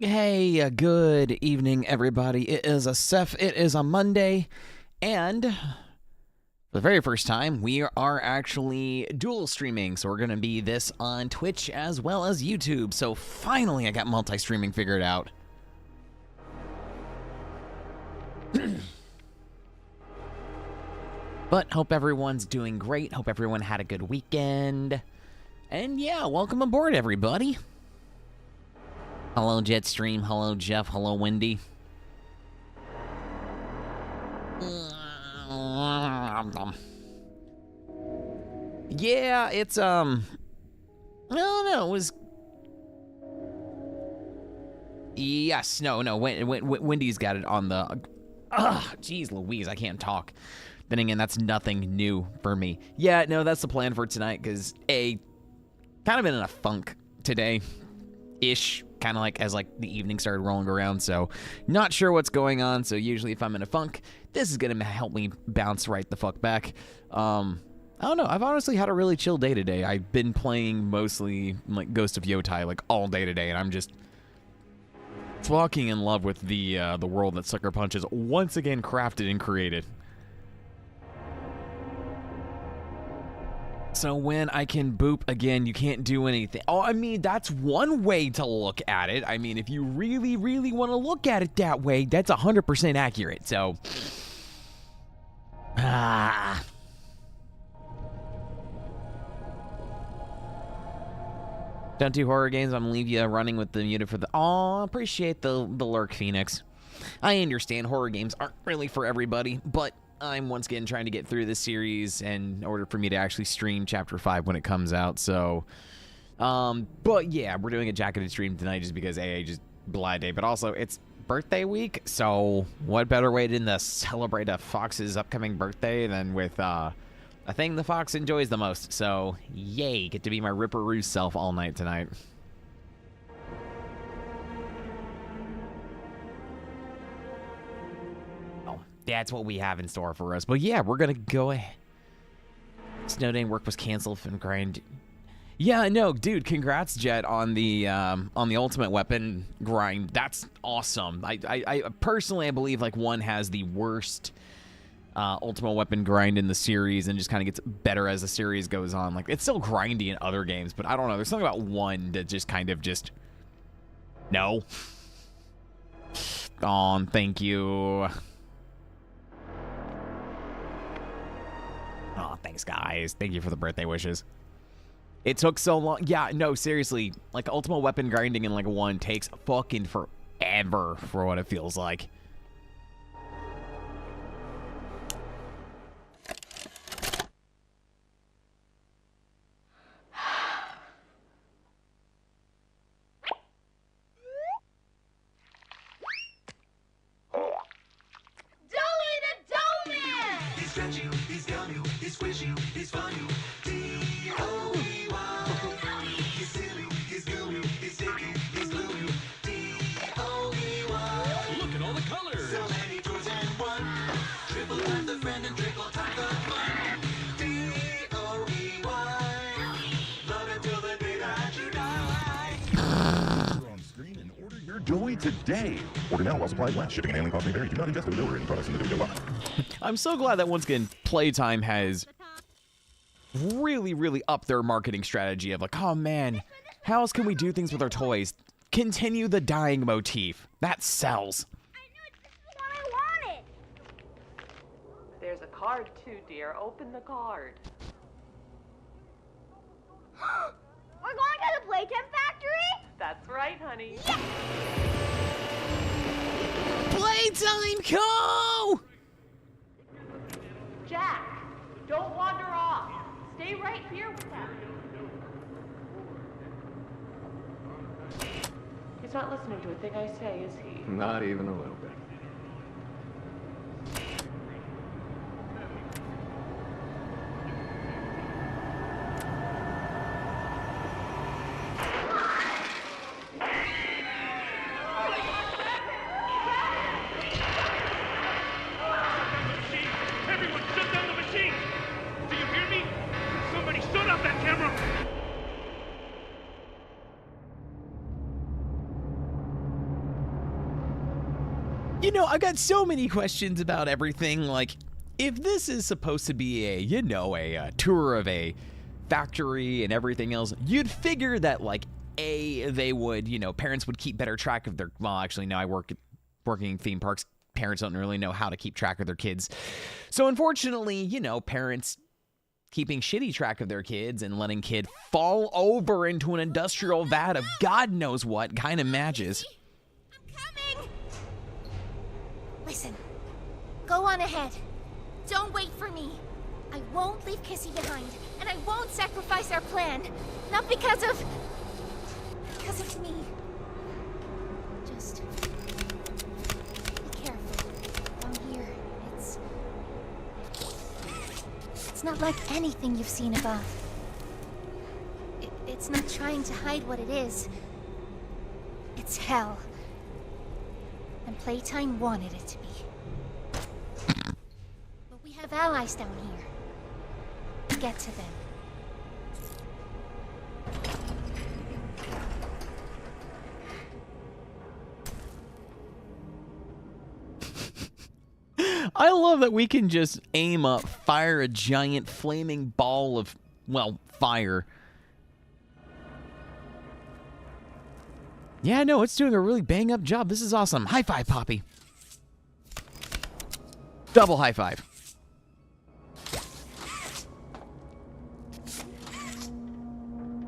Hey, good evening, everybody. It is a Monday, and for the very first time, we are actually dual streaming. So we're going to be this on Twitch as well as YouTube. So finally, I got multi-streaming figured out. But hope everyone's doing great. Hope everyone had a good weekend. And yeah, welcome aboard, everybody. Hello, Jetstream. Hello, Jeff. Hello, Wendy. Yeah, it's, I don't know, it was... Yes, no, Wendy's got it on the... Jeez Louise, I can't talk. Then again, that's nothing new for me. Yeah, no, that's the plan for tonight, because, kind of been in a funk today-ish. Kind of like as like the evening started rolling around, so not sure what's going on. So usually if I'm in a funk, this is gonna help me bounce right the fuck back. I don't know, I've honestly had a really chill day today. I've been playing mostly like Ghost of Yotai like all day today, and I'm just fucking in love with the world that Sucker Punch has once again crafted and created. So when I can boop again, you can't do anything. Oh, I mean, that's one way to look at it. I mean, if you really, really want to look at it that way, that's 100% accurate. So, Don't do horror games. I'm gonna leave you running with the muted for the... Oh, appreciate the lurk, Phoenix. I understand horror games aren't really for everybody, but I'm once again trying to get through this series in order for me to actually stream Chapter 5 when it comes out, so... but yeah, we're doing a jacketed stream tonight just because AA just blind day, but also it's birthday week, so what better way than to celebrate a fox's upcoming birthday than with, a thing the fox enjoys the most, so yay, get to be my Ripperoo self all night tonight. That's what we have in store for us. But yeah, we're gonna go ahead. Snowday work was canceled from grind. Yeah, no, dude, congrats, Jet, on the ultimate weapon grind. That's awesome. I personally, I believe like one has the worst ultimate weapon grind in the series, and just kind of gets better as the series goes on. Like, it's still grindy in other games, but I don't know. There's something about one that just kind of just no. Thank you. Oh, thanks, guys. Thank you for the birthday wishes. It took so long. Yeah, no, seriously. Like, ultimate weapon grinding in, like, one takes fucking forever for what it feels like. Today. Order now while supplies last. Shipping and handling costs may vary. Do not invest in the in products in the video box. I'm so glad that once again, Playtime has really, really upped their marketing strategy of like, oh man, how else can we do things with our toys? Continue the dying motif. That sells. I knew it. This is the one I wanted. There's a card too, dear. Open the card. We're going to the Playtime Factory? That's right, honey. Yes! Playtime Co! Jack, don't wander off. Stay right here with them. He's not listening to a thing I say, is he? Not even a little bit. You know, I got so many questions about everything. Like, if this is supposed to be a tour of a factory and everything else, you'd figure that, like, they would, parents would keep better track of their, well, actually, no, working in theme parks. Parents don't really know how to keep track of their kids. So, unfortunately, parents keeping shitty track of their kids and letting kid fall over into an industrial vat of God knows what kind of matches. I'm coming! Listen, go on ahead. Don't wait for me. I won't leave Kissy behind, and I won't sacrifice our plan. Not because of me. Just be careful. Down here, it's not like anything you've seen above. It's not trying to hide what it is. It's hell. And Playtime wanted it to be. But we have allies down here. Get to them. I love that we can just aim up, fire a giant flaming ball of, well, fire. Yeah, no, it's doing a really bang-up job. This is awesome. High five, Poppy. Double high five.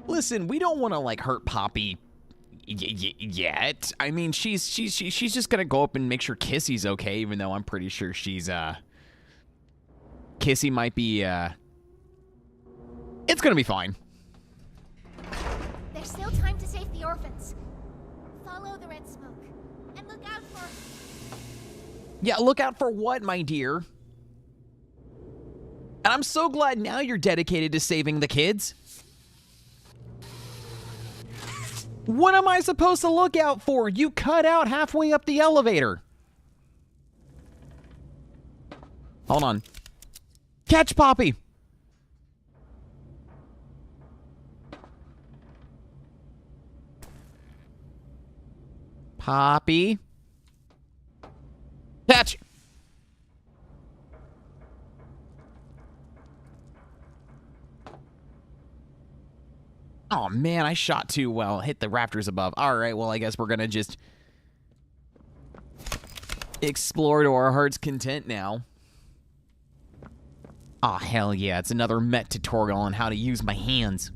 Listen, we don't want to, like, hurt Poppy yet. I mean, she's just gonna go up and make sure Kissy's okay, even though I'm pretty sure she's, Kissy might be, it's gonna be fine. There's still time to save the orphans. Follow the red smoke. And look out for... Yeah, look out for what, my dear? And I'm so glad now you're dedicated to saving the kids. What am I supposed to look out for? You cut out halfway up the elevator. Hold on. Catch Poppy. Poppy. Catch. Oh, man, I shot too well. Hit the rafters above. All right, well, I guess we're going to just explore to our heart's content now. Oh, hell yeah. It's another Met tutorial on how to use my hands.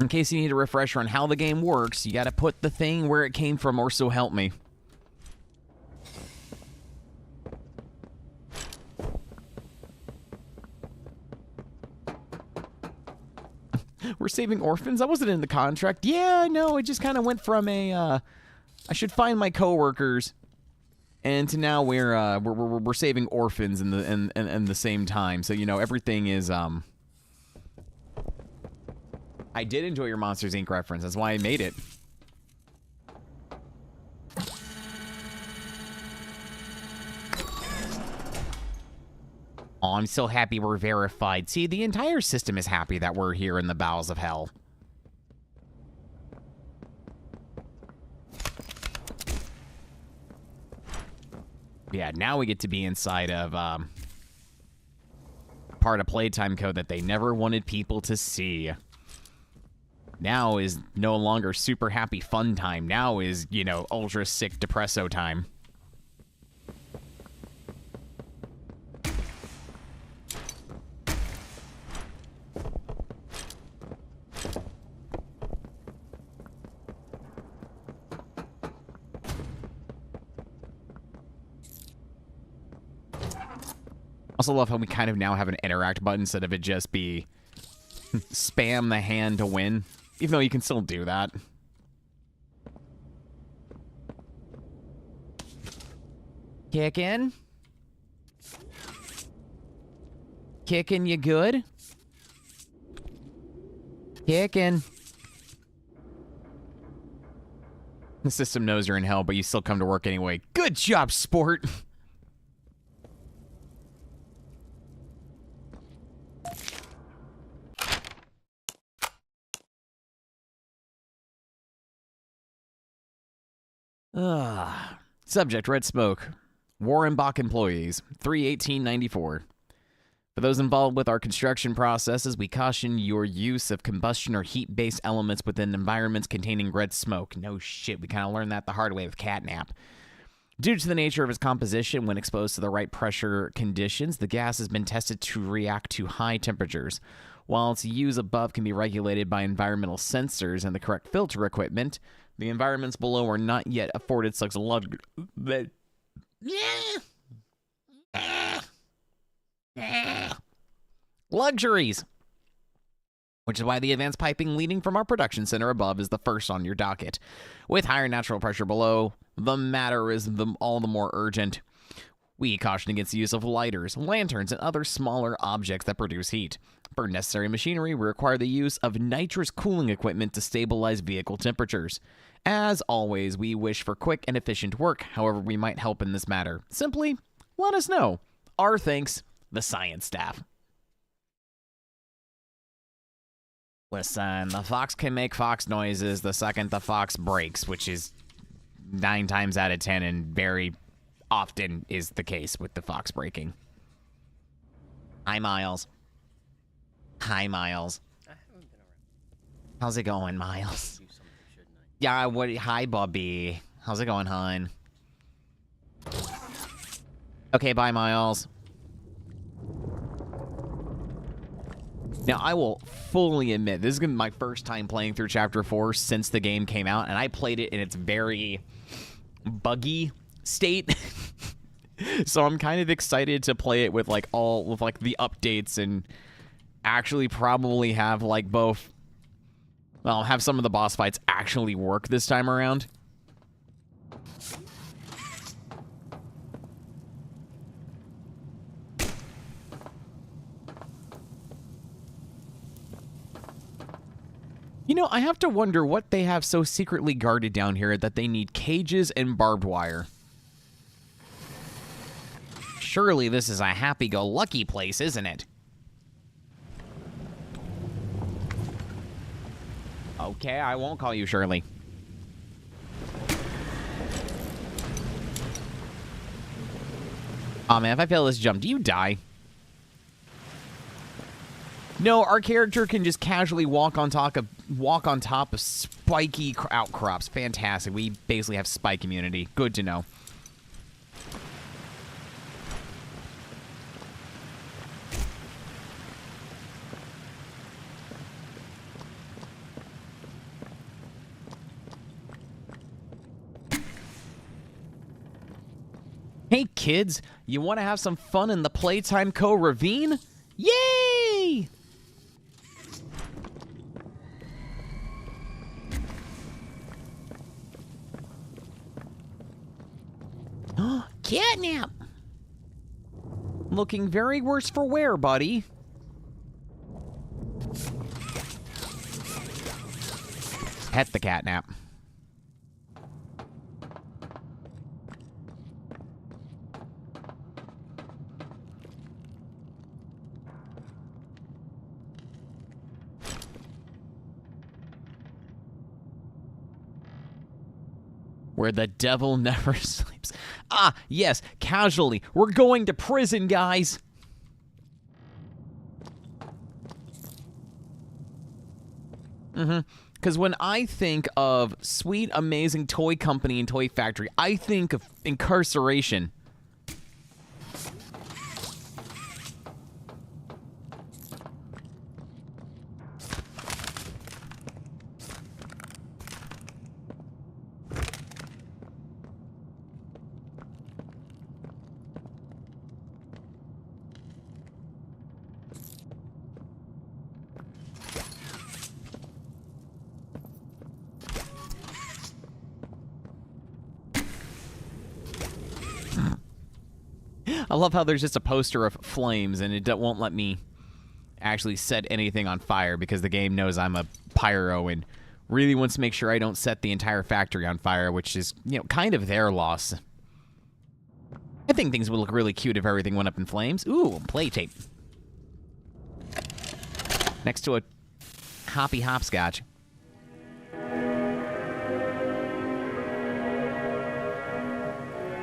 In case you need a refresher on how the game works, you got to put the thing where it came from, or so help me. We're saving orphans? That wasn't in the contract. Yeah, no, it just kind of went from a, I should find my coworkers, and to now we're saving orphans in the same time. So, everything is, I did enjoy your Monsters, Inc. reference. That's why I made it. Oh, I'm so happy we're verified. See, the entire system is happy that we're here in the bowels of hell. Yeah, now we get to be inside of, part of Playtime code that they never wanted people to see. Now is no longer super happy fun time. Now is, ultra sick depresso time. Also love how we kind of now have an interact button instead of it just be spam the hand to win. Even though you can still do that. Kickin'? Kickin', you good? Kickin'. The system knows you're in hell, but you still come to work anyway. Good job, sport! Subject, red smoke. Warrenbach employees, 3/18/94. For those involved with our construction processes, we caution your use of combustion or heat-based elements within environments containing red smoke. No shit, we kind of learned that the hard way with catnap. Due to the nature of its composition, when exposed to the right pressure conditions, the gas has been tested to react to high temperatures. While its use above can be regulated by environmental sensors and the correct filter equipment, the environments below are not yet afforded such luxuries. Which is why the advanced piping leading from our production center above is the first on your docket. With higher natural pressure below, the matter is all the more urgent. We caution against the use of lighters, lanterns, and other smaller objects that produce heat. For necessary machinery, we require the use of nitrous cooling equipment to stabilize vehicle temperatures. As always, we wish for quick and efficient work. However, we might help in this matter. Simply, let us know. Our thanks, the science staff. Listen, the fox can make fox noises the second the fox breaks, which is 9 times out of 10 and very often is the case with the fox breaking. Hi, Miles. Hi, Miles. I haven't been around. How's it going, Miles? Do something, shouldn't I? Yeah, what? Hi, Bobby. How's it going, hon? Okay, bye, Miles. Now, I will fully admit, this is going to be my first time playing through Chapter 4 since the game came out, and I played it in its very buggy state. So I'm kind of excited to play it with, like, the updates and actually probably have, like, both... Well, have some of the boss fights actually work this time around. You know, I have to wonder what they have so secretly guarded down here that they need cages and barbed wire. Surely this is a happy-go-lucky place, isn't it? Okay, I won't call you Shirley. Aw, man, if I fail this jump, do you die? No, our character can just casually walk on top of spiky outcrops. Fantastic. We basically have spike immunity. Good to know. Hey kids, you want to have some fun in the Playtime Co. Ravine? Yay! Catnap! Looking very worse for wear, buddy. Pet the catnap. Where the devil never sleeps. Ah, yes, casually. We're going to prison, guys. Because when I think of sweet, amazing toy company and toy factory, I think of incarceration. I love how there's just a poster of flames and it won't let me actually set anything on fire because the game knows I'm a pyro and really wants to make sure I don't set the entire factory on fire, which is, you know, kind of their loss. I think things would look really cute if everything went up in flames. Ooh, play tape. Next to a hoppy hopscotch.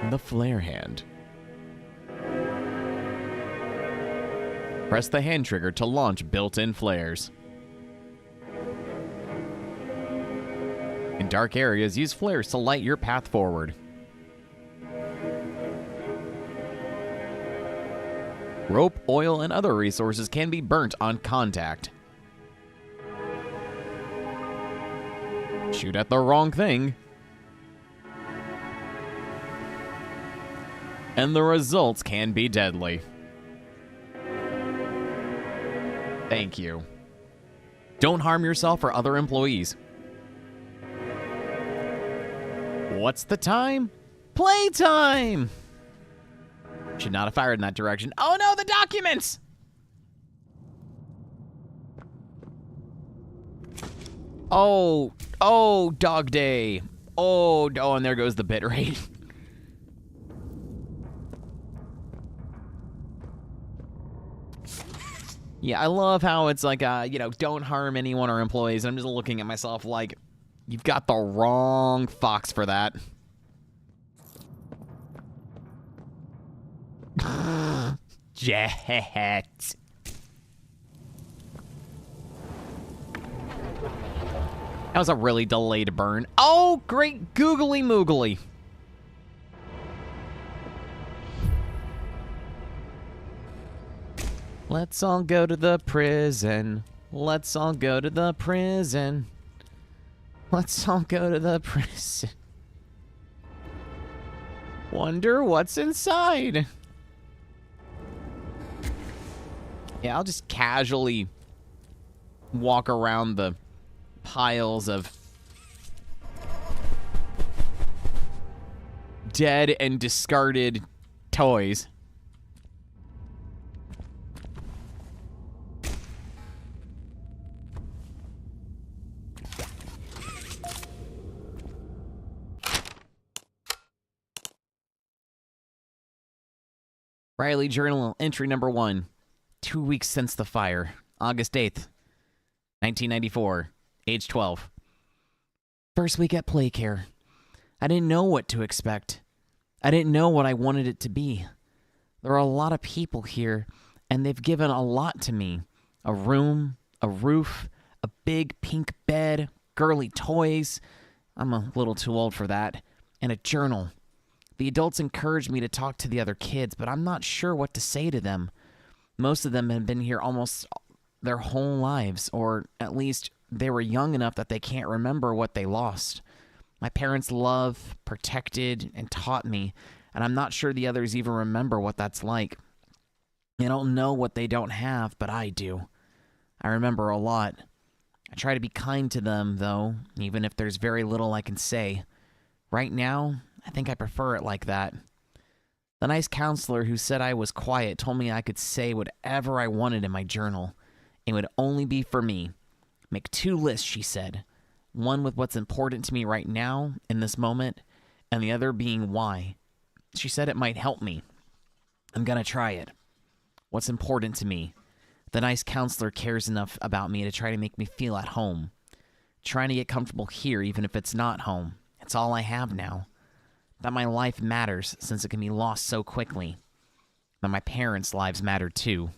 The flare hand. Press the hand trigger to launch built-in flares. In dark areas, use flares to light your path forward. Rope, oil, and other resources can be burnt on contact. Shoot at the wrong thing, and the results can be deadly. Thank you. Don't harm yourself or other employees. What's the time? Playtime! Should not have fired in that direction. Oh no, the documents! Oh, dog day. Oh, and there goes the bit rate. Yeah, I love how it's like, don't harm anyone or employees. I'm just looking at myself like, you've got the wrong fox for that. Jet. That was a really delayed burn. Oh, great googly moogly. Let's all go to the prison. Let's all go to the prison. Let's all go to the prison. Wonder what's inside. Yeah, I'll just casually walk around the piles of dead and discarded toys. Riley Journal entry number 1. 2 weeks since the fire. August 8th, 1994. Age 12. First week at Playcare. I didn't know what to expect. I didn't know what I wanted it to be. There are a lot of people here, and they've given a lot to me. A room, a roof, a big pink bed, girly toys. I'm a little too old for that. And a journal. The adults encouraged me to talk to the other kids, but I'm not sure what to say to them. Most of them have been here almost their whole lives, or at least they were young enough that they can't remember what they lost. My parents loved, protected, and taught me, and I'm not sure the others even remember what that's like. They don't know what they don't have, but I do. I remember a lot. I try to be kind to them, though, even if there's very little I can say. Right now, I think I prefer it like that. The nice counselor who said I was quiet told me I could say whatever I wanted in my journal. It would only be for me. Make 2 lists, she said. One with what's important to me right now, in this moment, and the other being why. She said it might help me. I'm gonna try it. What's important to me? The nice counselor cares enough about me to try to make me feel at home. Trying to get comfortable here, even if it's not home. It's all I have now. That my life matters since it can be lost so quickly. That my parents' lives matter too.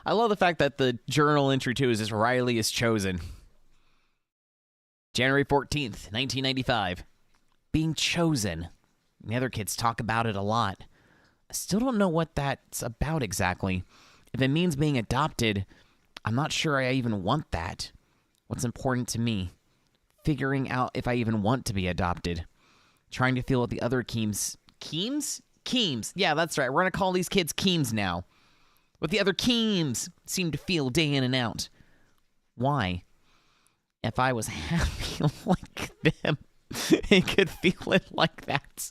I love the fact that the journal entry too is just Riley is chosen. January 14th, 1995. Being chosen. The other kids talk about it a lot. I still don't know what that's about exactly. If it means being adopted, I'm not sure I even want that. What's important to me? Figuring out if I even want to be adopted. Trying to feel what the other Keems... Keems? Keems. Yeah, that's right. We're going to call these kids Keems now. What the other Keems seem to feel day in and out. Why? If I was happy like them and could feel it like that,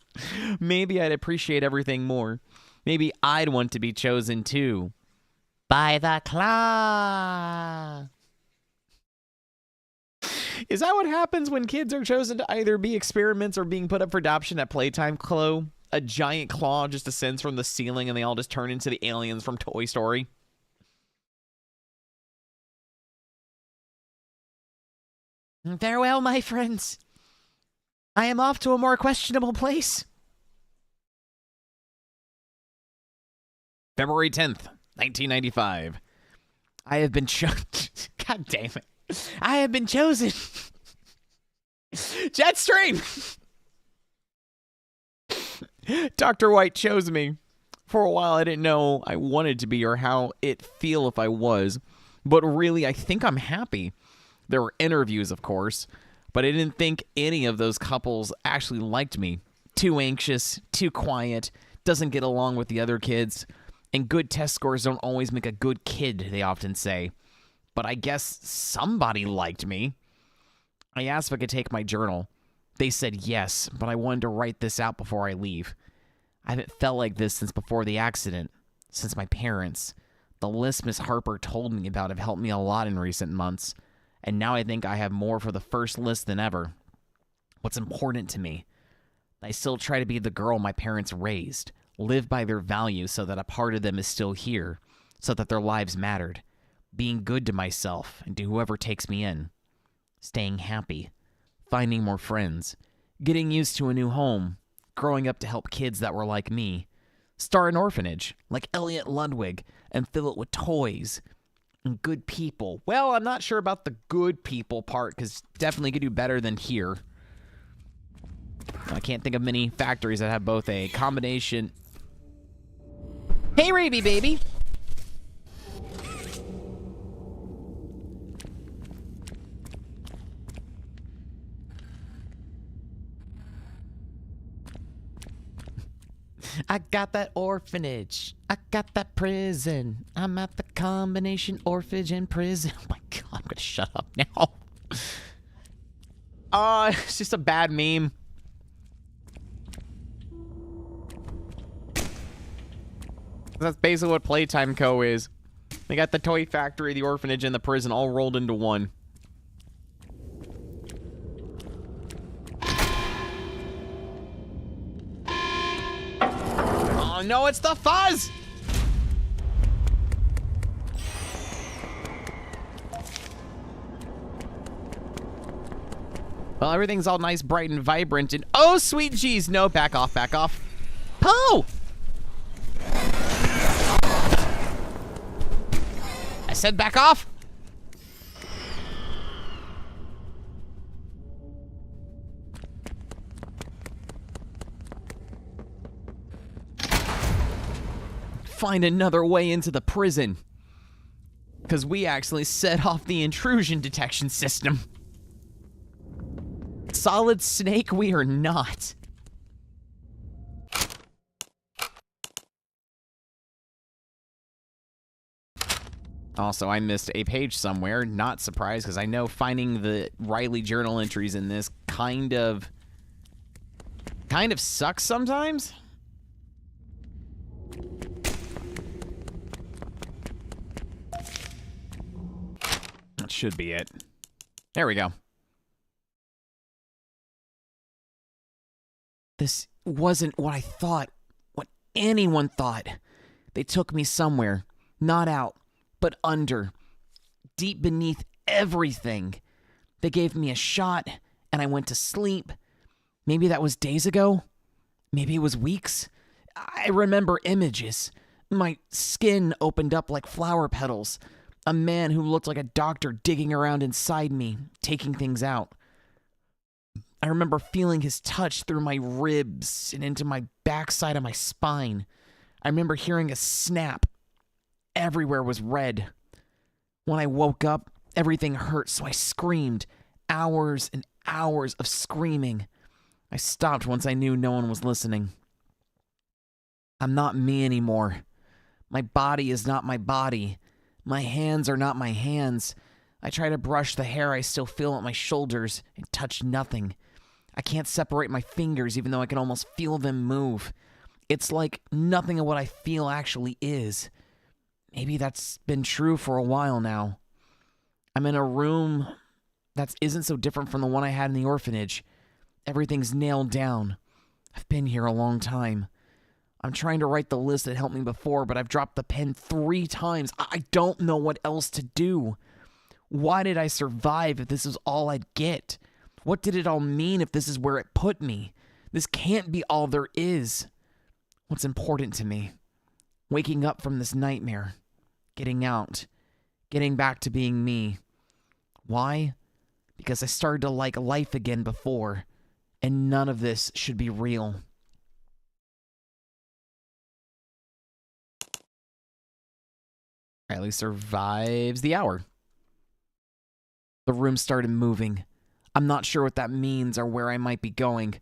maybe I'd appreciate everything more. Maybe I'd want to be chosen too. By the claw. Is that what happens when kids are chosen to either be experiments or being put up for adoption at Playtime, Chloe? A giant claw just descends from the ceiling and they all just turn into the aliens from Toy Story? Farewell, my friends. I am off to a more questionable place. February 10th, 1995. I have been God damn it. I have been chosen. Jetstream! Dr. White chose me. For a while, I didn't know I wanted to be or how it'd feel if I was. But really, I think I'm happy. There were interviews, of course, but I didn't think any of those couples actually liked me. Too anxious, too quiet, doesn't get along with the other kids, and good test scores don't always make a good kid, they often say. But I guess somebody liked me. I asked if I could take my journal. They said yes, but I wanted to write this out before I leave. I haven't felt like this since before the accident, since my parents. The list Miss Harper told me about have helped me a lot in recent months. And now I think I have more for the first list than ever. What's important to me? I still try to be the girl my parents raised, live by their values so that a part of them is still here, so that their lives mattered. Being good to myself and to whoever takes me in. Staying happy. Finding more friends. Getting used to a new home. Growing up to help kids that were like me. Start an orphanage, like Elliot Ludwig, and fill it with toys. And good people. Well, I'm not sure about the good people part, because definitely could do better than here. I can't think of many factories that have both a combination. Hey, Raby baby! I got that orphanage. I got that prison. I'm at the combination orphanage and prison. Oh my god, I'm gonna shut up now. It's just a bad meme. That's basically what Playtime Co. is. They got the toy factory, the orphanage, and the prison all rolled into one. Oh no, it's the fuzz! Well, everything's all nice, bright, and vibrant, and oh, sweet jeez, no, back off, back off. Poe! I said back off! Find another way into the prison. Because we actually set off the intrusion detection system. Solid Snake, we are not. Also, I missed a page somewhere. Not surprised, because I know finding the Riley journal entries in this kind of sucks sometimes. That should be it. There we go. This wasn't what I thought, what anyone thought. They took me somewhere, not out, but under, deep beneath everything. They gave me a shot, and I went to sleep. Maybe that was days ago. Maybe it was weeks. I remember images. My skin opened up like flower petals. A man who looked like a doctor digging around inside me, taking things out. I remember feeling his touch through my ribs and into my backside of my spine. I remember hearing a snap. Everywhere was red. When I woke up, everything hurt, so I screamed. Hours and hours of screaming. I stopped once I knew no one was listening. I'm not me anymore. My body is not my body. My hands are not my hands. I try to brush the hair I still feel at my shoulders and touch nothing. I can't separate my fingers even though I can almost feel them move. It's like nothing of what I feel actually is. maybe that's been true for a while now. I'm in a room that isn't so different from the one I had in the orphanage. Everything's nailed down. I've been here a long time. I'm trying to write the list that helped me before, but I've dropped the pen 3 times. I don't know what else to do. Why did I survive if this is all I'd get? What did it all mean if this is where it put me? This can't be all there is. What's important to me? Waking up from this nightmare. Getting out. Getting back to being me. Why? Because I started to like life again before, and none of this should be real. Riley survives the hour. The room started moving. I'm not sure what that means or where I might be going.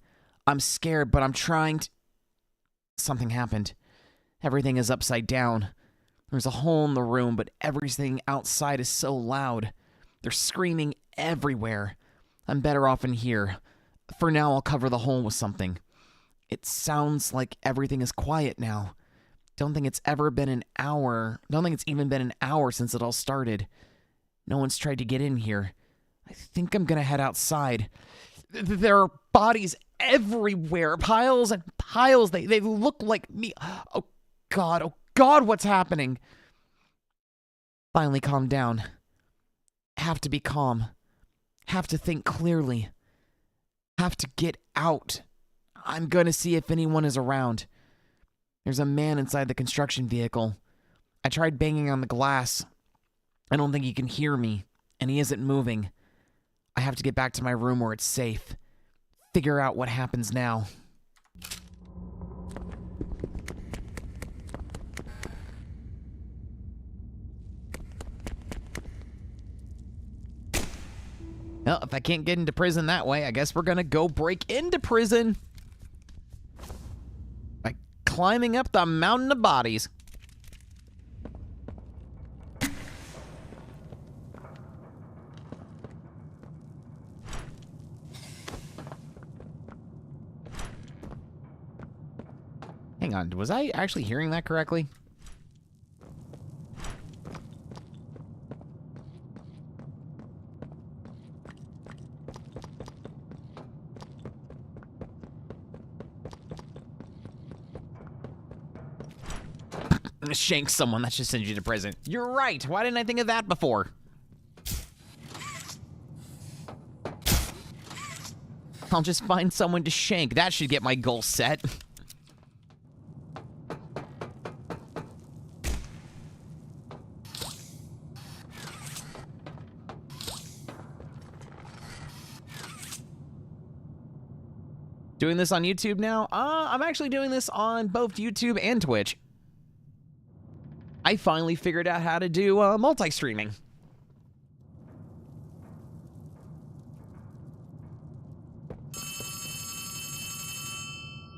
I'm scared, but I'm trying to... Something happened. Everything is upside down. There's a hole in the room, but everything outside is so loud. They're screaming everywhere. I'm better off in here. For now, I'll cover the hole with something. It sounds like everything is quiet now. Don't think it's ever been an hour. Don't think it's even been an hour since it all started. No one's tried to get in here. I think I'm gonna head outside. There are bodies everywhere. Piles and piles. They look like me. Oh God, what's happening? Finally calm down. Have to be calm. Have to think clearly. Have to get out. I'm gonna see if anyone is around. There's a man inside the construction vehicle. I tried banging on the glass. I don't think he can hear me, and he isn't moving. I have to get back to my room where it's safe. Figure out what happens now. Well, if I can't get into prison that way, I guess we're gonna go break into prison by climbing up the mountain of bodies. Hang on, was I actually hearing that correctly? I'm gonna shank someone, that should send you to prison. You're right, why didn't I think of that before? I'll just find someone to shank, that should get my goal set. Doing this on YouTube now? I'm actually doing this on both YouTube and Twitch. I finally figured out how to do multi-streaming.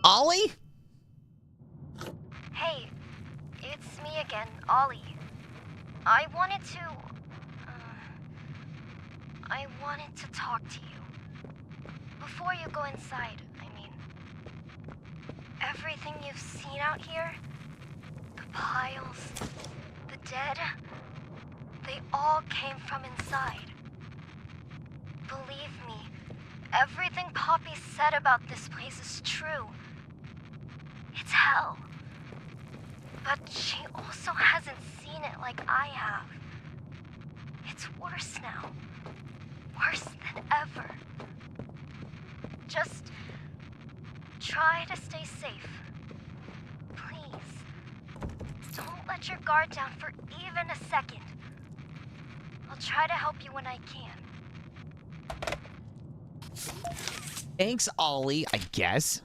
Ollie? Hey, it's me again, Ollie. I wanted to talk to you. Before you go inside, I mean. Everything you've seen out here, the piles, the dead, they all came from inside. Believe me, everything Poppy said about this place is true. It's hell. But she also hasn't seen it like I have. It's worse now. Worse than ever. Just try to stay safe. Please. Don't let your guard down for even a second. I'll try to help you when I can. Thanks, Ollie, I guess.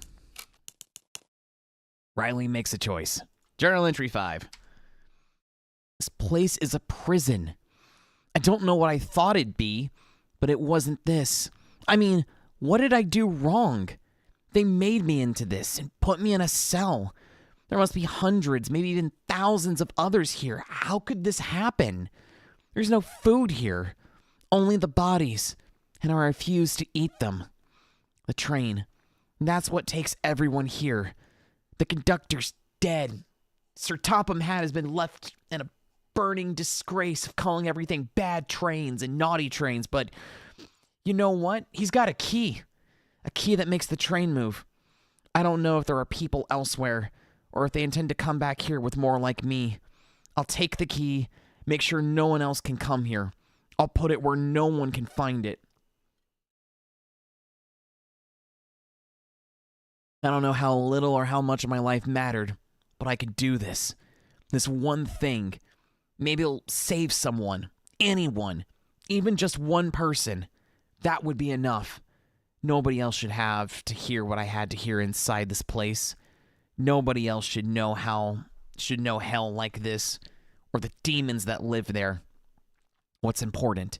Riley makes a choice. Journal entry 5. This place is a prison. I don't know what I thought it'd be, but it wasn't this. I mean, what did I do wrong? They made me into this and put me in a cell. There must be hundreds, maybe even thousands of others here. How could this happen? There's no food here. Only the bodies, and I refuse to eat them. The train. That's what takes everyone here. The conductor's dead. Sir Topham Hatt has been left in a burning disgrace of calling everything bad trains and naughty trains, but you know what? He's got a key that makes the train move. I don't know if there are people elsewhere, or if they intend to come back here with more like me. I'll take the key, make sure no one else can come here. I'll put it where no one can find it. I don't know how little or how much of my life mattered, but I could do this. This one thing. Maybe it'll save someone, anyone, even just one person. That would be enough. Nobody else should have to hear what I had to hear inside this place. Nobody else should know hell like this, or the demons that live there. What's important?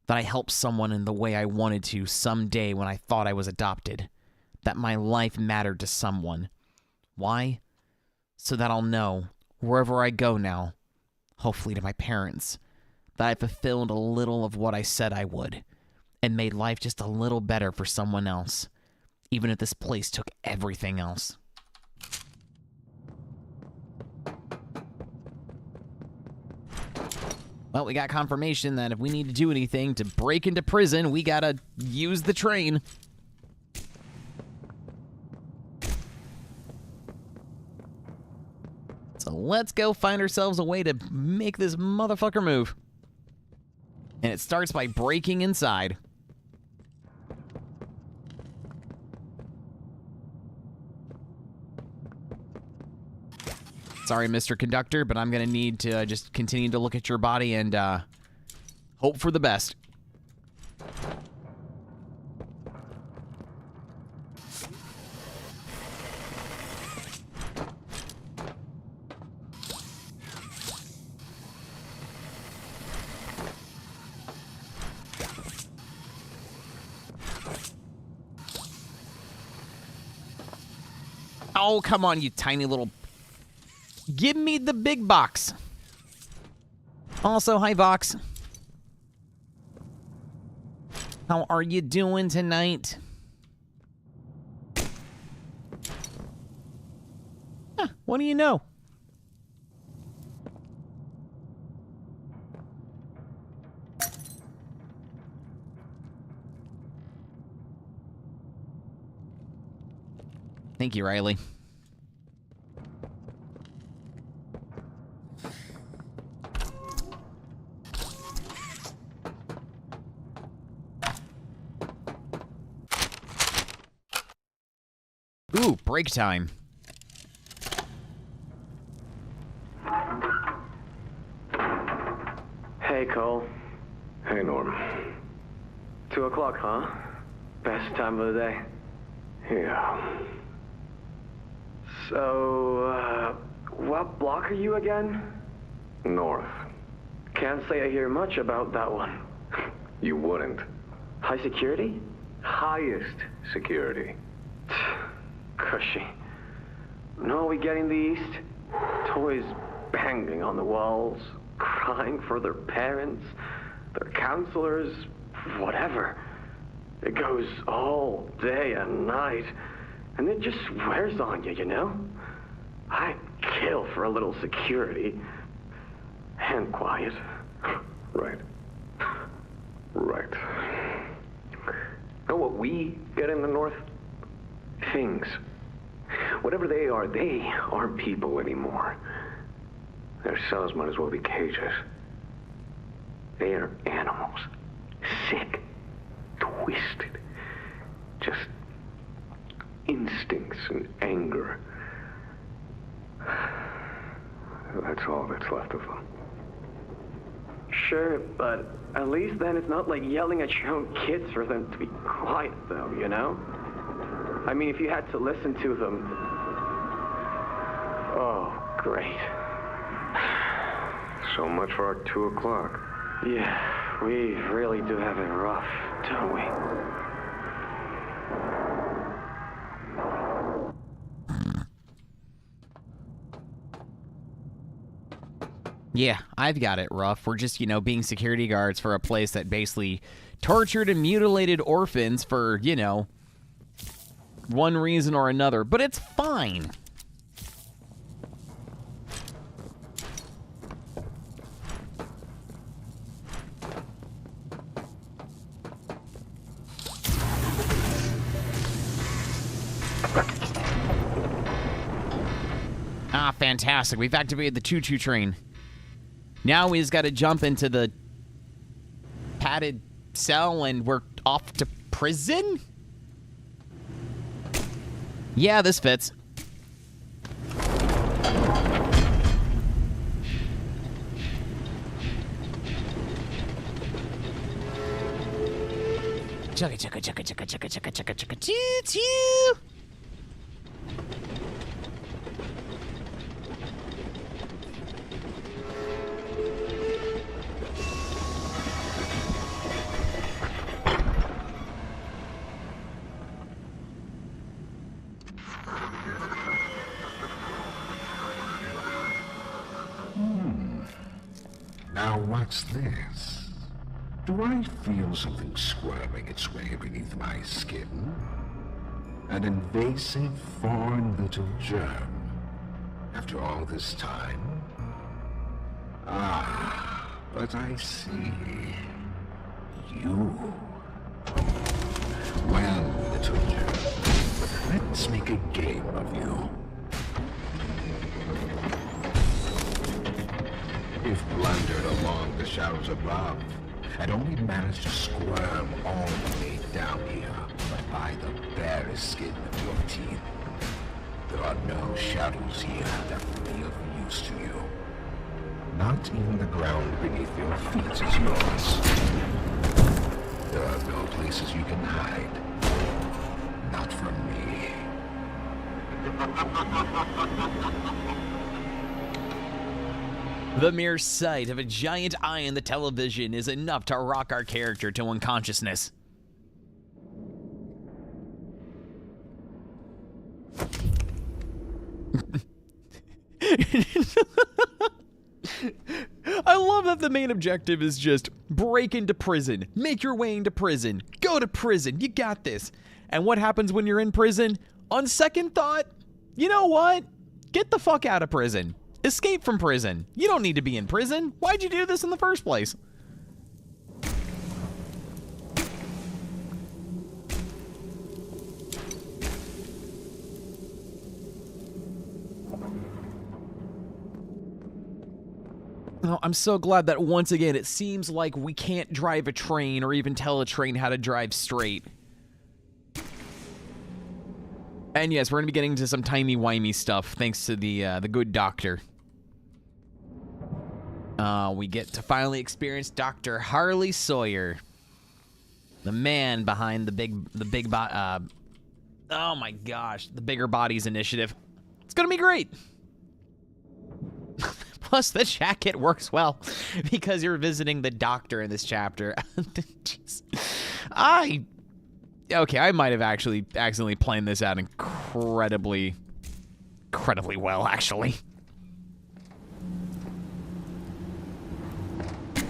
That I helped someone in the way I wanted to someday when I thought I was adopted. That my life mattered to someone. Why? So that I'll know, wherever I go now, hopefully to my parents, that I fulfilled a little of what I said I would, and made life just a little better for someone else, even if this place took everything else. Well, we got confirmation that if we need to do anything to break into prison, we gotta use the train. So let's go find ourselves a way to make this motherfucker move. And it starts by breaking inside. Sorry, Mr. Conductor, but I'm going to need to just continue to look at your body and hope for the best. Oh, come on, you tiny little... Give me the big box. Also, hi, Vox. How are you doing tonight? Huh, what do you know? Thank you, Riley. Ooh, break time. Hey, Cole. Hey, Norm. 2 o'clock, huh? Best time of the day. Yeah. So, what block are you again? North. Can't say I hear much about that one. You wouldn't. High security? Highest security. Cushy. No, we get in the east. Toys banging on the walls, crying for their parents, their counselors, whatever. It goes all day and night, and it just wears on you, you know? I'd kill for a little security. And quiet. Right. Right. Know what we get in the North? Things. Whatever they aren't people anymore. Their cells might as well be cages. They are animals. Sick. Twisted. Just instincts and anger. That's all that's left of them. Sure, but at least then it's not like yelling at your own kids for them to be quiet, though, you know? I mean, if you had to listen to them... Oh, great. So much for our 2 o'clock. Yeah, we really do have it rough, don't we? Yeah, I've got it rough. We're just, being security guards for a place that basically tortured and mutilated orphans for, one reason or another. But it's fine. fantastic. We've activated the choo-choo train. Now we just got to jump into the padded cell and we're off to prison? Yeah, this fits. Chugga chugga chugga chugga chugga chugga chugga chugga choo choo. Now what's this? Do I feel something squirming its way beneath my skin? An invasive, foreign little germ. After all this time? Ah, but I see. You. Well, little germ, let's make a game of you. If blundered along the shadows above, and only managed to squirm all the way down here by the barest skin of your teeth, there are no shadows here that will be of use to you. Not even the ground beneath your feet is yours. There are no places you can hide. Not from me. The mere sight of a giant eye in the television is enough to rock our character to unconsciousness. I love that the main objective is just break into prison, make your way into prison, go to prison, you got this. And what happens when you're in prison? On second thought, you know what? Get the fuck out of prison. Escape from prison. You don't need to be in prison. Why'd you do this in the first place? Oh, I'm so glad that once again it seems like we can't drive a train or even tell a train how to drive straight. And yes, we're gonna be getting into some timey-wimey stuff thanks to the good doctor. We get to finally experience Dr. Harley Sawyer, the man behind the oh my gosh, the Bigger Bodies Initiative. It's gonna be great. Plus, the jacket works well because you're visiting the doctor in this chapter. Jeez. Okay, I might have actually accidentally planned this out incredibly well, actually.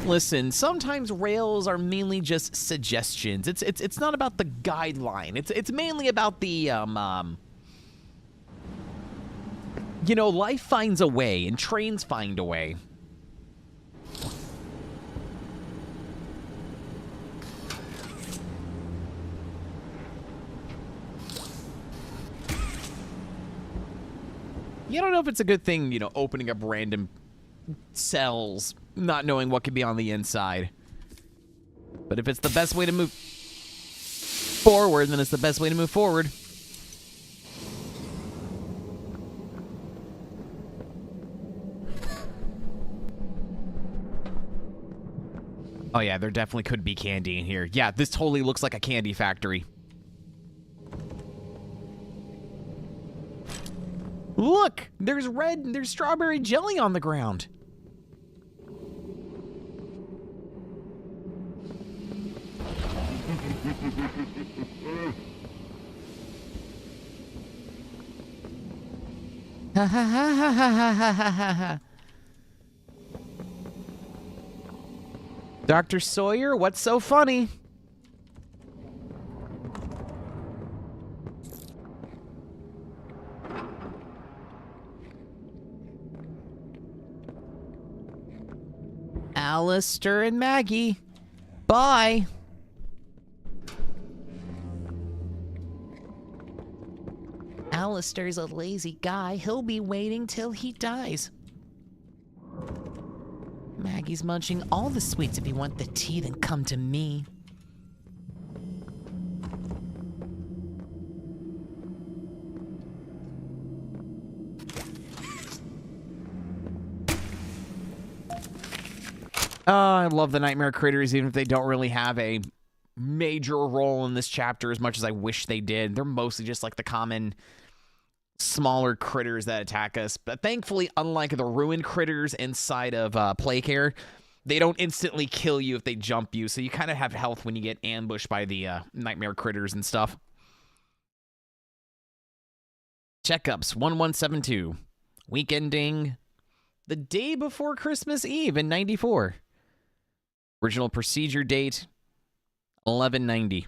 Listen, sometimes rails are mainly just suggestions. It's not about the guideline. It's mainly about the you know, life finds a way and trains find a way. You don't know if it's a good thing, you know, opening up random cells, not knowing what could be on the inside. But if it's the best way to move forward, then it's the best way to move forward. Oh yeah, there definitely could be candy in here. Yeah, this totally looks like a candy factory. Look! There's strawberry jelly on the ground. Ha ha ha ha ha ha ha ha ha. Dr. Sawyer, what's so funny? Alistair and Maggie, bye. Alistair's a lazy guy. He'll be waiting till he dies. Maggie's munching all the sweets. If you want the tea, then come to me. I love the nightmare critters, even if they don't really have a major role in this chapter as much as I wish they did. They're mostly just like the common smaller critters that attack us. But thankfully, unlike the ruined critters inside of Playcare, they don't instantly kill you if they jump you. So you kind of have health when you get ambushed by the nightmare critters and stuff. Checkups 1172. Week ending the day before Christmas Eve in 94. Original procedure date 1190.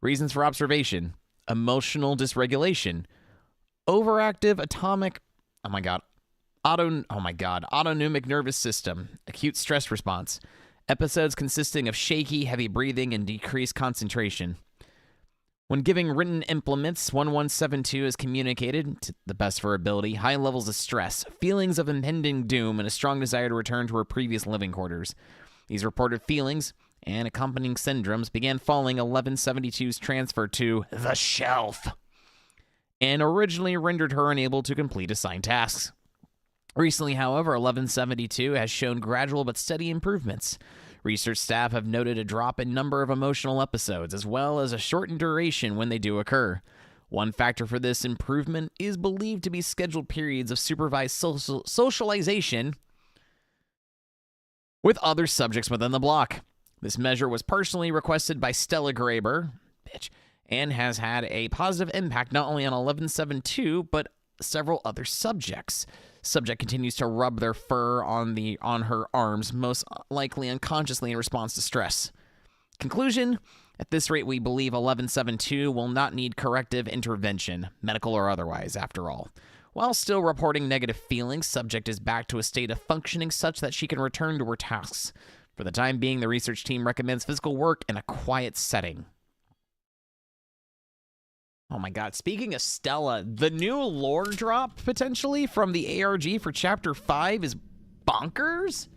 Reasons for observation: emotional dysregulation, overactive autonomic nervous system, acute stress response, episodes consisting of shaky, heavy breathing, and decreased concentration. When giving written implements, 1172 is communicated, to the best of her ability, high levels of stress, feelings of impending doom, and a strong desire to return to her previous living quarters. These reported feelings and accompanying syndromes began following 1172's transfer to the shelf, and originally rendered her unable to complete assigned tasks. Recently, however, 1172 has shown gradual but steady improvements. Research staff have noted a drop in number of emotional episodes, as well as a shortened duration when they do occur. One factor for this improvement is believed to be scheduled periods of supervised socialization with other subjects within the block. This measure was personally requested by Stella Graber, and has had a positive impact not only on 1172, but several other subjects. Subject continues to rub their fur on her arms, most likely unconsciously in response to stress. Conclusion: at this rate, we believe 1172 will not need corrective intervention, medical or otherwise, after all. While still reporting negative feelings, subject is back to a state of functioning such that she can return to her tasks. For the time being, the research team recommends physical work in a quiet setting. Oh my god, speaking of Stella, the new lore drop, potentially, from the ARG for Chapter 5 is bonkers?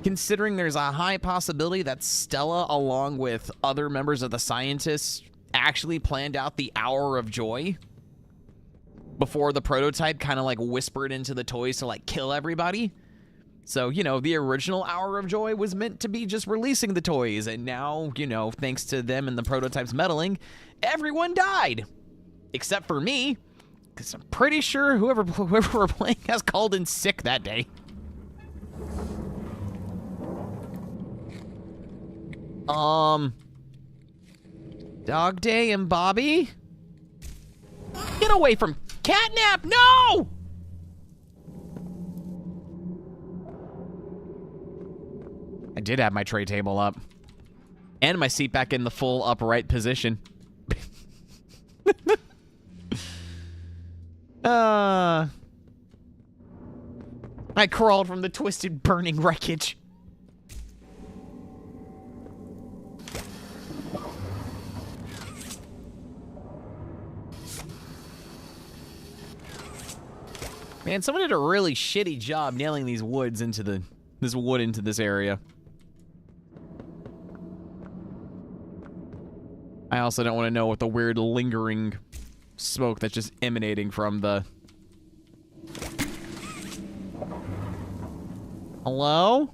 Considering there's a high possibility that Stella, along with other members of the scientists, actually planned out the Hour of Joy before the prototype kind of like whispered into the toys to like kill everybody. So, you know, the original Hour of Joy was meant to be just releasing the toys, and now, you know, thanks to them and the prototype's meddling, everyone died. Except for me, because I'm pretty sure whoever we're playing has called in sick that day. Dog Day and Bobby? Get away from Catnap! No! I did have my tray table up. And my seat back in the full upright position. I crawled from the twisted, burning wreckage. Man, someone did a really shitty job nailing these woods into this area. I also don't want to know what the weird lingering smoke that's just emanating from the... Hello?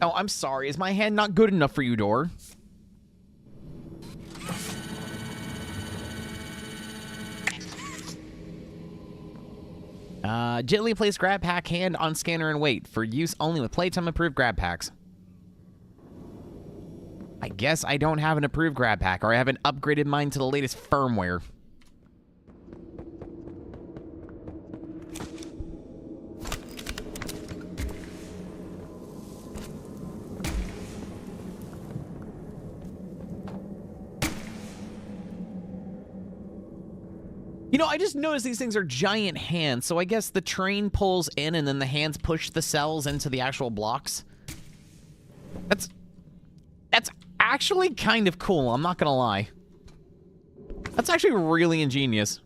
Oh, I'm sorry. Is my hand not good enough for you, Door? Gently place grab pack hand on scanner and wait. For use only with playtime approved grab packs. I guess I don't have an approved grab pack, or I haven't upgraded mine to the latest firmware. You know, I just noticed these things are giant hands, so I guess the train pulls in and then the hands push the cells into the actual blocks. That's actually kind of cool, I'm not gonna lie. That's actually really ingenious.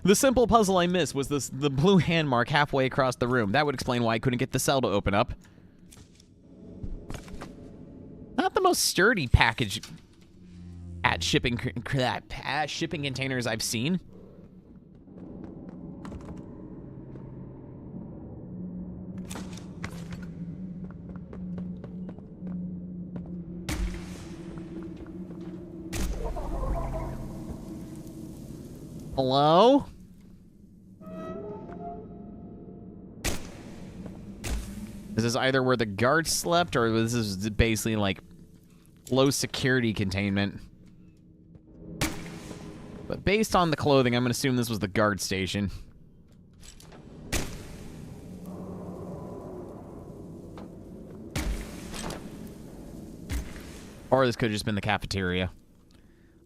The simple puzzle I missed was the blue hand mark halfway across the room. That would explain why I couldn't get the cell to open up. Not the most sturdy package at shipping containers I've seen. Hello? This is either where the guards slept, or this is basically like low security containment. But based on the clothing, I'm gonna assume this was the guard station. Or this could have just been the cafeteria.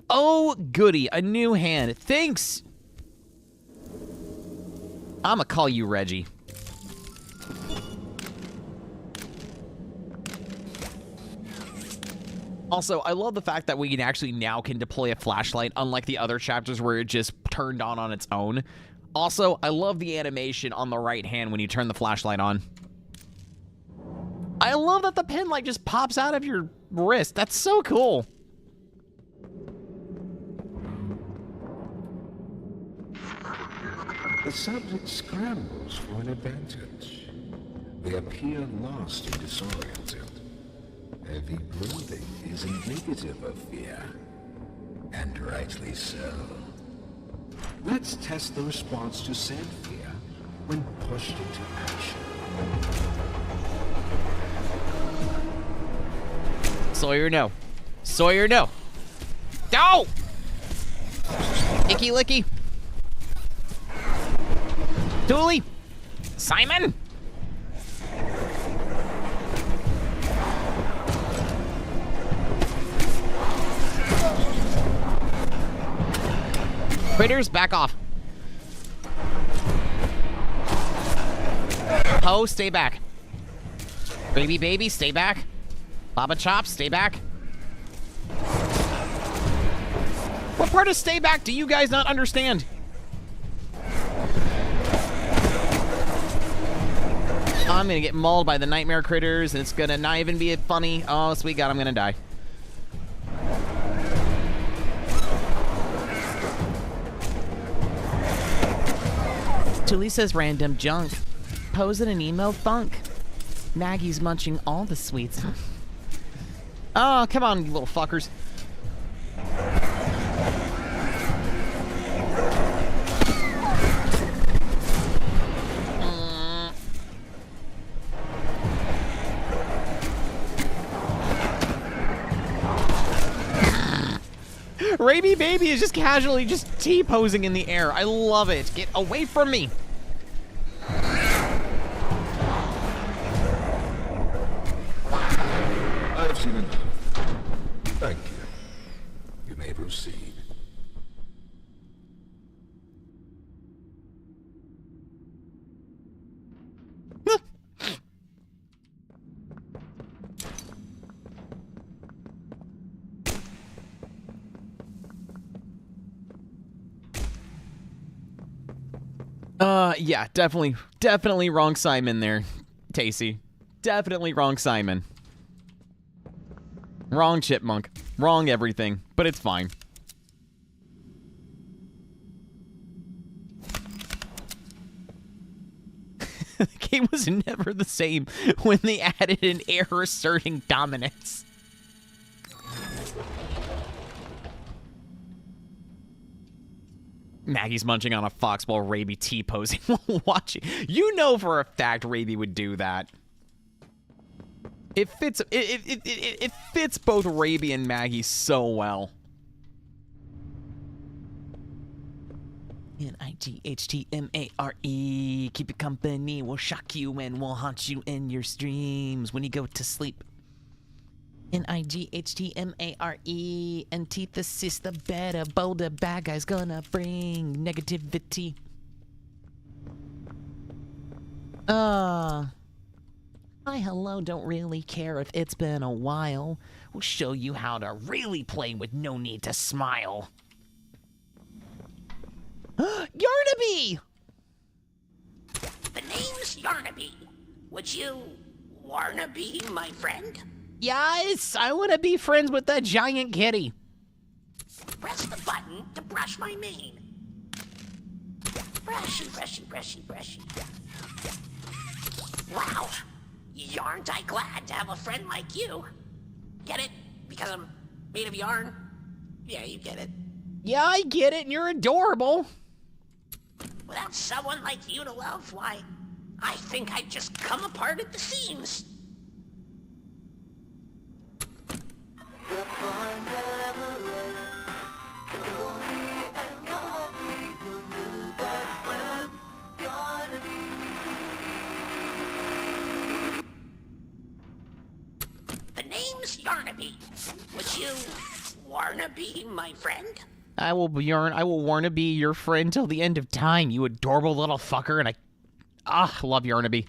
Oh, goody, a new hand. Thanks! I'ma call you Reggie. Also, I love the fact that we now can deploy a flashlight, unlike the other chapters where it just turned on its own. Also, I love the animation on the right hand when you turn the flashlight on. I love that the pin light just pops out of your wrist. That's so cool. The subject scrambles for an advantage. They appear lost and disoriented. Heavy breathing is indicative of fear, and rightly so. Let's test the response to said fear when pushed into action. Sawyer, no. Sawyer, no. No! Icky licky. Dooley! Simon! Critters, back off. Ho, stay back. Baby, stay back. Baba Chop, stay back. What part of stay back do you guys not understand? I'm gonna get mauled by the nightmare critters, and it's gonna not even be funny. Oh, sweet God, I'm gonna die. Julie says random junk. Posing an emo funk. Maggie's munching all the sweets. Oh, come on, you little fuckers. Raby Baby is just casually just T-posing in the air. I love it. Get away from me. I've seen enough. Thank you. You may proceed. Yeah, definitely wrong Simon there, Tacy. Definitely wrong Simon. Wrong chipmunk. Wrong everything, but it's fine. The game was never the same when they added an error asserting dominance. Maggie's munching on a fox while Raby T-posing while watching. You know for a fact Raby would do that. It fits both Raby and Maggie so well. N-I-G-H-T-M-A-R-E. Keep you company, we'll shock you and we'll haunt you in your streams when you go to sleep. N-I-G-H-T-M-A-R-E. Antithesis, the better, bolder bad guy's gonna bring negativity. Hi, hello, don't really care if it's been a while. We'll show you how to really play with no need to smile. Yarnaby! The name's Yarnaby. Would you wanna be my friend? Yes, I want to be friends with that giant kitty. Press the button to brush my mane. Brushy, brushy, brushy, brushy. Wow, aren't I glad to have a friend like you? Get it? Because I'm made of yarn? Yeah, you get it. Yeah, I get it, and you're adorable. Without someone like you to love, why, I think I'd just come apart at the seams. The name's Yarnaby. Would you wanna be my friend? I will want to be your friend till the end of time, you adorable little fucker, and I love Yarnaby.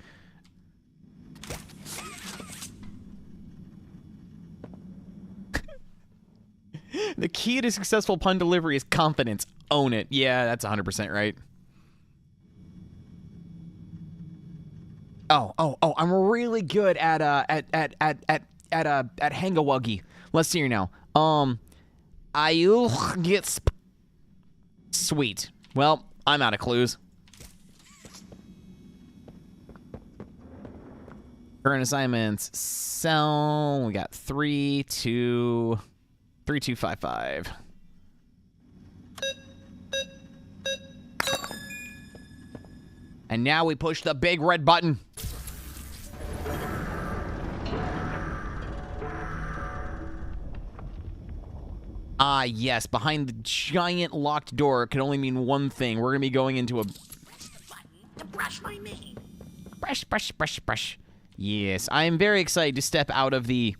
The key to successful pun delivery is confidence. Own it. Yeah, that's 100% right. Oh, I'm really good at hangawuggy. Let's see here now. I'll get sweet. Well, I'm out of clues. Current assignments. So we got 3255. And now we push the big red button. Ah, yes, behind the giant locked door can only mean one thing. We're gonna be going into a... To brush my mane. Brush, brush, brush, brush. Yes, I am very excited to step out of the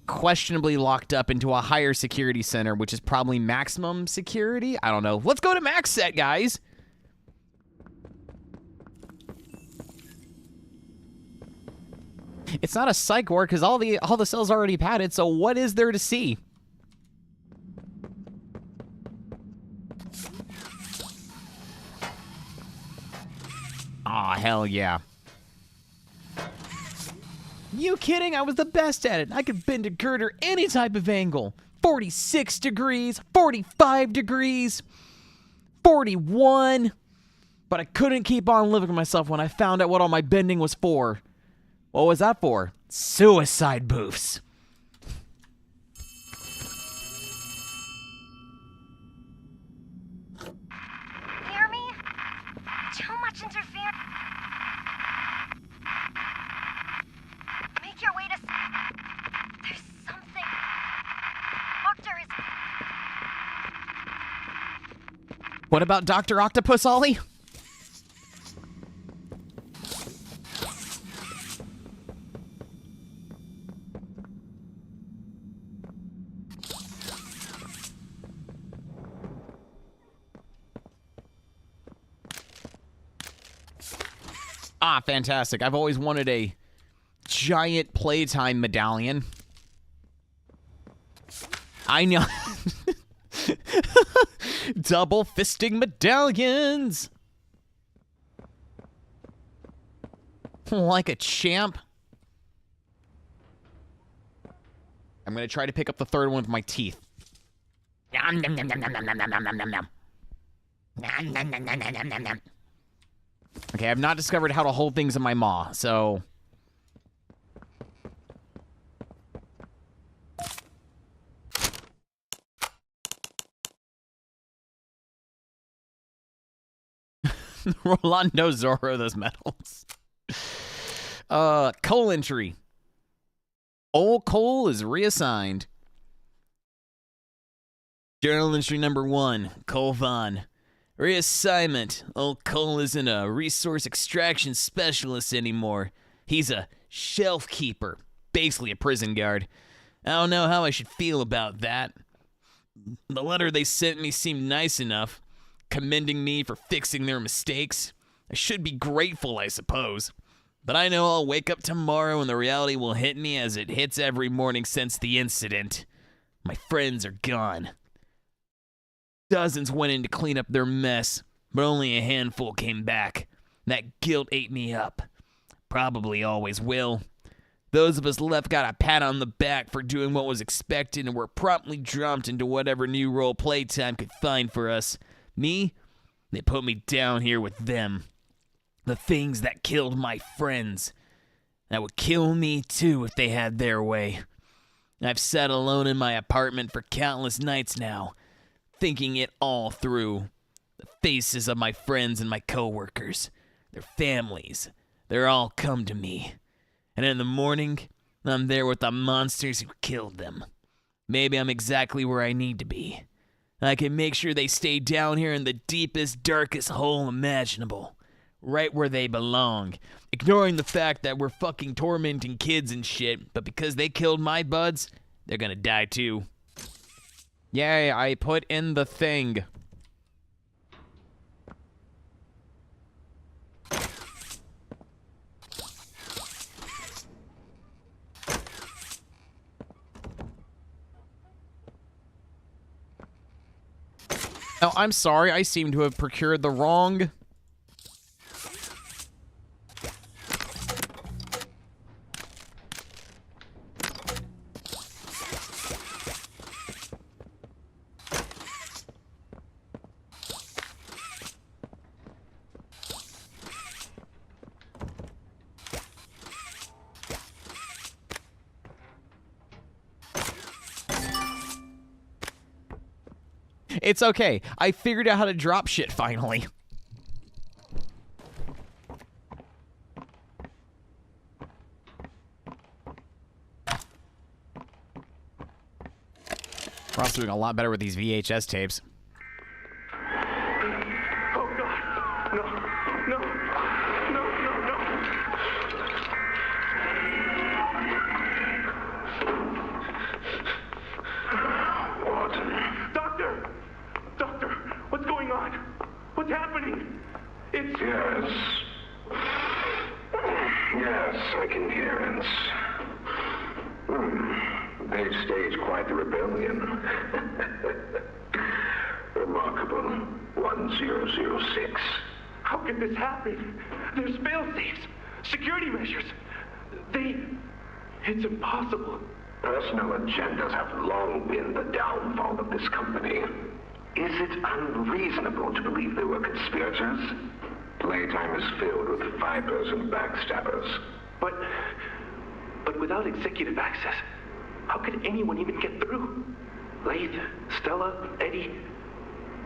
questionably locked up into a higher security center, which is probably maximum security? I don't know. Let's go to max set, guys. It's not a psych ward because all the cells are already padded, so what is there to see? Aw, hell yeah. You kidding? I was the best at it. I could bend a girder any type of angle. 46 degrees, 45 degrees, 41. But I couldn't keep on living with myself when I found out what all my bending was for. What was that for? Suicide booths. Hear me? Too much interference. Make your way to... There's something... Doctor is... What about Dr. Octopus, Ollie? Ah, fantastic. I've always wanted a giant playtime medallion. I know. Double fisting medallions. Like a champ. I'm going to try to pick up the third one with my teeth. Nom, nom, nom, nom, nom, nom, nom, nom, nom, nom, nom. Nom, nom, nom, nom, nom, nom, nom. Okay, I've not discovered how to hold things in my maw, so... Rolando Zorro, those medals. Coal entry. Old coal is reassigned. Journal entry number 1, Cole Vaughn. Reassignment. Old Cole isn't a resource extraction specialist anymore. He's a shelf keeper, basically a prison guard. I don't know how I should feel about that. The letter they sent me seemed nice enough, commending me for fixing their mistakes. I should be grateful, I suppose. But I know I'll wake up tomorrow and the reality will hit me as it hits every morning since the incident. My friends are gone. Dozens went in to clean up their mess, but only a handful came back. That guilt ate me up. Probably always will. Those of us left got a pat on the back for doing what was expected and were promptly dropped into whatever new role Playtime could find for us. Me? They put me down here with them. The things that killed my friends. That would kill me too if they had their way. I've sat alone in my apartment for countless nights now, thinking it all through. The faces of my friends and my coworkers, their families, they're all come to me. And in the morning, I'm there with the monsters who killed them. Maybe I'm exactly where I need to be. I can make sure they stay down here in the deepest, darkest hole imaginable. Right where they belong. Ignoring the fact that we're fucking tormenting kids and shit, but because they killed my buds, they're gonna die too. Yay, I put in the thing. Oh, I'm sorry, I seem to have procured the wrong... It's okay. I figured out how to drop shit finally. We're also doing a lot better with these VHS tapes. Oh, God. No. No. No, no, no. Watson. Doctor! Doctor, what's going on? What's happening? It's... Yes. Yes, I can hear it. They've staged quite the rebellion. Remarkable. 1006. How could this happen? There's fail-safes, security measures. It's impossible. Personal agendas have long been the downfall of this company. Is it unreasonable to believe they were conspirators? Playtime is filled with 5-person backstabbers. But without executive access, how could anyone even get through? Lath, Stella, Eddie,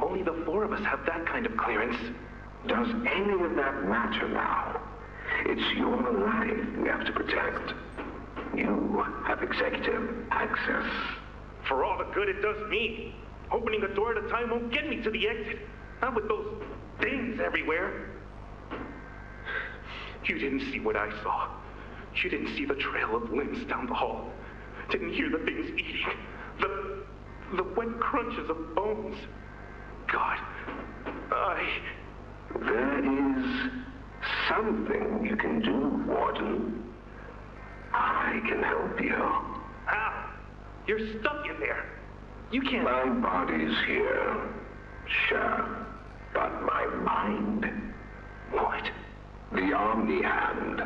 only the 4 of us have that kind of clearance. Does any of that matter now? It's your life we have to protect. You have executive access. For all the good it does me, opening a door at a time won't get me to the exit. Not with those things everywhere. You didn't see what I saw. You didn't see the trail of limbs down the hall. Didn't hear the things eating. The wet crunches of bones. God, There is something you can do, Warden. I can help you. How? You're stuck in there. You can't... My body's here, sure, but my mind... What? The Omni Hand.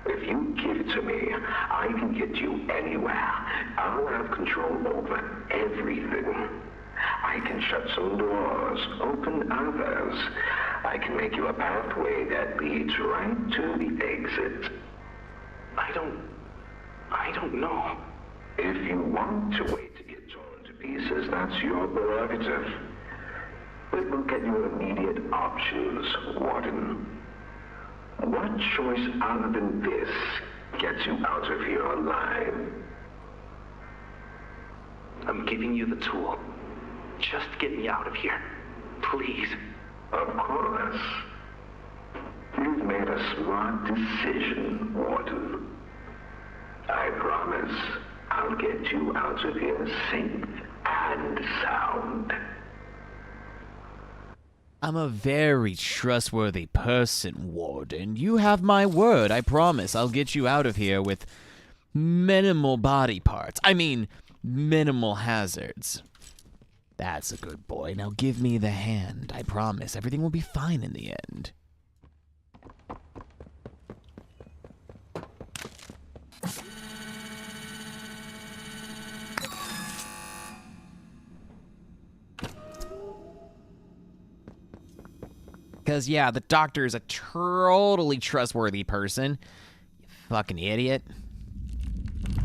If you give it to me, I can get you anywhere. I'll have control over everything. I can shut some doors, open others. I can make you a pathway that leads right to the exit. I don't know. If you want to wait to get torn to pieces, that's your prerogative. But look at your immediate options, Warden. What choice other than this gets you out of here alive? I'm giving you the tool. Just get me out of here. please. Of course. You've made a smart decision, Warden. I promise I'll get you out of here safe and sound. I'm a very trustworthy person, Warden. You have my word. I promise I'll get you out of here with minimal body parts. I mean, minimal hazards. That's a good boy. Now give me the hand. I promise everything will be fine in the end. Because, yeah, the doctor is a totally trustworthy person. You fucking idiot.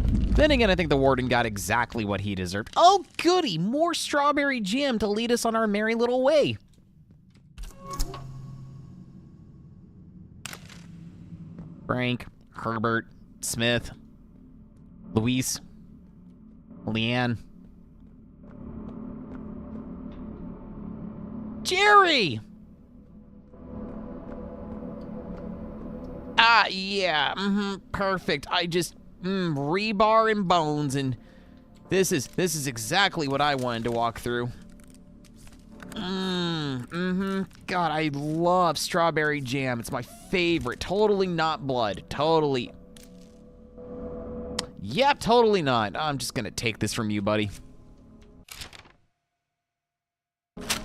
Then again, I think the warden got exactly what he deserved. Oh, goody! More strawberry jam to lead us on our merry little way. Frank, Herbert, Smith, Luis, Leanne. Jerry! Yeah, perfect. I just, rebar and bones, and this is exactly what I wanted to walk through. God, I love strawberry jam. It's my favorite. Totally not blood. Totally. Yep, totally not. I'm just gonna take this from you, buddy.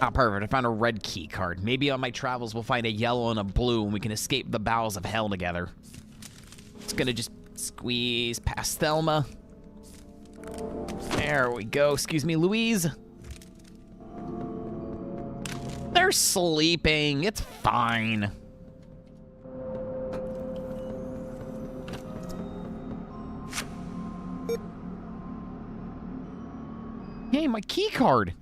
Ah, perfect. I found a red key card. Maybe on my travels we'll find a yellow and a blue and we can escape the bowels of hell together. It's gonna just squeeze past Thelma. There we go. Excuse me, Louise. They're sleeping. It's fine. Hey, my key card.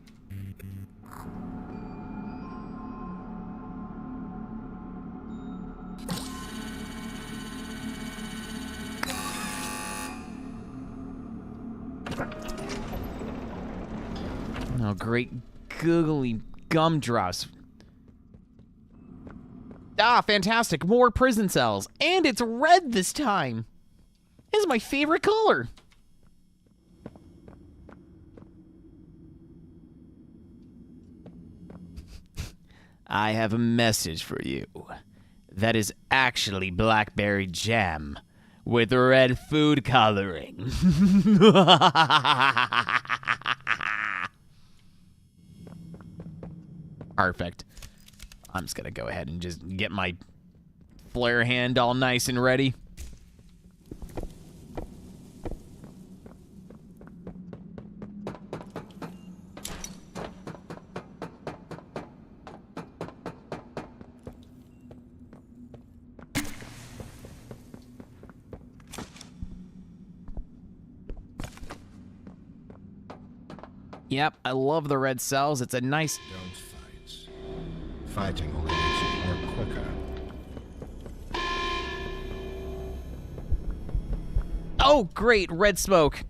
Oh, great googly gumdrops. Ah, fantastic. More prison cells. And it's red this time. This is my favorite color. I have a message for you. That is actually blackberry jam with red food coloring. Perfect. I'm just gonna go ahead and just get my flare hand all nice and ready. Yep, I love the red cells. It's a nice... Don't fight. Fighting only makes it work quicker. Oh, great, red smoke.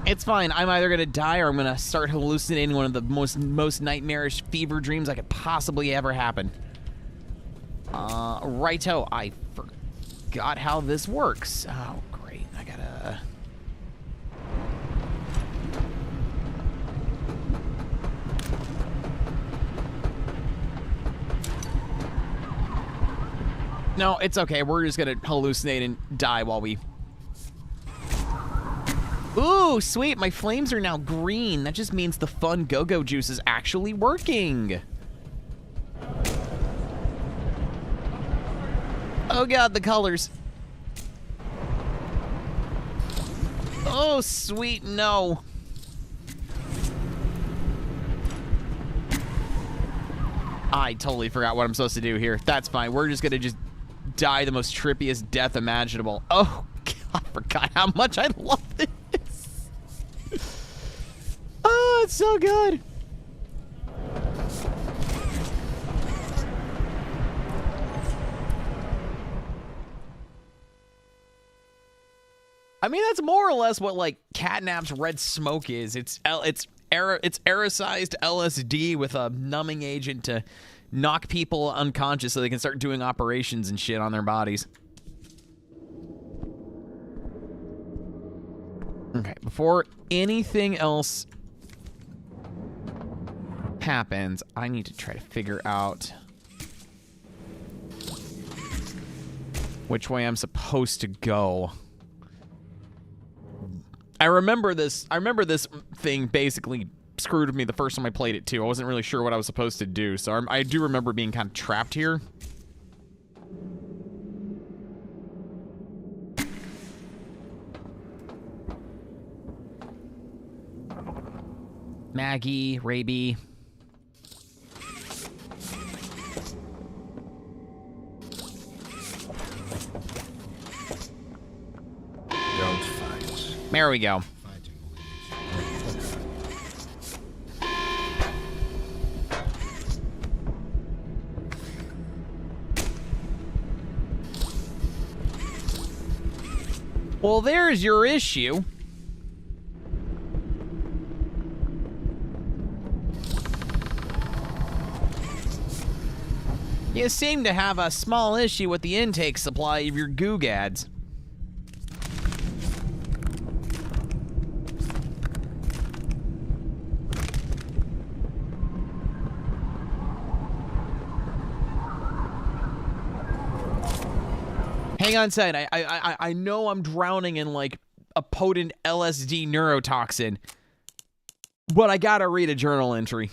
It's fine. I'm either gonna die or I'm gonna start hallucinating one of the most nightmarish fever dreams I could possibly ever happen. Righto. I forgot how this works. Oh, great. I gotta... No, it's okay. We're just gonna hallucinate and die while we... Ooh, sweet. My flames are now green. That just means the fun go-go juice is actually working. Oh god, the colors. Oh, sweet, no. I totally forgot what I'm supposed to do here. That's fine. We're just gonna just die the most trippiest death imaginable. Oh, God, I forgot how much I love this. Oh, it's so good. I mean, that's more or less what, like, Catnap's red smoke is. It's aerosolized LSD with a numbing agent to knock people unconscious so they can start doing operations and shit on their bodies. Okay, before anything else happens, I need to try to figure out which way I'm supposed to go. I remember this thing basically screwed with me the first time I played it too. I wasn't really sure what I was supposed to do, so I do remember being kind of trapped here. Maggie, Raby. Don't fight. There we go. Well, there's your issue. You seem to have a small issue with the intake supply of your googads. Hang on a second. I know I'm drowning in, like, a potent LSD neurotoxin, but I gotta read a journal entry.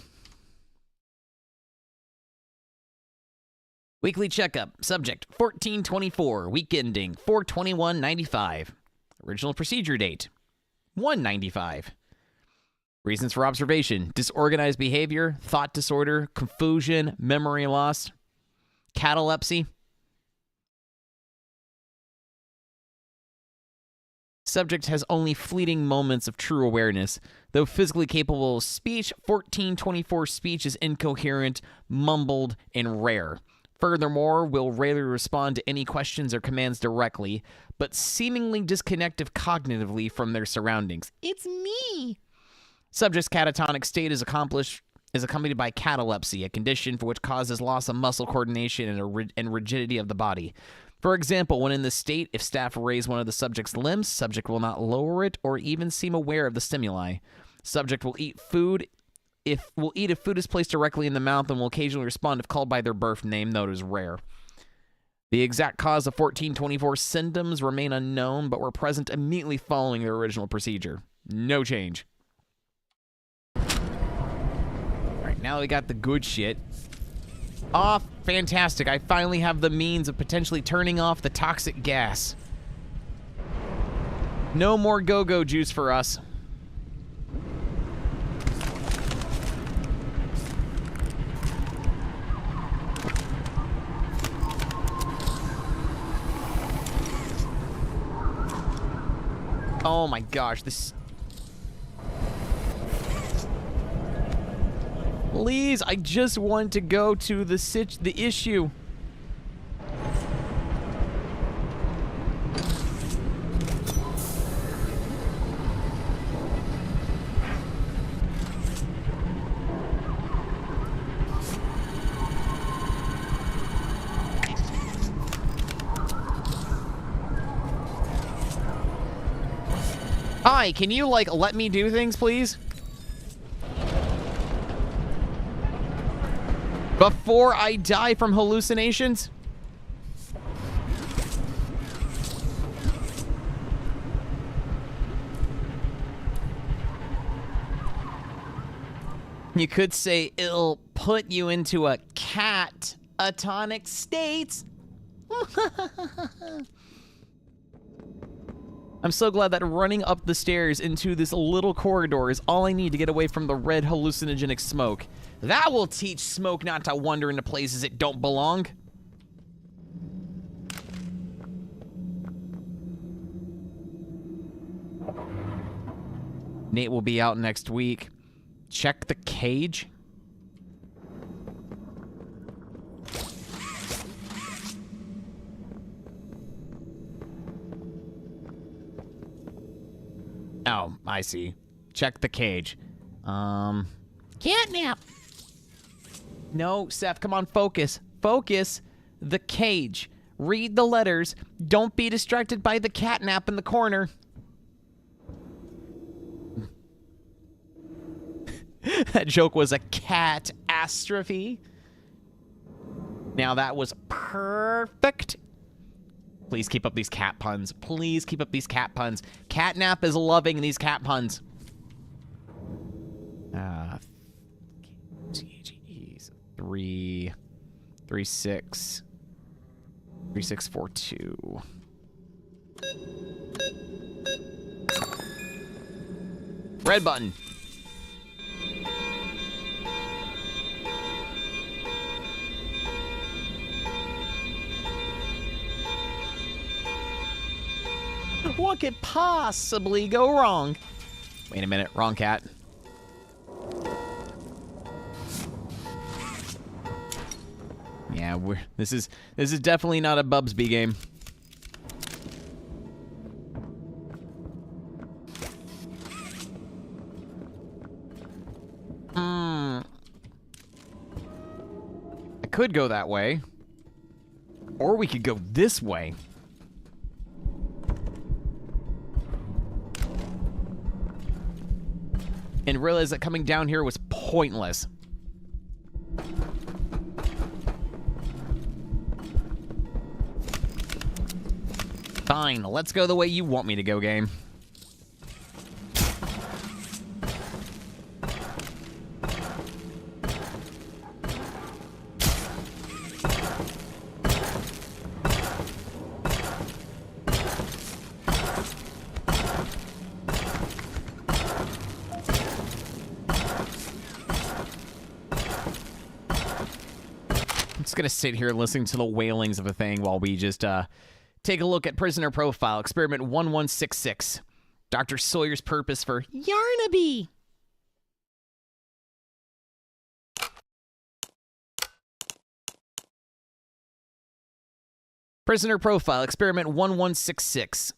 Weekly checkup. Subject 1424. Week ending 4/21/95. Original procedure date 1/95. Reasons for observation: disorganized behavior, thought disorder, confusion, memory loss, catalepsy. Subject has only fleeting moments of true awareness. Though physically capable of speech, 1424 speech is incoherent, mumbled, and rare. Furthermore, will rarely respond to any questions or commands directly, but seemingly disconnected cognitively from their surroundings. It's me! Subject's catatonic state is accompanied by catalepsy, a condition for which causes loss of muscle coordination and rigidity of the body. For example, when in this state, if staff raise one of the subject's limbs, subject will not lower it or even seem aware of the stimuli. Subject will eat food if food is placed directly in the mouth, and will occasionally respond if called by their birth name, though it is rare. The exact cause of 1424 symptoms remain unknown, but were present immediately following their original procedure. No change. Alright, now we got the good shit. Oh, fantastic. I finally have the means of potentially turning off the toxic gas. No more go-go juice for us. Oh my gosh, this... Please, I just want to go to the issue. Hi, can you, like, let me do things, please? Before I die from hallucinations? You could say it'll put you into a cat-atonic state. I'm so glad that running up the stairs into this little corridor is all I need to get away from the red hallucinogenic smoke. That will teach smoke not to wander into places it don't belong. Nate will be out next week. Check the cage. Oh, I see. Check the cage. Catnap. No, Seth, come on, focus. Focus. The cage. Read the letters. Don't be distracted by the catnap in the corner. That joke was a catastrophe. Now that was perfect. Please keep up these cat puns. Please keep up these cat puns. Catnap is loving these cat puns. THE's 3642. Red button. What could possibly go wrong? Wait a minute, wrong cat. Yeah, this is definitely not a Bubsby game. I could go that way, or we could go this way. And realize that coming down here was pointless. Fine, let's go the way you want me to go, game. Gonna sit here listening to the wailings of a thing while we just take a look at prisoner profile experiment 1166. Dr. Sawyer's purpose for Yarnaby. Prisoner profile experiment 1166.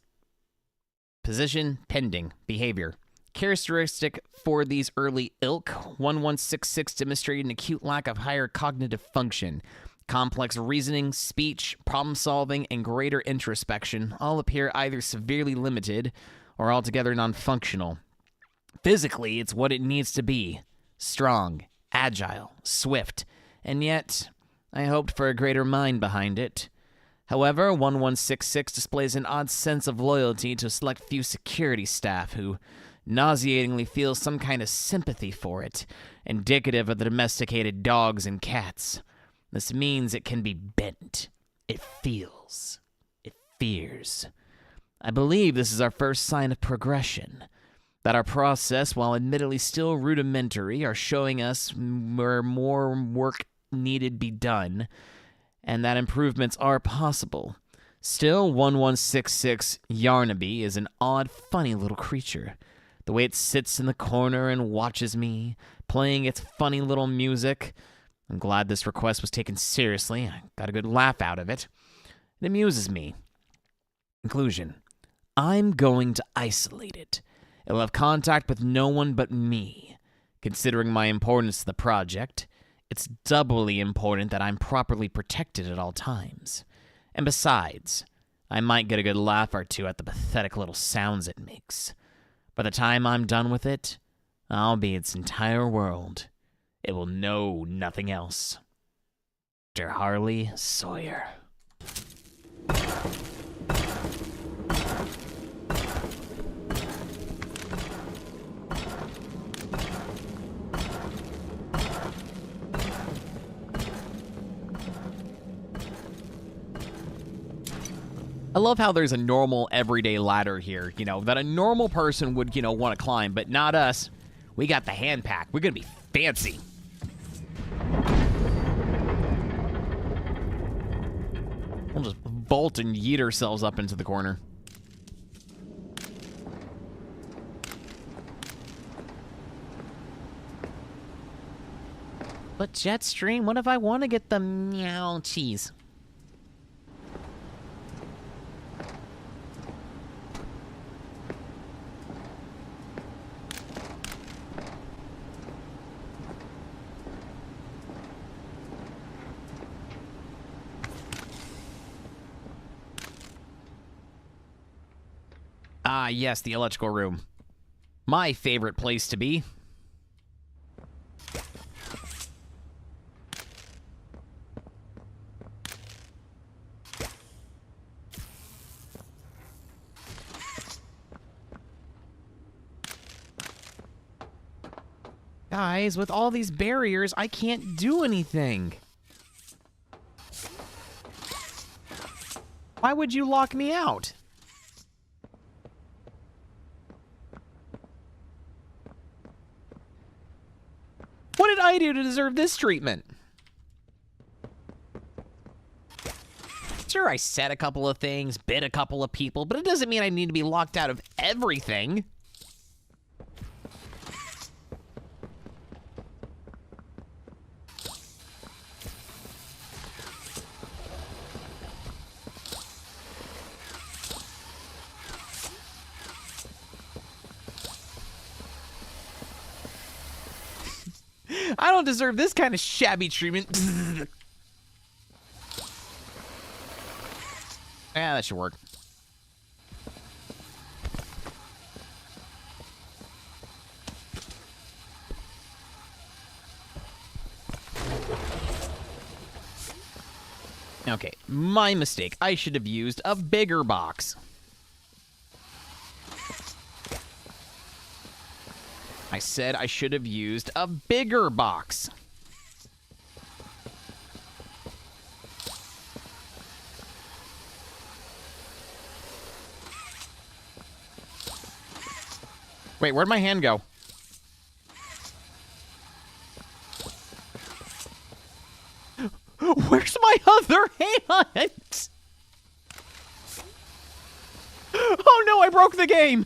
Position pending. Behavior. Characteristic for these early ilk, 1166 demonstrated an acute lack of higher cognitive function. Complex reasoning, speech, problem-solving, and greater introspection all appear either severely limited or altogether non-functional. Physically, it's what it needs to be. Strong, agile, swift, and yet I hoped for a greater mind behind it. However, 1166 displays an odd sense of loyalty to a select few security staff who nauseatingly feel some kind of sympathy for it, indicative of the domesticated dogs and cats. This means it can be bent. It feels. It fears. I believe this is our first sign of progression. That our process, while admittedly still rudimentary, are showing us where more work needed be done, and that improvements are possible. Still, 1166 Yarnaby is an odd, funny little creature. The way it sits in the corner and watches me, playing its funny little music. I'm glad this request was taken seriously. I got a good laugh out of it. It amuses me. Conclusion. I'm going to isolate it. It'll have contact with no one but me. Considering my importance to the project, it's doubly important that I'm properly protected at all times. And besides, I might get a good laugh or two at the pathetic little sounds it makes. By the time I'm done with it, I'll be its entire world. It will know nothing else. Dr. Harley Sawyer. I love how there's a normal everyday ladder here, that a normal person would, want to climb, but not us. We got the hand pack. We're going to be fancy. We'll just vault and yeet ourselves up into the corner. But Jetstream, what if I want to get the meow cheese? Ah, yes, the electrical room. My favorite place to be. Guys, with all these barriers, I can't do anything. Why would you lock me out? What did I do to deserve this treatment? Sure, I said a couple of things, bit a couple of people, but it doesn't mean I need to be locked out of everything. I don't deserve this kind of shabby treatment. Yeah, that should work. Okay, my mistake. I should have used a bigger box. I said I should have used a bigger box. Wait, where'd my hand go? Where's my other hand? Oh no, I broke the game!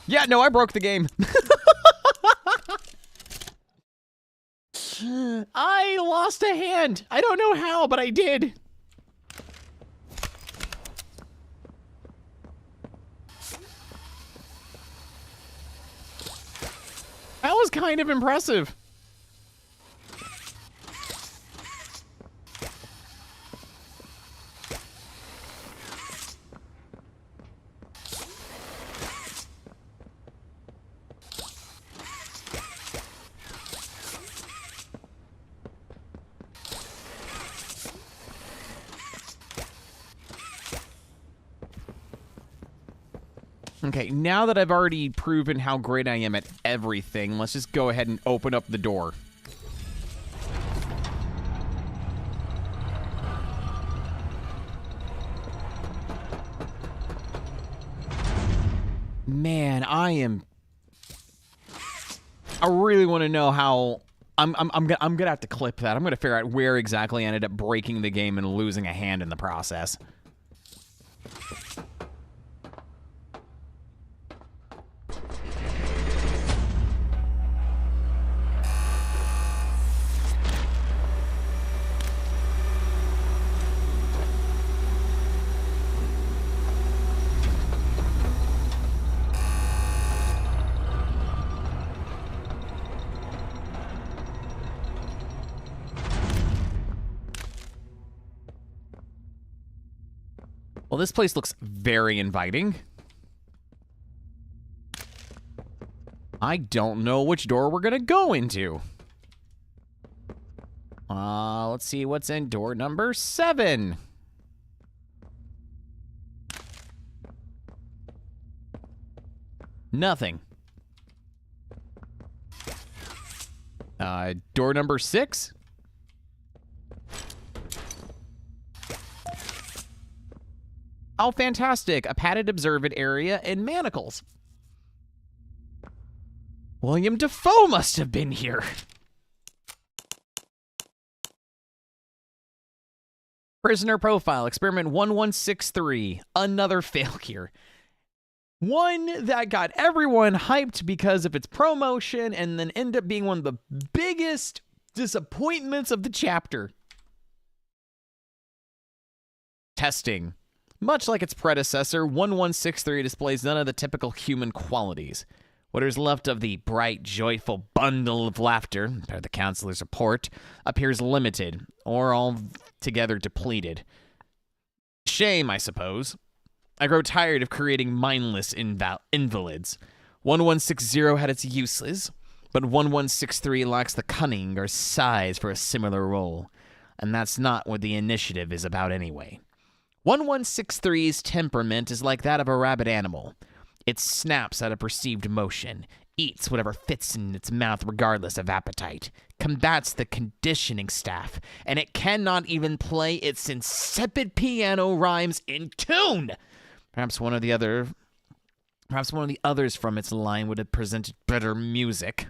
Yeah, no, I broke the game. I lost a hand. I don't know how, but I did. That was kind of impressive. Okay, now that I've already proven how great I am at everything, let's just go ahead and open up the door. Man, I really want to know how. I'm gonna have to clip that. I'm gonna figure out where exactly I ended up breaking the game and losing a hand in the process. Well, this place looks very inviting. I don't know which door we're gonna go into. Let's see what's in door number 7. Nothing. Door number 6? Oh, fantastic. A padded observant area and manacles. William Dafoe must have been here. Prisoner profile, experiment 1163. Another failure. One that got everyone hyped because of its promotion and then ended up being one of the biggest disappointments of the chapter. Testing. Much like its predecessor, 1163 displays none of the typical human qualities. What is left of the bright, joyful bundle of laughter, per the counselor's report, appears limited or altogether depleted. Shame, I suppose. I grow tired of creating mindless invalids. 1160 had its uses, but 1163 lacks the cunning or size for a similar role, and that's not what the initiative is about anyway. 1163's temperament is like that of a rabid animal. It snaps at a perceived motion, eats whatever fits in its mouth regardless of appetite, combats the conditioning staff, and it cannot even play its insipid piano rhymes in tune. Perhaps one of the others from its line would have presented better music.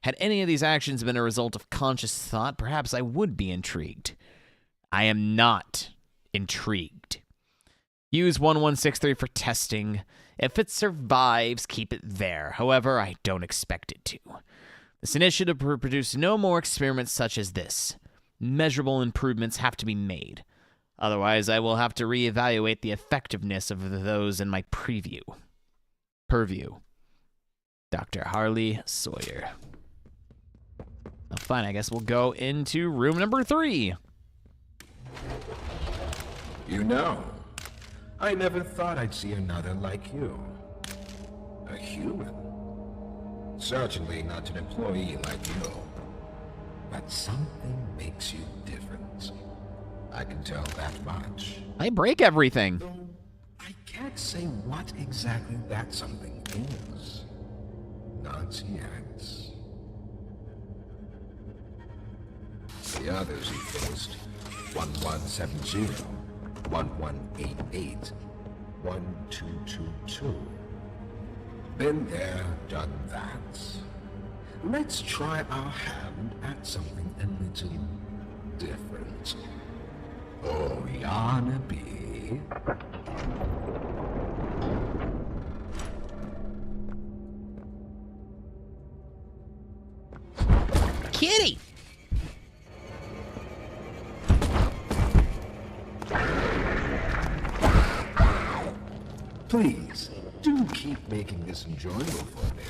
Had any of these actions been a result of conscious thought, perhaps I would be intrigued. I am not intrigued. Use 1163 for testing. If it survives, keep it there. However, I don't expect it to. This initiative will produce no more experiments such as this. Measurable improvements have to be made. Otherwise, I will have to reevaluate the effectiveness of those in my purview. Dr. Harley Sawyer. Oh, fine, I guess we'll go into room number 3. You know, I never thought I'd see another like you. A human. Certainly not an employee like you. But something makes you different. I can tell that much. I break everything. Though I can't say what exactly that something is. Not yet. The others he faced, 1170, 1188, 1222. Been there, done that. Let's try our hand at something a little different. Oh, Yarnaby. Kitty! Please, do keep making this enjoyable for me.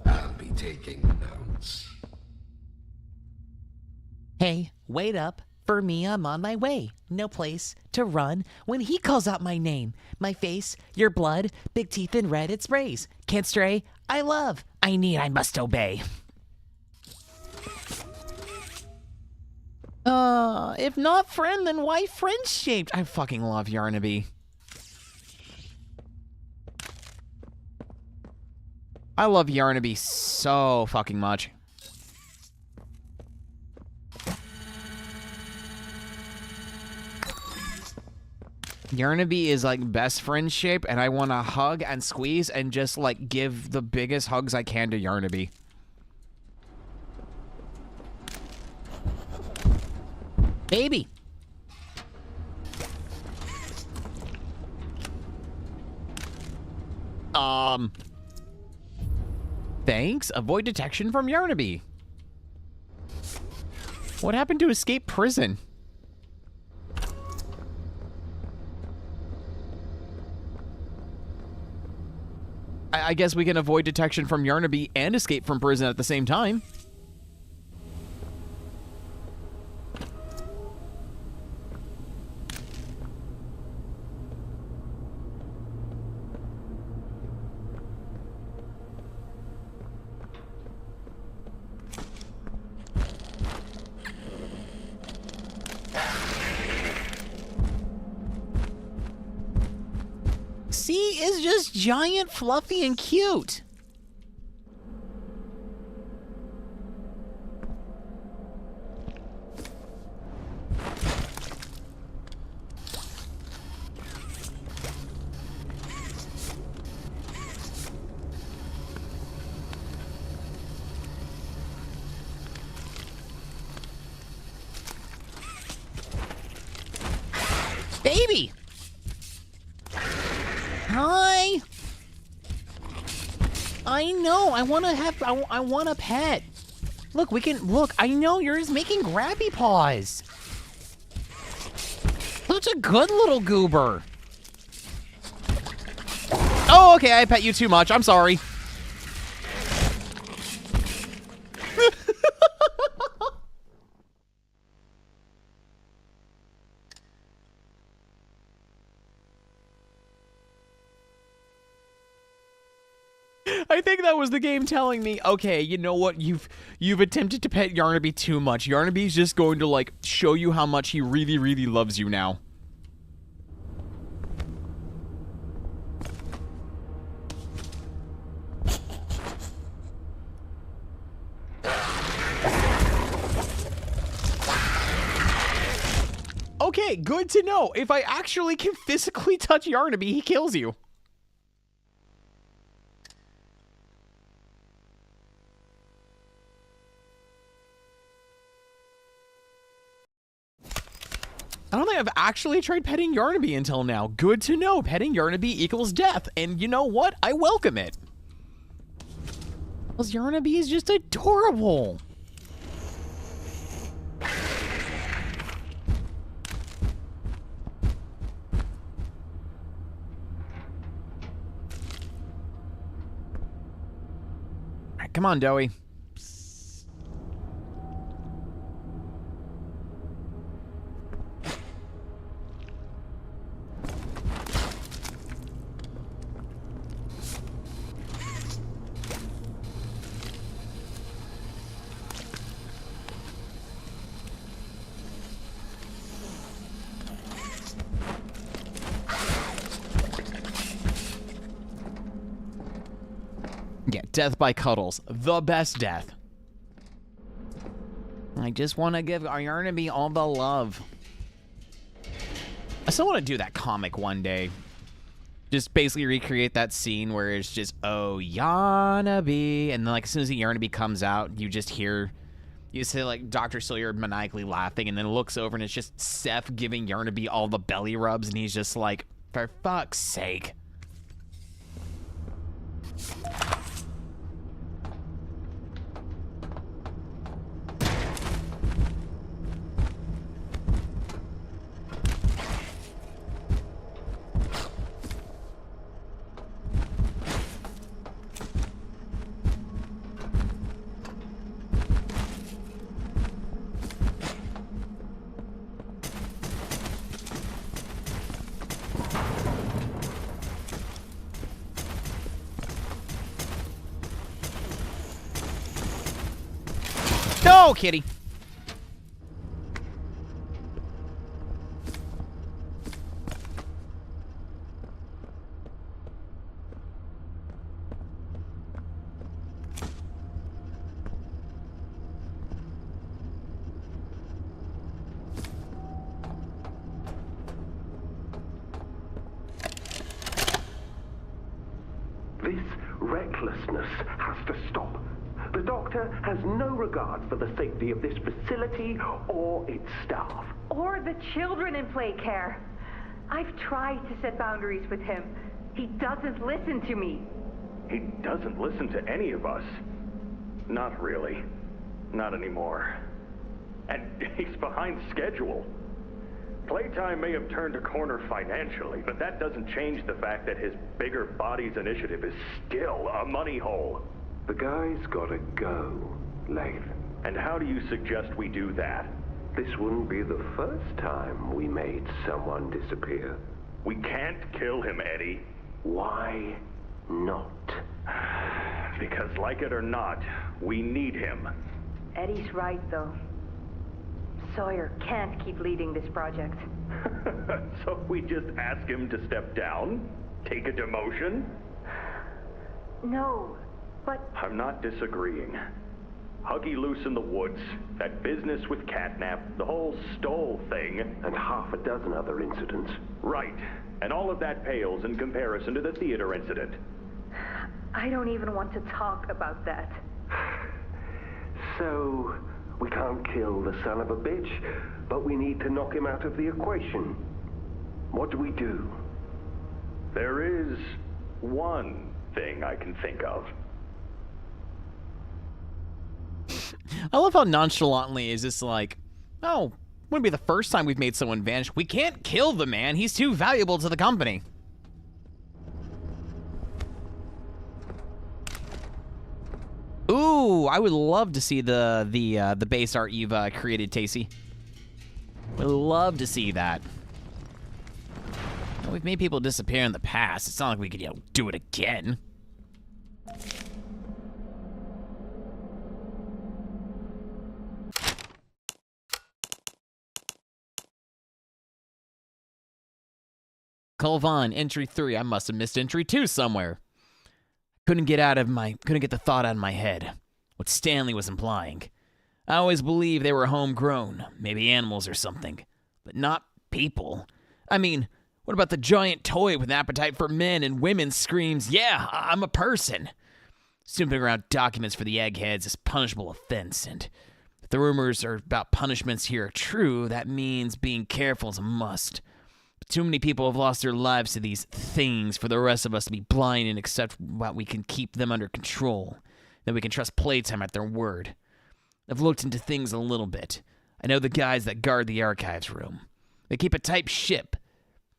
I'll be taking notes. Hey, wait up. For me, I'm on my way. No place to run when he calls out my name. My face, your blood, big teeth and red, it sprays. Can't stray, I love. I need, I must obey. If not friend, then why friend-shaped? I fucking love Yarnaby. I love Yarnaby so fucking much. Yarnaby is like best friend shape, and I want to hug and squeeze and just like give the biggest hugs I can to Yarnaby. Baby. Thanks. Avoid detection from Yarnaby. What happened to escape prison? I guess we can avoid detection from Yarnaby and escape from prison at the same time. C is just giant, fluffy, and cute. Baby! Hi! I know, I want a pet. Look, I know you're just making grabby paws. Such a good little goober. Oh, okay, I pet you too much, I'm sorry. I think that was the game telling me, okay, you know what, you've attempted to pet Yarnaby too much. Yarnaby's just going to, like, show you how much he really, really loves you now. Okay, good to know. If I actually can physically touch Yarnaby, he kills you. I don't think I've actually tried petting Yarnaby until now. Good to know. Petting Yarnaby equals death. And you know what? I welcome it. Because Yarnaby is just adorable. Alright, come on, Doey. Yeah, death by cuddles. The best death. I just want to give our Yarnaby all the love. I still want to do that comic one day. Just basically recreate that scene where it's just, oh, Yarnaby. And then, like, as soon as the Yarnaby comes out, you just hear, you see, like, Dr. Sawyer maniacally laughing, and then looks over, and it's just Seth giving Yarnaby all the belly rubs, and he's just like, for fuck's sake. No, kitty. This recklessness has to stop. The doctor has no regard for the safety of this facility or its staff. Or the children in play care. I've tried to set boundaries with him. He doesn't listen to me. He doesn't listen to any of us. Not really. Not anymore. And he's behind schedule. Playtime may have turned a corner financially, but that doesn't change the fact that his bigger bodies initiative is still a money hole. The guy's gotta go, Lathan. And how do you suggest we do that? This wouldn't be the first time we made someone disappear. We can't kill him, Eddie. Why not? Because, like it or not, we need him. Eddie's right, though. Sawyer can't keep leading this project. So we just ask him to step down? Take a demotion? No, but I'm not disagreeing. Huggy loose in the woods, that business with Catnap, the whole Stoll thing, And half a dozen other incidents. right. And all of that pales in comparison to the theater incident. I don't even want to talk about that. So, we can't kill the son of a bitch, but we need to knock him out of the equation. What do we do? There is one thing I can think of. I love how nonchalantly is this like, oh, wouldn't be the first time we've made someone vanish. We can't kill the man. He's too valuable to the company. Ooh, I would love to see the base art you've created, Tacey. Would love to see that. We've made people disappear in the past. It's not like we could, do it again. Colvon, entry 3. I must have missed entry 2 somewhere. Couldn't get the thought out of my head. What Stanley was implying. I always believed they were homegrown, maybe animals or something, but not people. I mean, what about the giant toy with an appetite for men and women screams, yeah, I'm a person? Snooping around documents for the eggheads is punishable offense, and if the rumors about punishments here are true, that means being careful is a must. Too many people have lost their lives to these things for the rest of us to be blind and accept what we can keep them under control. That we can trust Playtime at their word. I've looked into things a little bit. I know the guys that guard the archives room. They keep a tight ship,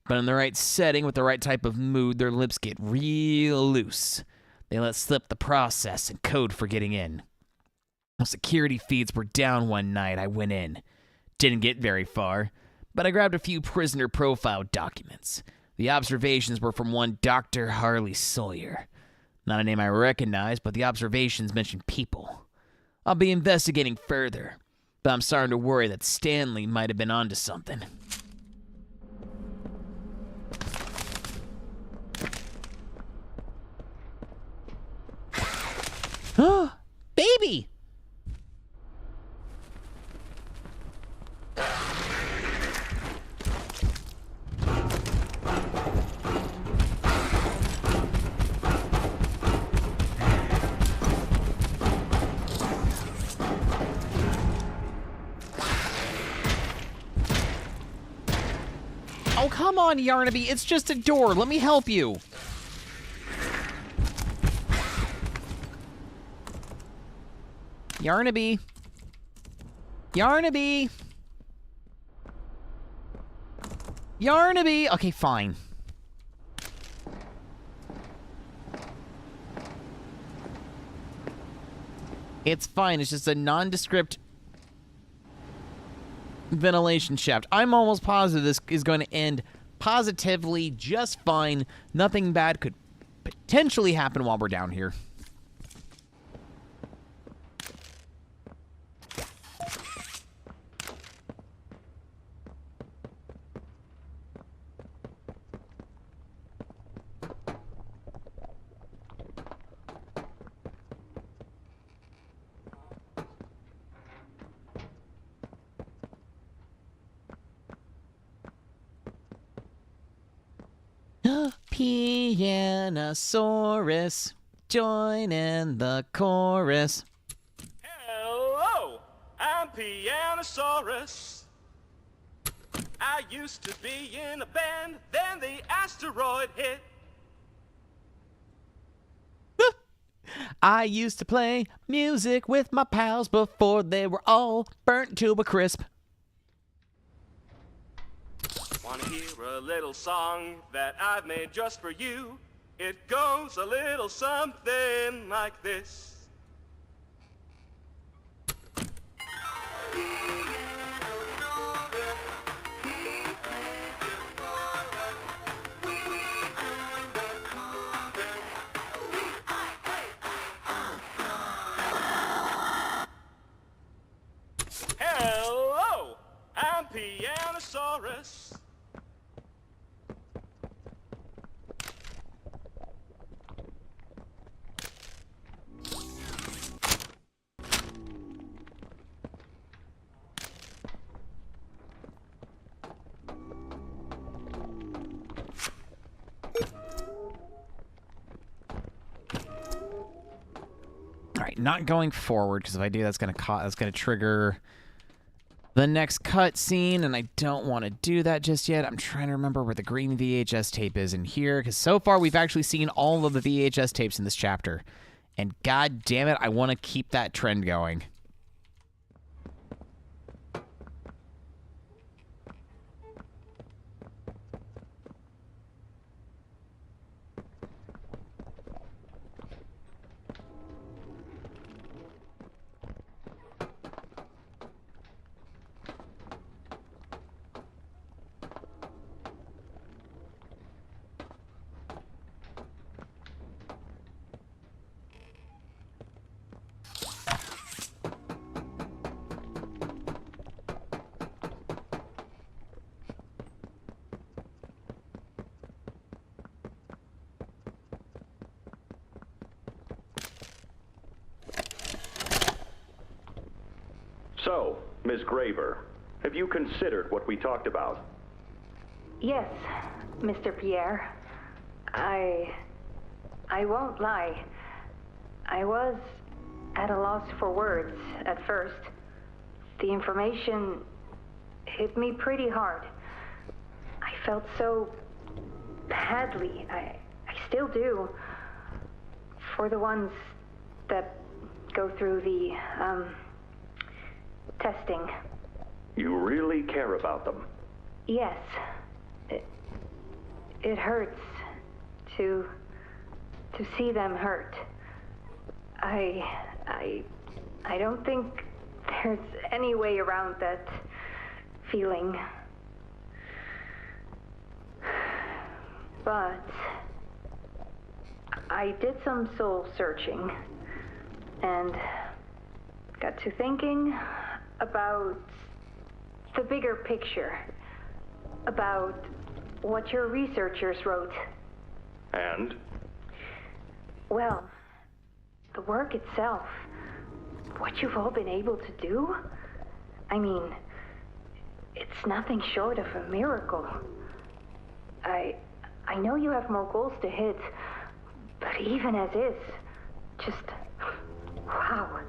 but in the right setting with the right type of mood, their lips get real loose. They let slip the process and code for getting in. While security feeds were down one night, I went in. Didn't get very far. But I grabbed a few prisoner profile documents. The observations were from one Dr. Harley Sawyer. Not a name I recognize, but the observations mention people. I'll be investigating further, but I'm starting to worry that Stanley might have been onto something. Oh, baby! Oh, come on, Yarnaby. It's just a door. Let me help you. Yarnaby. Yarnaby. Yarnaby. Okay, fine. It's fine. It's just a nondescript ventilation shaft. I'm almost positive this is going to end positively just fine. Nothing bad could potentially happen while we're down here. Pianosaurus, join in the chorus. Hello, I'm Pianosaurus. I used to be in a band, then the asteroid hit. I used to play music with my pals before they were all burnt to a crisp. Wanna hear a little song that I've made just for you? It goes a little something like this. Hello, I'm Pianosaurus. not going forward, because if I do, that's gonna trigger the next cutscene, and I don't want to do that just yet. I'm trying to remember where the green VHS tape is in here, because so far we've actually seen all of the VHS tapes in this chapter. And god damn it, I want to keep that trend going. So, Ms. Graver, have you considered what we talked about? Yes, Mr. Pierre. I won't lie. I was at a loss for words at first. The information hit me pretty hard. I felt so badly. I still do. For the ones that go through the, testing. You really care about them? Yes. It hurts to see them hurt. I don't think there's any way around that feeling. But I did some soul searching and got to thinking about the bigger picture, about what your researchers wrote. And? Well, the work itself, what you've all been able to do, I mean, it's nothing short of a miracle. I know you have more goals to hit, but even as is, just, wow.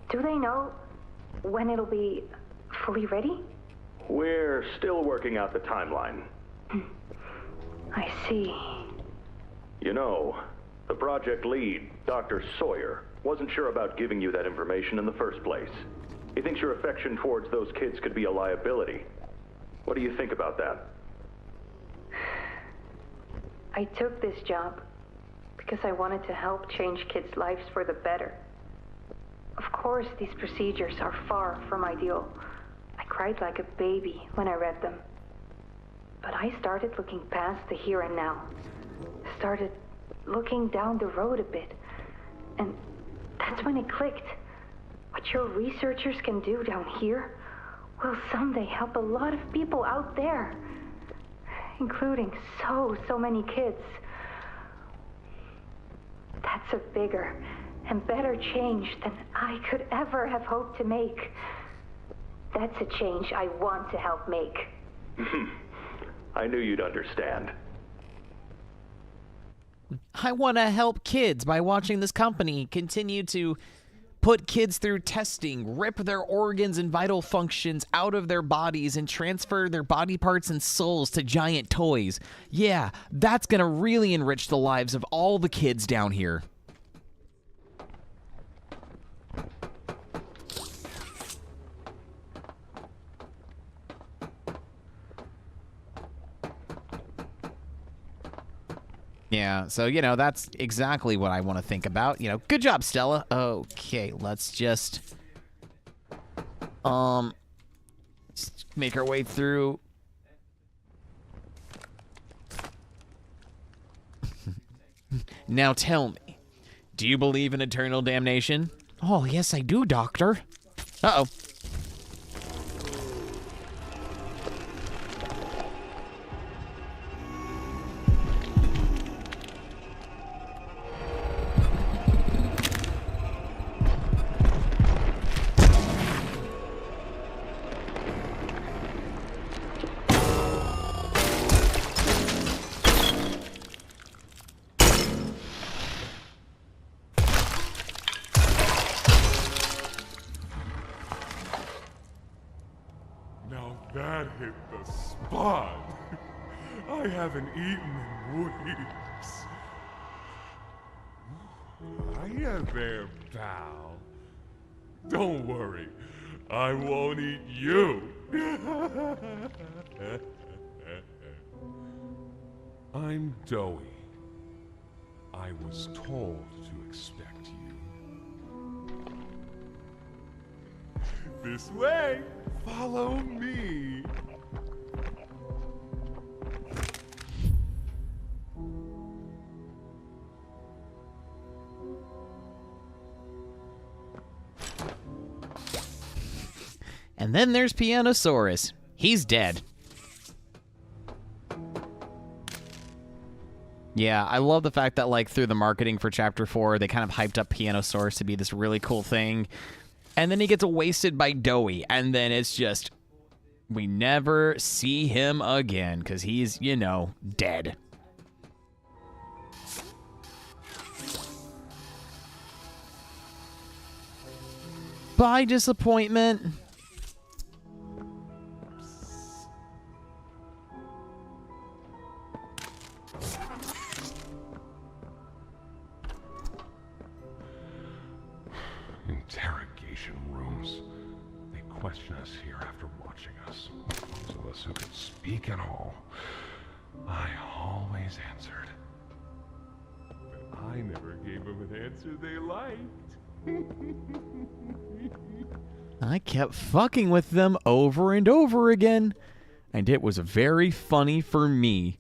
Do they know when it'll be fully ready? We're still working out the timeline. I see. You know, the project lead, Dr. Sawyer, wasn't sure about giving you that information in the first place. He thinks your affection towards those kids could be a liability. What do you think about that? I took this job because I wanted to help change kids' lives for the better. Of course, these procedures are far from ideal. I cried like a baby when I read them. But I started looking past the here and now. Started looking down the road a bit. And that's when it clicked. What your researchers can do down here will someday help a lot of people out there. Including so many kids. That's a bigger and better change than I could ever have hoped to make. That's a change I want to help make. I knew you'd understand. I want to help kids by watching this company continue to put kids through testing, rip their organs and vital functions out of their bodies, and transfer their body parts and souls to giant toys. Yeah, that's gonna really enrich the lives of all the kids down here. Yeah, so, you know, that's exactly what I want to think about. You know, good job, Stella. Okay, let's just make our way through. Now tell me, do you believe in eternal damnation? Oh, yes, I do, Doctor. Uh-oh. hit the spot. I haven't eaten in weeks. Hiya there, pal. Don't worry, I won't eat you. I'm Doughy. I was told to expect you. This way! Follow me! And then there's Pianosaurus. He's dead. Yeah, I love the fact that, like, through the marketing for Chapter 4, they kind of hyped up Pianosaurus to be this really cool thing. And then he gets wasted by Doughy, and then it's just, we never see him again, because he's, you know, dead. Bye, disappointment. Interrogation rooms. They question us here after watching us. Those of us who could speak at all. I always answered. But I never gave them an answer they liked. I kept fucking with them over and over again. And it was very funny for me.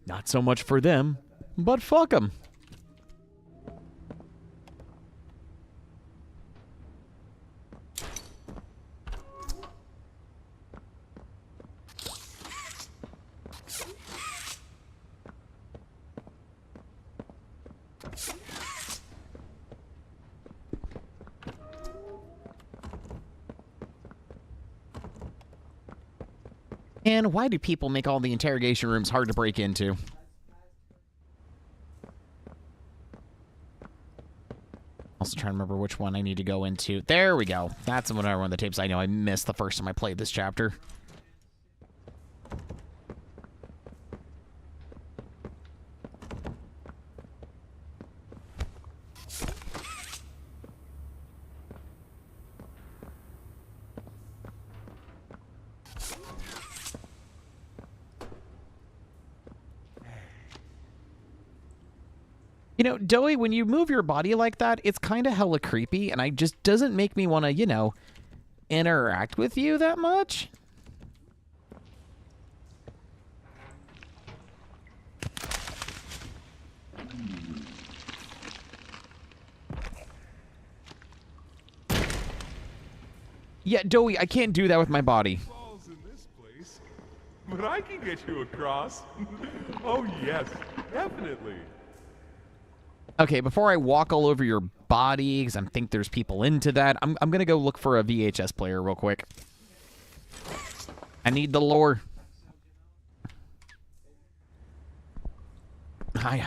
Not so much for them, but fuck them. And why do people make all the interrogation rooms hard to break into? Also trying to remember which one I need to go into. There we go. That's one of the tapes I know I missed the first time I played this chapter. You know, Doughy, when you move your body like that, it's kind of hella creepy, and it just doesn't make me want to, you know, interact with you that much. Yeah, Doughy, I can't do that with my body. Falls in this place, but I can get you across. Oh yes, definitely. Okay, before I walk all over your body, because I think there's people into that, I'm going to go look for a VHS player real quick. I need the lore. I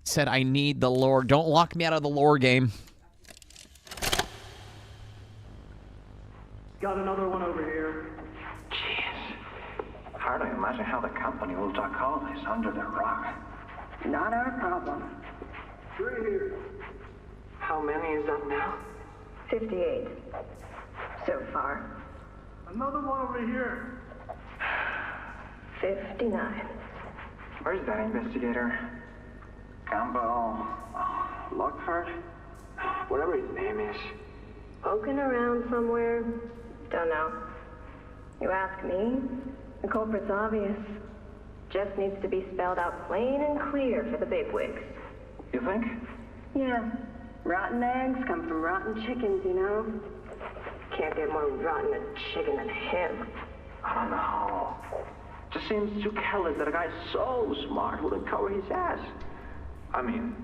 said I need the lore. Don't lock me out of the lore game. Got another one over here. Jeez. Hard to imagine how the company will duck all this under the rock. Not our problem. 3 here. How many is that now? 58. So far. Another one over here. 59. Where's that investigator? Campbell, Lockford, whatever his name is. Poking around somewhere? Don't know. You ask me? The culprit's obvious. Just needs to be spelled out plain and clear for the bigwigs. You think? Yeah. Rotten eggs come from rotten chickens, you know? Can't get more rotten a chicken than him. I don't know. Just seems too careless that a guy so smart wouldn't cover his ass. I mean,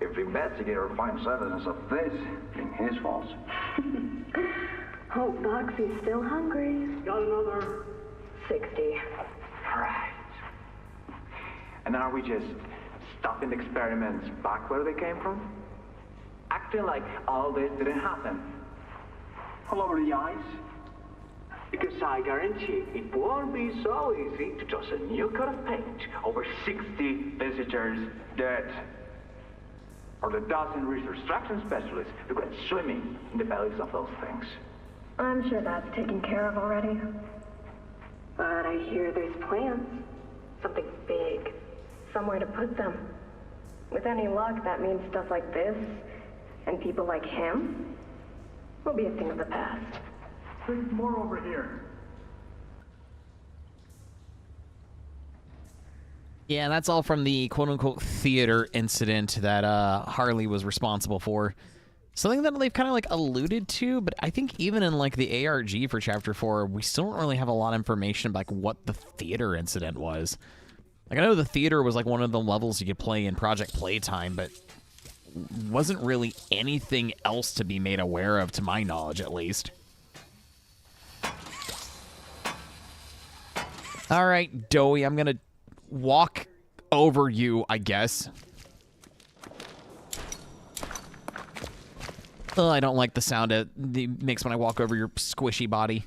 if the investigator finds evidence of this, it's his fault. Hope Boxy's still hungry. Got another 60. Right. And are we just stopping the experiments back where they came from? Acting like all this didn't happen. All over the ice. Because I guarantee it won't be so easy to toss a new coat of paint over 60 visitors dead. Or the dozen resource extraction specialists who went swimming in the bellies of those things. I'm sure that's taken care of already. But I hear there's plans. Something big. Somewhere to put them. With any luck, that means stuff like this, and people like him, will be a thing of the past. There's more over here. Yeah, that's all from the quote-unquote theater incident that Harley was responsible for. Something that they've kind of like alluded to, but I think even in like the ARG for Chapter 4, we still don't really have a lot of information about like what the theater incident was. Like, I know the theater was like one of the levels you could play in Project Playtime, but wasn't really anything else to be made aware of, to my knowledge at least. All right, Doey, I'm gonna walk over you, I guess. Oh, I don't like the sound it makes when I walk over your squishy body.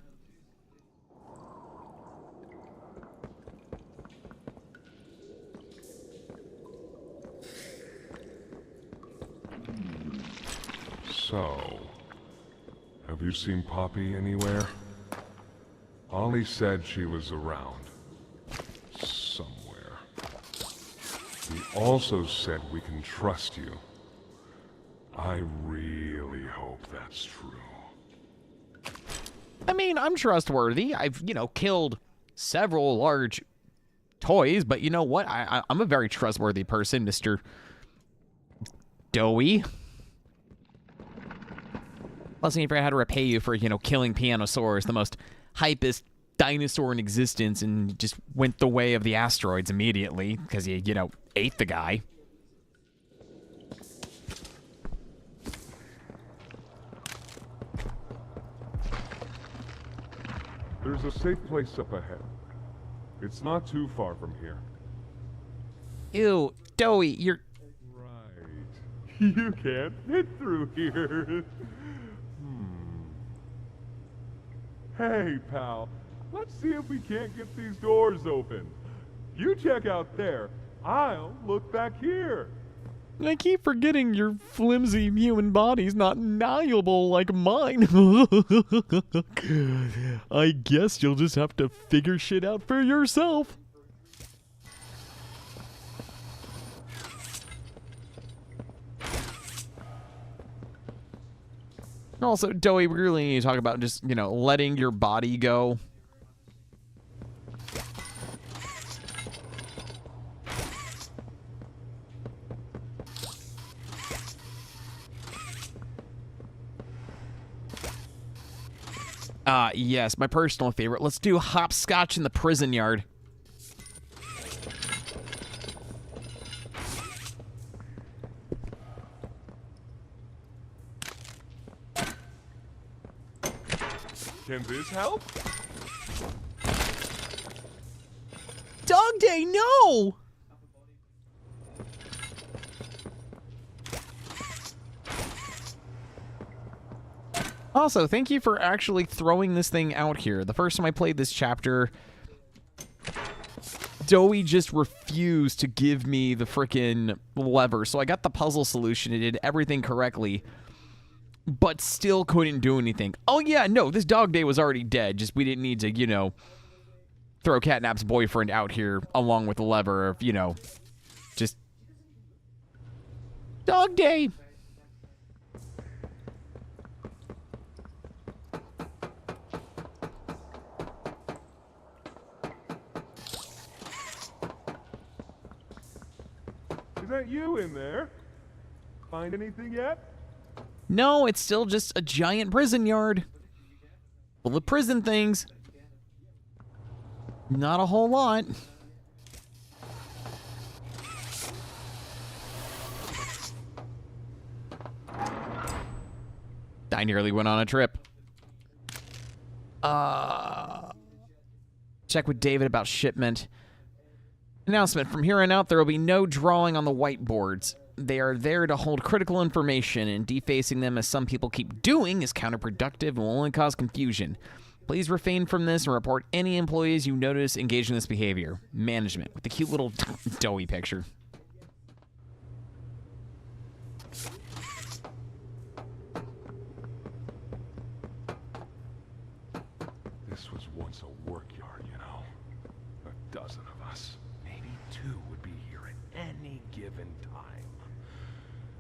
So, have you seen Poppy anywhere? Ollie said she was around. Somewhere. He also said we can trust you. I really hope that's true. I mean, I'm trustworthy. I've, killed several large toys, but you know what? I'm a very trustworthy person, Mr. Doey. Plus, if I had to repay you for, killing Pianosaurus, the most hypest dinosaur in existence, and just went the way of the asteroids immediately, because you, ate the guy. There's a safe place up ahead. It's not too far from here. Ew, Doey, you're... Right. You can't fit through here. Hey, pal. Let's see if we can't get these doors open. You check out there. I'll look back here. I keep forgetting your flimsy human body's not malleable like mine. I guess you'll just have to figure shit out for yourself. Also, Doey, we really need to talk about just, letting your body go. Yes, my personal favorite. Let's do hopscotch in the prison yard. Can this help? Dog Day, no! Also, thank you for actually throwing this thing out here. The first time I played this chapter, Doey just refused to give me the frickin' lever. So I got the puzzle solution. It did everything correctly, but still couldn't do anything. Oh yeah, no, this Dog Day was already dead. Just we didn't need to, throw Catnap's boyfriend out here along with the lever of, just Dog Day. Is that you in there? Find anything yet? No, it's still just a giant prison yard full of prison things. Not a whole lot. I nearly went on a trip. Check with David about shipment. Announcement. From here on out, there will be no drawing on the whiteboards. They are there to hold critical information, and defacing them, as some people keep doing, is counterproductive and will only cause confusion. Please refrain from this and report any employees you notice engaged in this behavior. Management, with the cute little doughy picture. This was once a work yard, you know. A dozen of us, maybe two, would be here at any given time.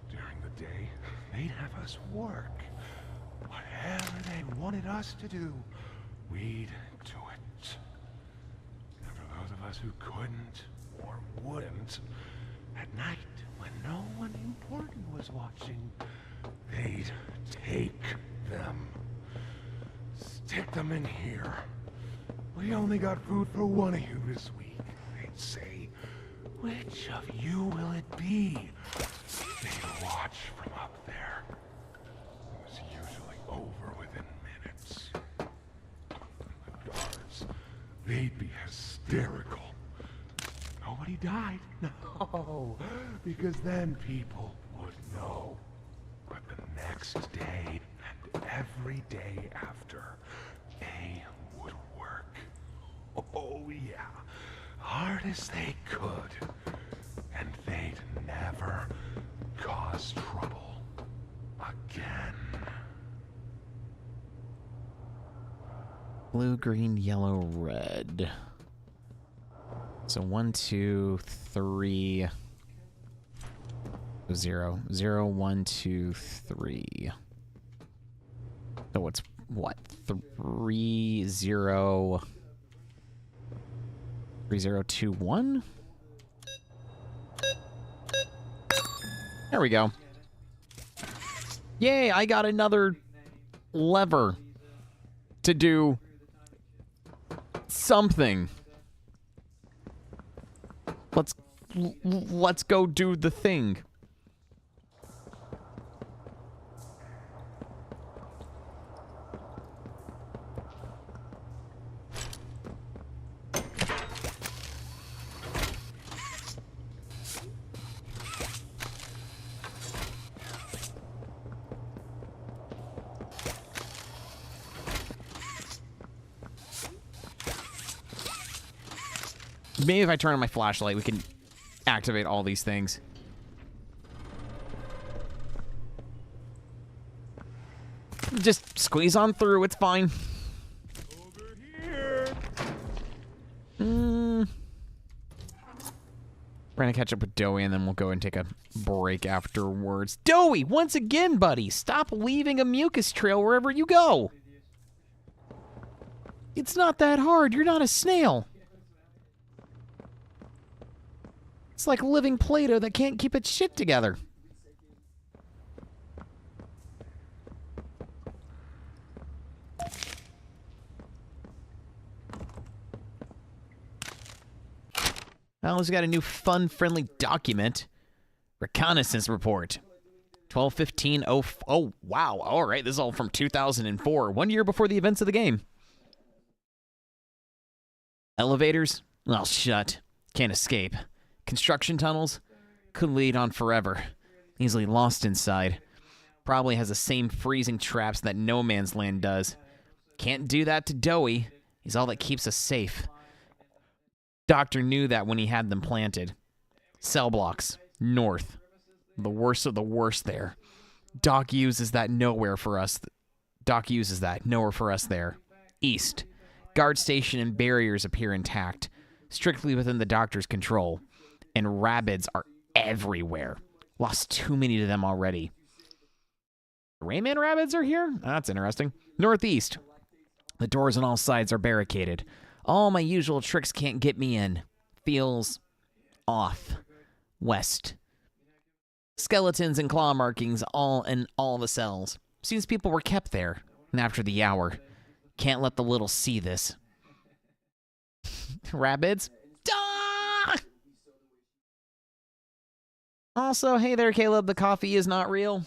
During the day, they'd have us work. Whatever they wanted us to do, we'd do it. And for those of us who couldn't or wouldn't, at night, when no one important was watching, they'd take them. Stick them in here. We only got food for one of you this week. They'd say, which of you will it be? They'd watch from up there. It was usually over within minutes. The guards, they'd be hysterical. Nobody died. No, because then people would know. But the next day and every day after, they would work. Oh yeah, hard as they could. And they'd never cause trouble again. Blue, green, yellow, red. So 1, 2, 3. 0. 0, 1, 2, 3. So it's what? 3, 0. 3, 0, 2, 1? There we go. Yay, I got another lever to do something. Let's go do the thing. Maybe if I turn on my flashlight, we can activate all these things. Just squeeze on through, it's fine. Over here. We're gonna catch up with Doey and then we'll go and take a break afterwards. Doey, once again, buddy, stop leaving a mucus trail wherever you go. It's not that hard, you're not a snail. It's like living Play-Doh that can't keep its shit together. Alice got a new fun-friendly document. Reconnaissance report. 12/15. Oh, wow. All right, this is all from 2004, 1 year before the events of the game. Elevators? Well, shut. Can't escape. Construction tunnels? Could lead on forever. Easily lost inside. Probably has the same freezing traps that No Man's Land does. Can't do that to Doey. He's all that keeps us safe. Doctor knew that when he had them planted. Cell blocks. North. The worst of the worst there. Doc uses that nowhere for us. Nowhere for us there. East. Guard station and barriers appear intact. Strictly within the doctor's control. And rabbits are everywhere. Lost too many to them already. Rayman rabbits are here? That's interesting. Northeast. The doors on all sides are barricaded. All my usual tricks can't get me in. Feels off. West. Skeletons and claw markings all in all the cells. Seems people were kept there. And after the hour. Can't let the little see this. Rabbits? Ah! Also, hey there, Caleb. The coffee is not real.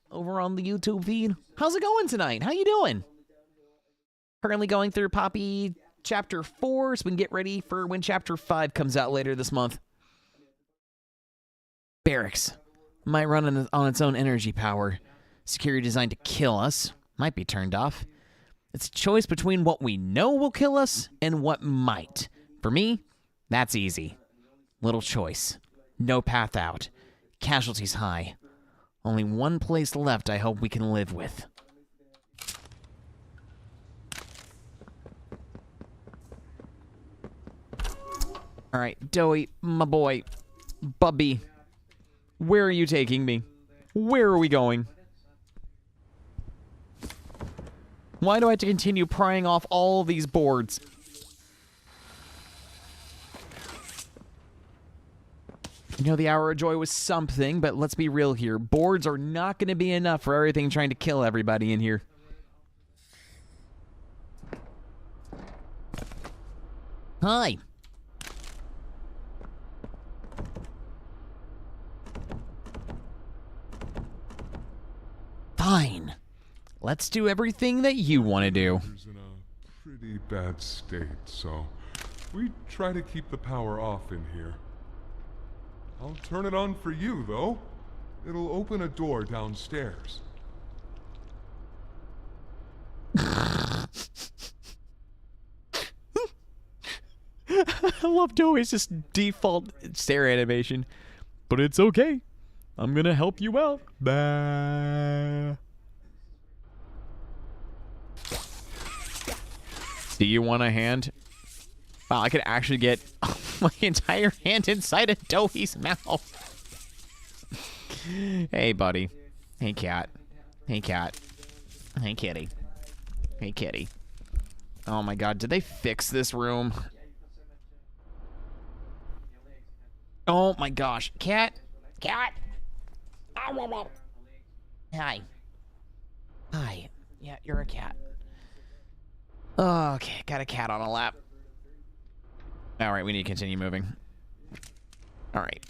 Over on the YouTube feed. How's it going tonight? How you doing? Currently going through Poppy Chapter 4, so we can get ready for when Chapter 5 comes out later this month. Barracks. Might run on its own energy power. Security designed to kill us. Might be turned off. It's a choice between what we know will kill us and what might. For me, that's easy. Little choice. No path out. Casualties high. Only one place left I hope we can live with. Alright, Doey, my boy, Bubby, where are you taking me? Where are we going? Why do I have to continue prying off all these boards? You know, the Hour of Joy was something, but let's be real here. Boards are not going to be enough for everything trying to kill everybody in here. Hi. Fine. Let's do everything that you want to do. It's in a pretty bad state, so we try to keep the power off in here. I'll turn it on for you, though. It'll open a door downstairs. I love Doey's just default stare animation. But it's okay. I'm gonna help you out. Bah. Do you want a hand? Wow, I could actually get my entire hand inside of Doey's mouth. Hey, buddy. Hey, cat. Hey, cat. Hey, kitty. Hey, kitty. Oh my god, did they fix this room? Oh my gosh. Cat? Cat? Hi. Hi. Yeah, you're a cat. Okay, got a cat on a lap. Alright, we need to continue moving. Alright.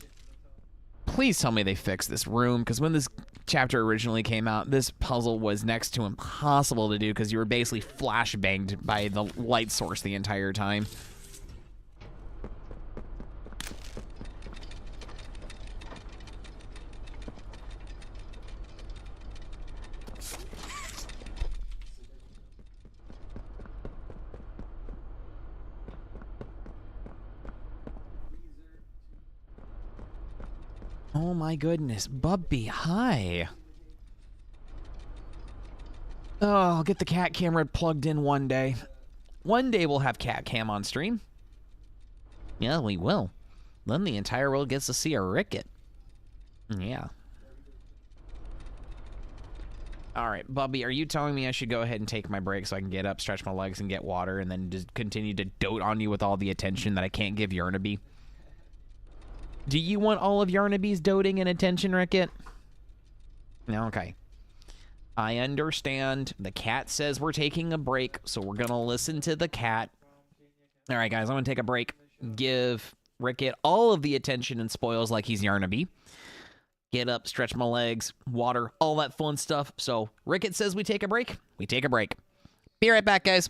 Please tell me they fixed this room, because when this chapter originally came out, this puzzle was next to impossible to do, because you were basically flashbanged by the light source the entire time. Oh my goodness, Bubby, hi. Oh, I'll get the cat camera plugged in one day. One day we'll have cat cam on stream. Yeah, we will. Then the entire world gets to see a Ricket. Yeah. Alright, Bubby, are you telling me I should go ahead and take my break so I can get up, stretch my legs, and get water, and then just continue to dote on you with all the attention that I can't give Yarnaby? Do you want all of Yarnaby's doting and attention, Ricket? Okay. I understand. The cat says we're taking a break, so we're going to listen to the cat. All right, guys, I'm going to take a break. Give Ricket all of the attention and spoils like he's Yarnaby. Get up, stretch my legs, water, all that fun stuff. So Ricket says we take a break. We take a break. Be right back, guys.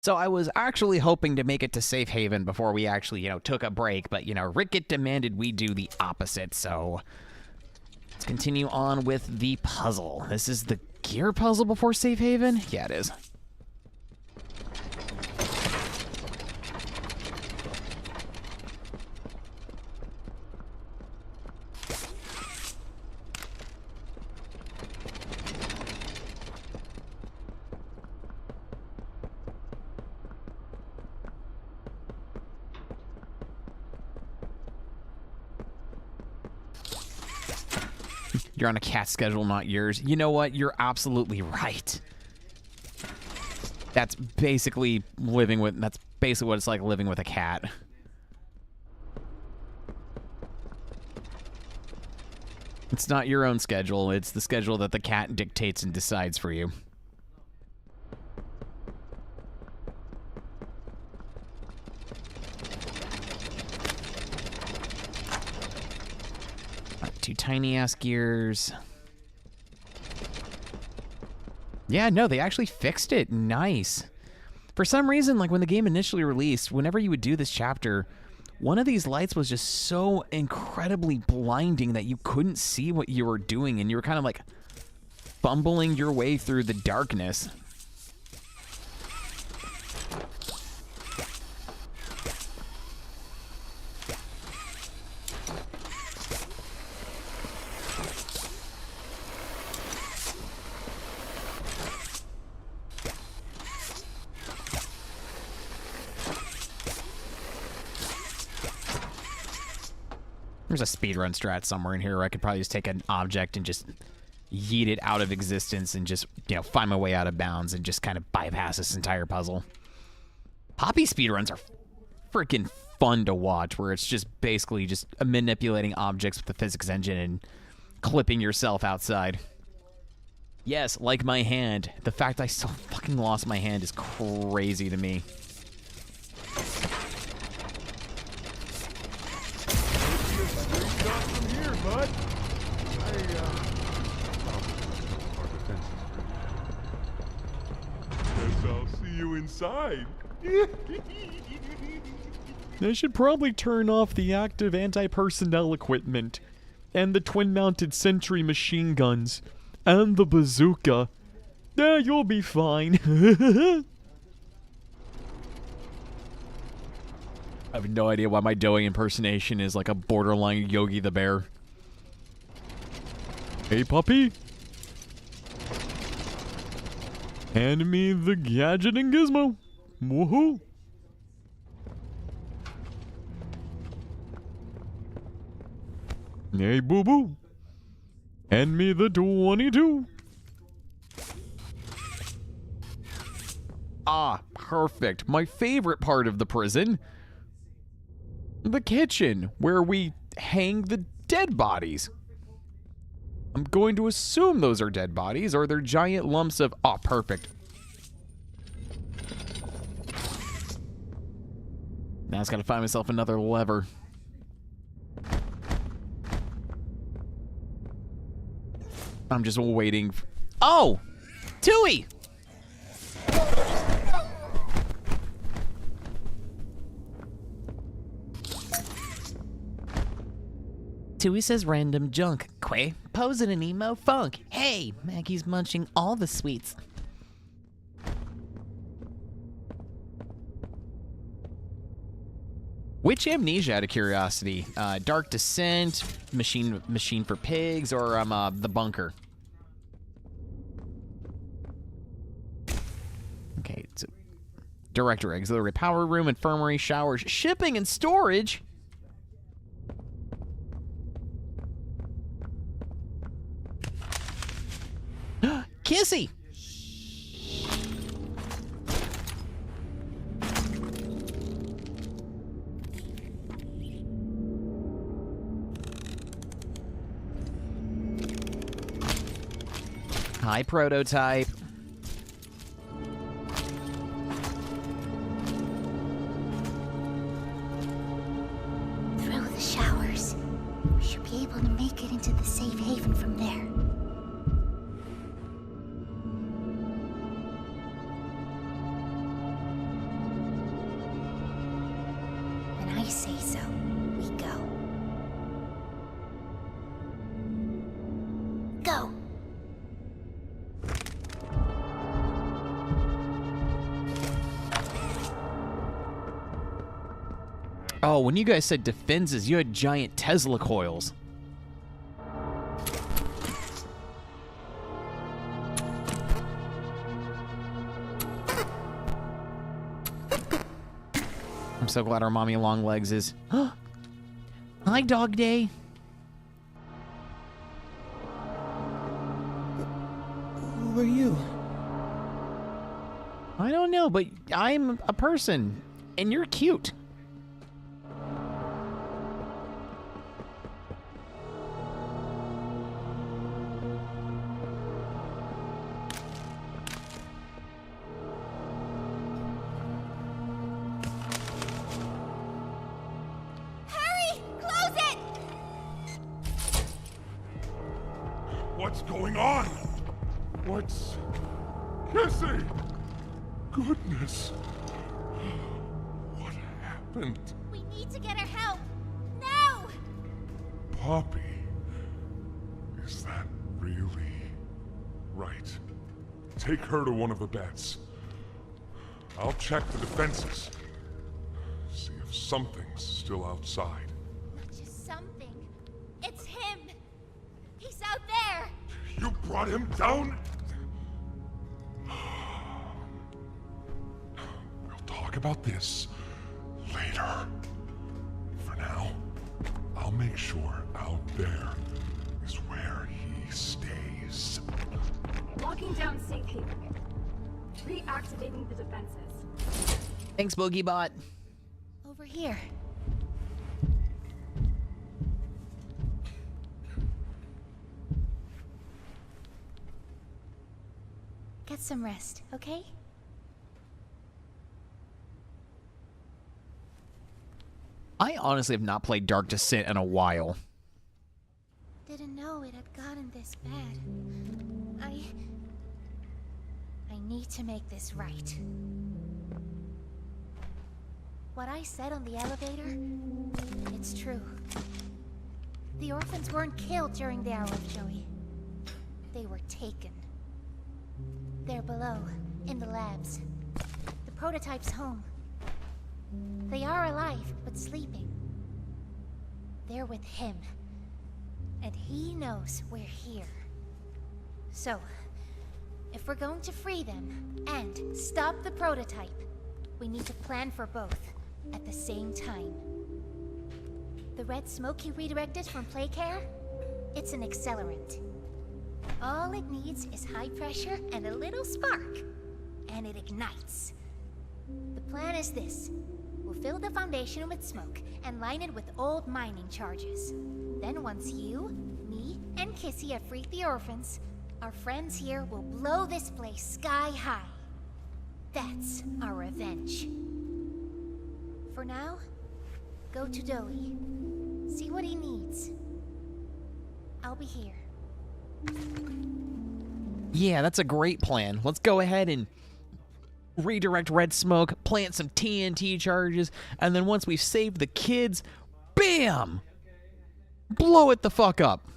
So I was actually hoping to make it to Safe Haven before we actually, took a break, but, Rickett demanded we do the opposite, so let's continue on with the puzzle. This is the gear puzzle before Safe Haven? Yeah, it is. You're on a cat schedule, not yours. You know what? You're absolutely right. That's basically what it's like living with a cat. It's not your own schedule. It's the schedule that the cat dictates and decides for you. Two tiny-ass gears. Yeah, no, they actually fixed it. Nice. For some reason, like when the game initially released, whenever you would do this chapter, one of these lights was just so incredibly blinding that you couldn't see what you were doing, and you were kind of like fumbling your way through the darkness. There's a speedrun strat somewhere in here where I could probably just take an object and just yeet it out of existence and just, find my way out of bounds and just kind of bypass this entire puzzle. Poppy speedruns are freaking fun to watch, where it's just basically just manipulating objects with the physics engine and clipping yourself outside. Yes, like my hand. The fact I still fucking lost my hand is crazy to me. Bud. Guess I'll see you inside. They should probably turn off the active anti-personnel equipment, and the twin-mounted sentry machine guns, and the bazooka. Yeah, you'll be fine. I have no idea why my Doe impersonation is like a borderline Yogi the Bear. Hey, puppy. Hand me the gadget and gizmo. Woohoo. Hey, boo-boo. Hand me the 22. Ah, perfect. My favorite part of the prison. The kitchen, where we hang the dead bodies. I'm going to assume those are dead bodies, or they're giant lumps of... Oh, perfect. Now I just gotta find myself another lever. I'm just waiting. Oh! Tui! Tui says random junk. Quay, posing an emo funk. Hey, Maggie's munching all the sweets. Which amnesia, out of curiosity? Dark Descent, Machine for Pigs, or The Bunker? Okay, so Director, Auxiliary Power Room, Infirmary, Showers, Shipping and Storage? Kissy! Hi, Prototype. Through the showers. We should be able to make it into the safe haven from there. Okay, so we go. Go! Oh, when you guys said defenses, you had giant Tesla coils. I'm so glad our mommy long legs is. Hi, Dog Day. Who are you? I don't know, but I'm a person, and you're cute. What's going on? What's... Kissy! Goodness. What happened? We need to get her help. Now! Poppy. Is that really... Right. Take her to one of the beds. I'll check the defenses. See if something's still outside. Not just something. It's him. He's out there. You brought him down? We'll talk about this later. For now, I'll make sure out there is where he stays. Locking down safe haven. Reactivating the defenses. Thanks, BoogieBot. Over here. Get some rest, okay? I honestly have not played Dark Descent in a while. Didn't know it had gotten this bad. I need to make this right. What I said on the elevator, it's true. The orphans weren't killed during the hour of Joey. They were taken. They're below, in the labs. The prototype's home. They are alive, but sleeping. They're with him. And he knows we're here. So, if we're going to free them and stop the prototype, we need to plan for both at the same time. The red smoke you redirected from Playcare? It's an accelerant. All it needs is high pressure and a little spark, and it ignites. The plan is this. We'll fill the foundation with smoke and line it with old mining charges. Then once you, me, and Kissy have freed the orphans, our friends here will blow this place sky high. That's our revenge. For now, go to Doey. See what he needs. I'll be here. Yeah, that's a great plan. Let's go ahead and redirect red smoke, plant some TNT charges, and then once we've saved the kids, BAM! Blow it the fuck up.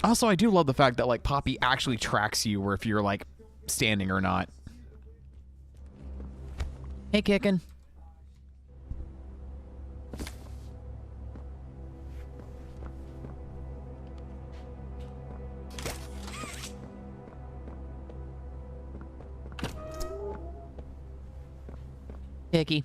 Also, I do love the fact that, like, Poppy actually tracks you or if you're, like, standing or not. Hey, Kickin'. Hickey.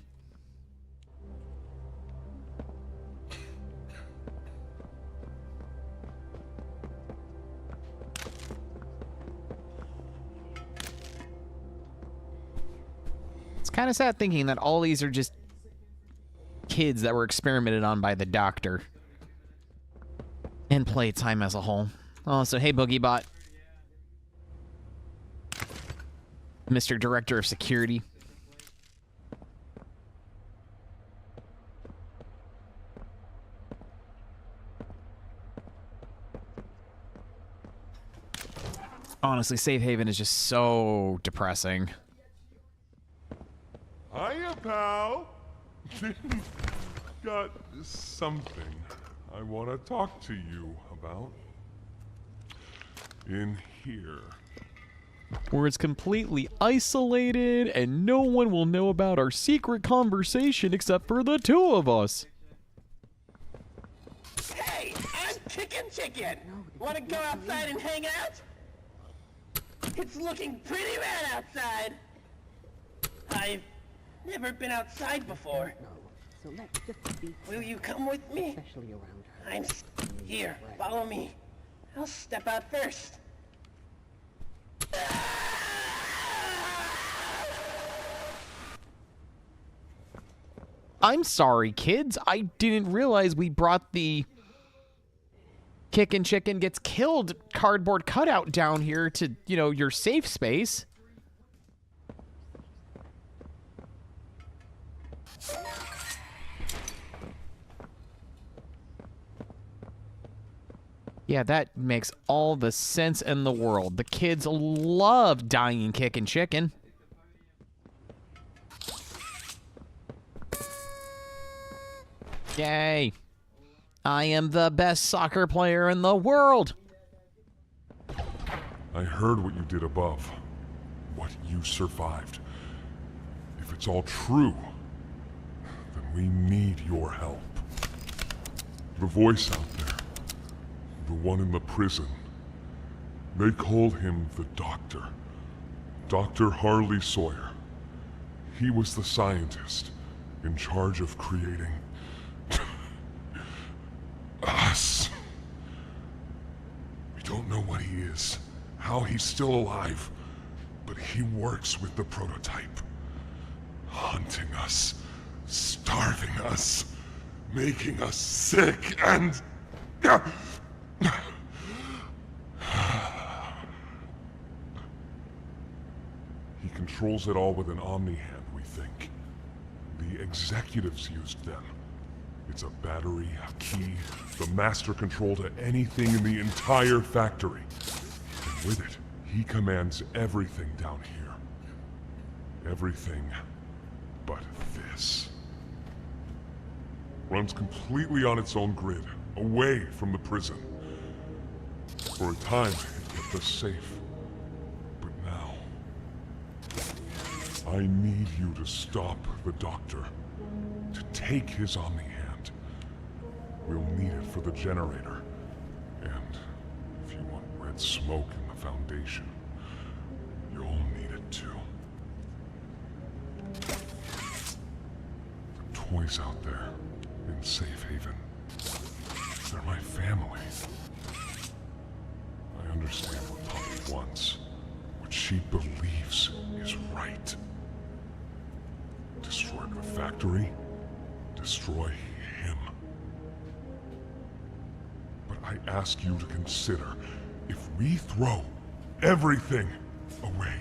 It's kind of sad thinking that all these are just kids that were experimented on by the doctor. And Playtime as a whole. Oh, so hey, BoogieBot. Mr. Director of Security. Honestly, Safe Haven is just so depressing. something I want to talk to you about. In here. Where it's completely isolated and no one will know about our secret conversation except for the two of us. Hey, I'm Chicken. Want to go outside and hang out? It's looking pretty bad outside. I've never been outside before. So let's just be. Will you come with me? Especially around her. I'm here. Follow me. I'll step out first. I'm sorry, kids. I didn't realize we brought the Kickin' Chicken Gets Killed cardboard cutout down here to, you know, your safe space. Yeah, that makes all the sense in the world. The kids love dying Kickin' Chicken. Yay. I am the best soccer player in the world. I heard what you did above. What you survived. If it's all true, then we need your help. The voice out there, the one in the prison, they called him the Doctor. Dr. Harley Sawyer. He was the scientist in charge of creating us. We don't know what he is, how he's still alive, but he works with the prototype. Hunting us, starving us, making us sick, and... He controls it all with an Omni-Hand, we think. The executives used them. It's a battery, a key, the master control to anything in the entire factory. And with it, he commands everything down here. Everything but this. Runs completely on its own grid, away from the prison. For a time, it kept us safe. But now... I need you to stop the Doctor. To take his Omni-Hand. We'll need it for the generator. And if you want red smoke in the Foundation, you'll need it too. The toys out there in Safe Haven, they're my family. I understand what Poppy wants, what she believes is right. Destroy the factory, destroy him. But I ask you to consider, if we throw everything away,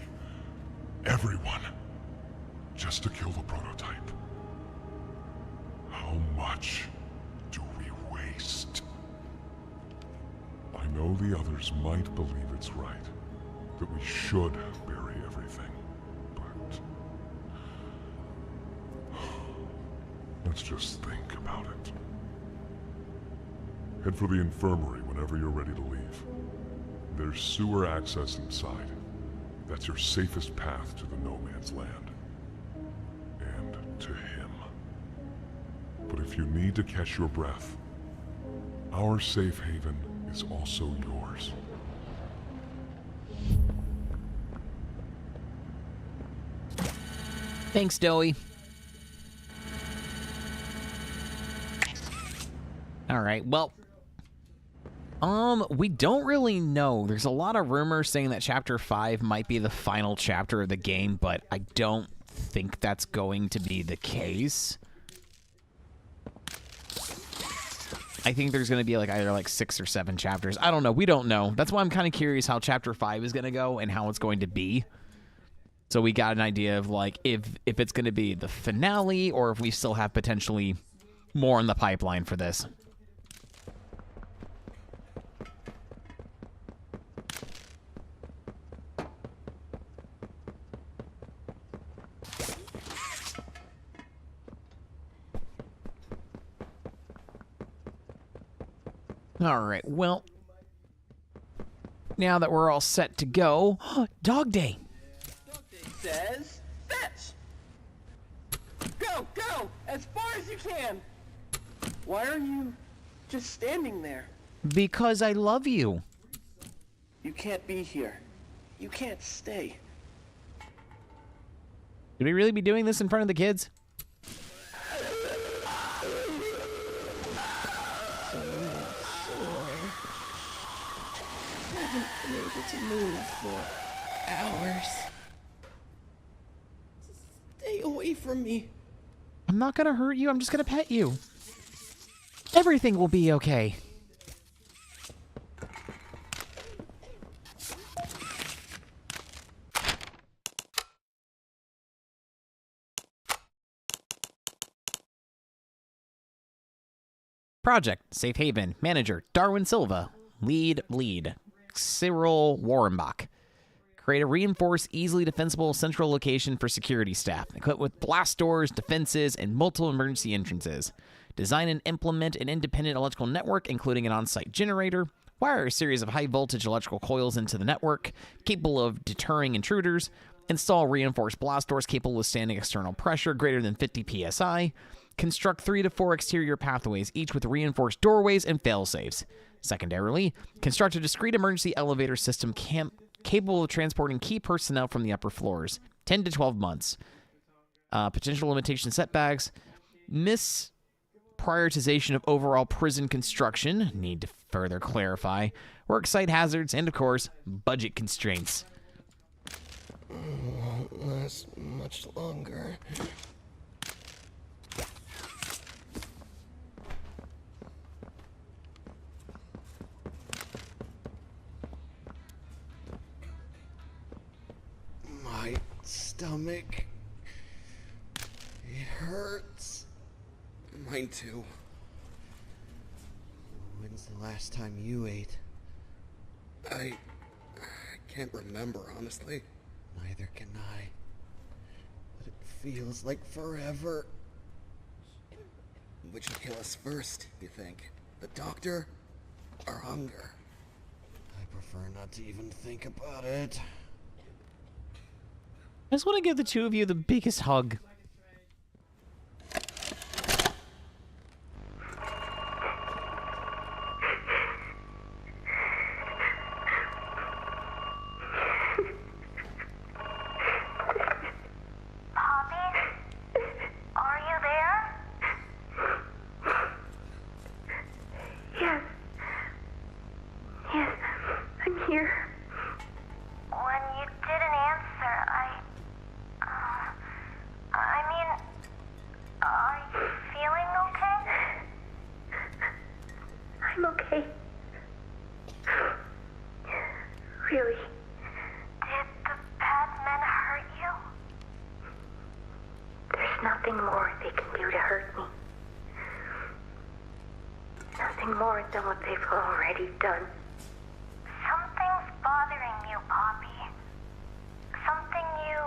everyone, just to kill the prototype, how much do we waste? I know the others might believe it's right, that we should bury everything, but... let's just think about it. Head for the infirmary whenever you're ready to leave. There's sewer access inside. That's your safest path to the No Man's Land. And to him. But if you need to catch your breath, our safe haven is also yours. Thanks, Doey. All right, well, we don't really know. There's a lot of rumors saying that Chapter 5 might be the final chapter of the game, but I don't think that's going to be the case. I think there's going to be like either like 6 or 7 chapters. I don't know. We don't know. That's why I'm kind of curious how Chapter 5 is going to go and how it's going to be. So we got an idea of like if it's going to be the finale or if we still have potentially more in the pipeline for this. Alright, well, now that we're all set to go, dog day. Says fetch. Go, go, as far as you can. Why are you just standing there? Because I love you. You can't be here. You can't stay. Should we really be doing this in front of the kids? Haven't been able to move for hours. Stay away from me. I'm not gonna hurt you, I'm just gonna pet you. Everything will be okay. Project, Safe Haven, Manager, Darwin Silva. Lead, Cyril Warrenbach. Create a reinforced, easily defensible central location for security staff, equipped with blast doors, defenses, and multiple emergency entrances. Design and implement an independent electrical network, including an on-site generator. Wire a series of high-voltage electrical coils into the network, capable of deterring intruders. Install reinforced blast doors capable of withstanding external pressure greater than 50 psi. Construct 3 to 4 exterior pathways, each with reinforced doorways and failsafes. Secondarily, construct a discrete emergency elevator system capable of transporting key personnel from the upper floors. 10 to 12 months. Potential limitation setbacks. Misprioritization of overall prison construction. Need to further clarify. Work site hazards. And, of course, budget constraints. Won't last much longer. My stomach. It hurts. Mine too. When's the last time you ate? I can't remember, honestly. Neither can I. But it feels like forever. Which will kill us first, you think? The doctor or hunger? I prefer not to even think about it. I just want to give the two of you the biggest hug. Than what they've already done. Something's bothering you, Poppy. Something you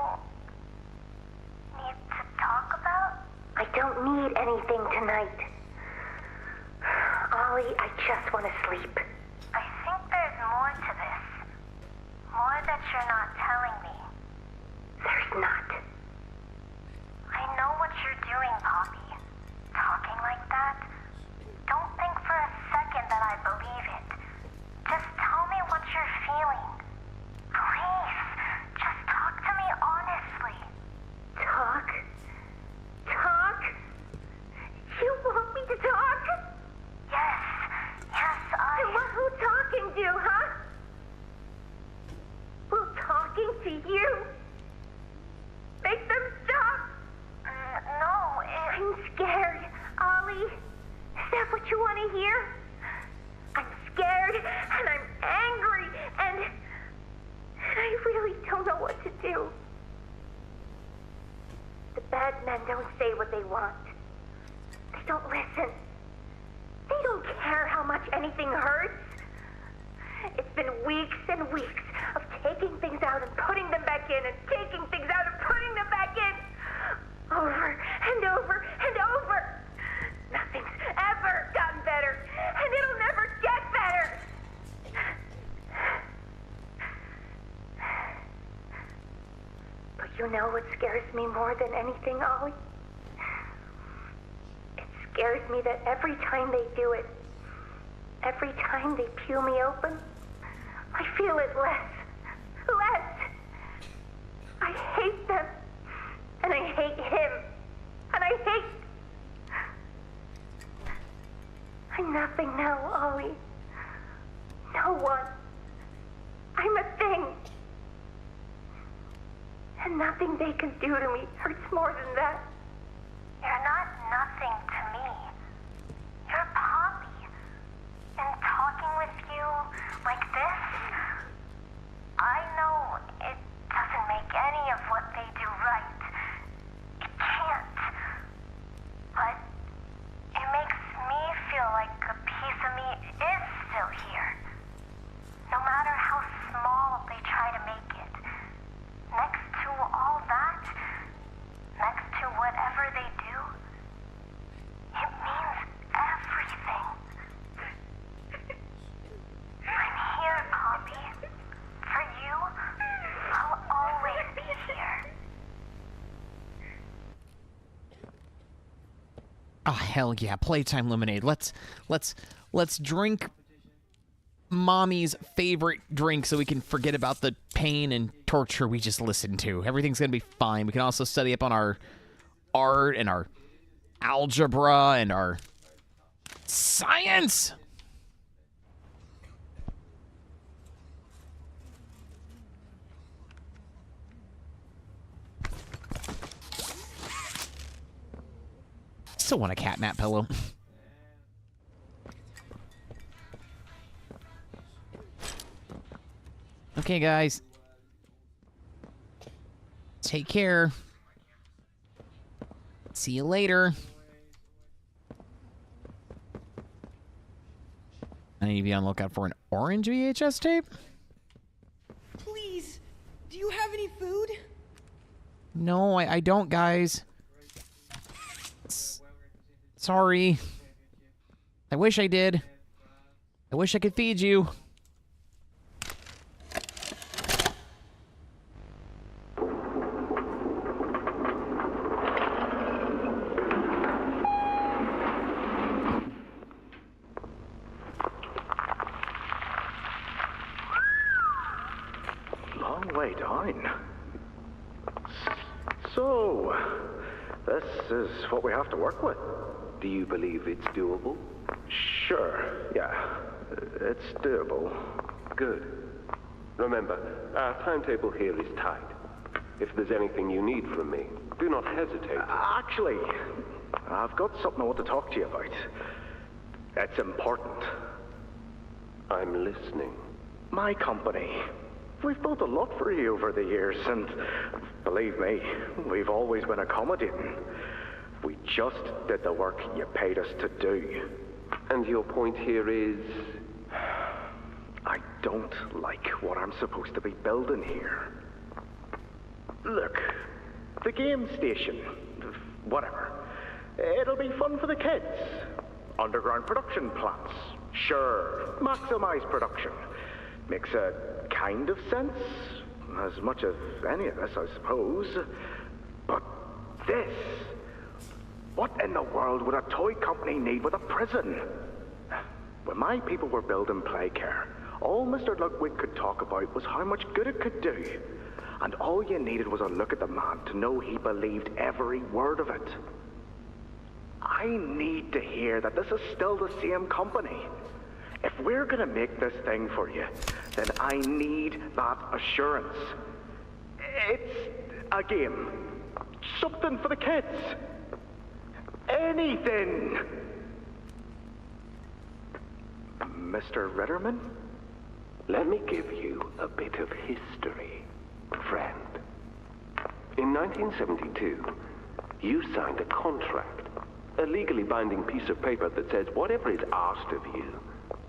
need to talk about? I don't need anything tonight. Ollie, I just want to sleep. I think there's more to this. More that you're not telling me. There's not. I know what you're doing, Poppy. Talking like that. Don't think for a second that I believe it. Just tell me what you're feeling. Please, just talk to me honestly. Talk? Talk? You want me to talk? Yes, And what will talking do, huh? Will talking to you make them stop? No, I'm scared, Ollie. Is that what you want to hear? I'm scared, and I'm angry, and I really don't know what to do. The bad men don't say what they want. They don't listen. They don't care how much anything hurts. It's been weeks and weeks of taking things out and putting them back in, and taking things out and putting them back in. Over and over and over. Nothing's ever gotten better, and it'll never get you know what scares me more than anything, Ollie? It scares me that every time they do it, every time they peel me open, I feel it less. I hate them. And I hate him. And I hate... I'm nothing now, Ollie. No one. I'm a thing. And nothing they can do to me hurts more than that. You're not nothing to me. You're Poppy. And talking with you like this, I know it doesn't make any of what they do right. It can't. But it makes me feel like a piece of me is still here. No matter how small they try to make it. Next to all that, next to whatever they do, it means everything. I'm here, Poppy. For you, I'll always be here. Oh, hell yeah. Playtime lemonade. Let's drink Mommy's favorite drink so we can forget about the pain and torture we just listened to. Everything's going to be fine. We can also study up on our art and our algebra and our science. Still want a catnap pillow. Okay, guys. Take care. See you later. I need to be on the lookout for an orange VHS tape. Please, do you have any food? No, I don't, guys. Sorry. I wish I did. I wish I could feed you. Long way down. So, this is what we have to work with. Do you believe it's doable? Sure, yeah. It's doable. Good. Remember, our timetable here is tight. If there's anything you need from me, do not hesitate. Actually, I've got something I want to talk to you about. It's important. I'm listening. My company. We've built a lot for you over the years, and believe me, we've always been accommodating. We just did the work you paid us to do. And your point here is? I don't like what I'm supposed to be building here. Look, the game station, whatever. It'll be fun for the kids. Underground production plants. Sure, maximize production. Makes a kind of sense. As much as any of this, I suppose. But this... What in the world would a toy company need with a prison? When my people were building Playcare, all Mr. Ludwig could talk about was how much good it could do. And all you needed was a look at the man to know he believed every word of it. I need to hear that this is still the same company. If we're gonna make this thing for you, then I need that assurance. It's a game. Something for the kids. Anything! Mr. Ritterman? Let me give you a bit of history, friend. In 1972, you signed a contract, a legally binding piece of paper that says whatever is asked of you,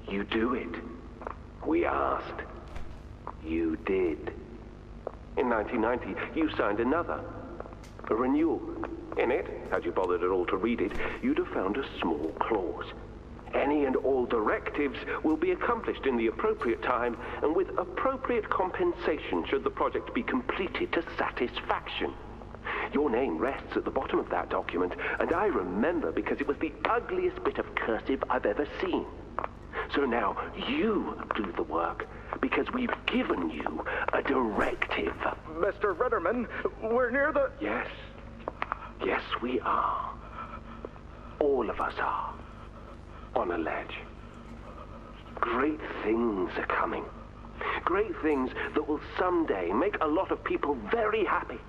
you do it. We asked. You did. In 1990, you signed another, a renewal. In it, had you bothered at all to read it, you'd have found a small clause. Any and all directives will be accomplished in the appropriate time and with appropriate compensation should the project be completed to satisfaction. Your name rests at the bottom of that document, and I remember because it was the ugliest bit of cursive I've ever seen. So now you do the work, because we've given you a directive. Mr. Ritterman, we're near the... Yes. Yes, we are. All of us are. On a ledge. Great things are coming. Great things that will someday make a lot of people very happy.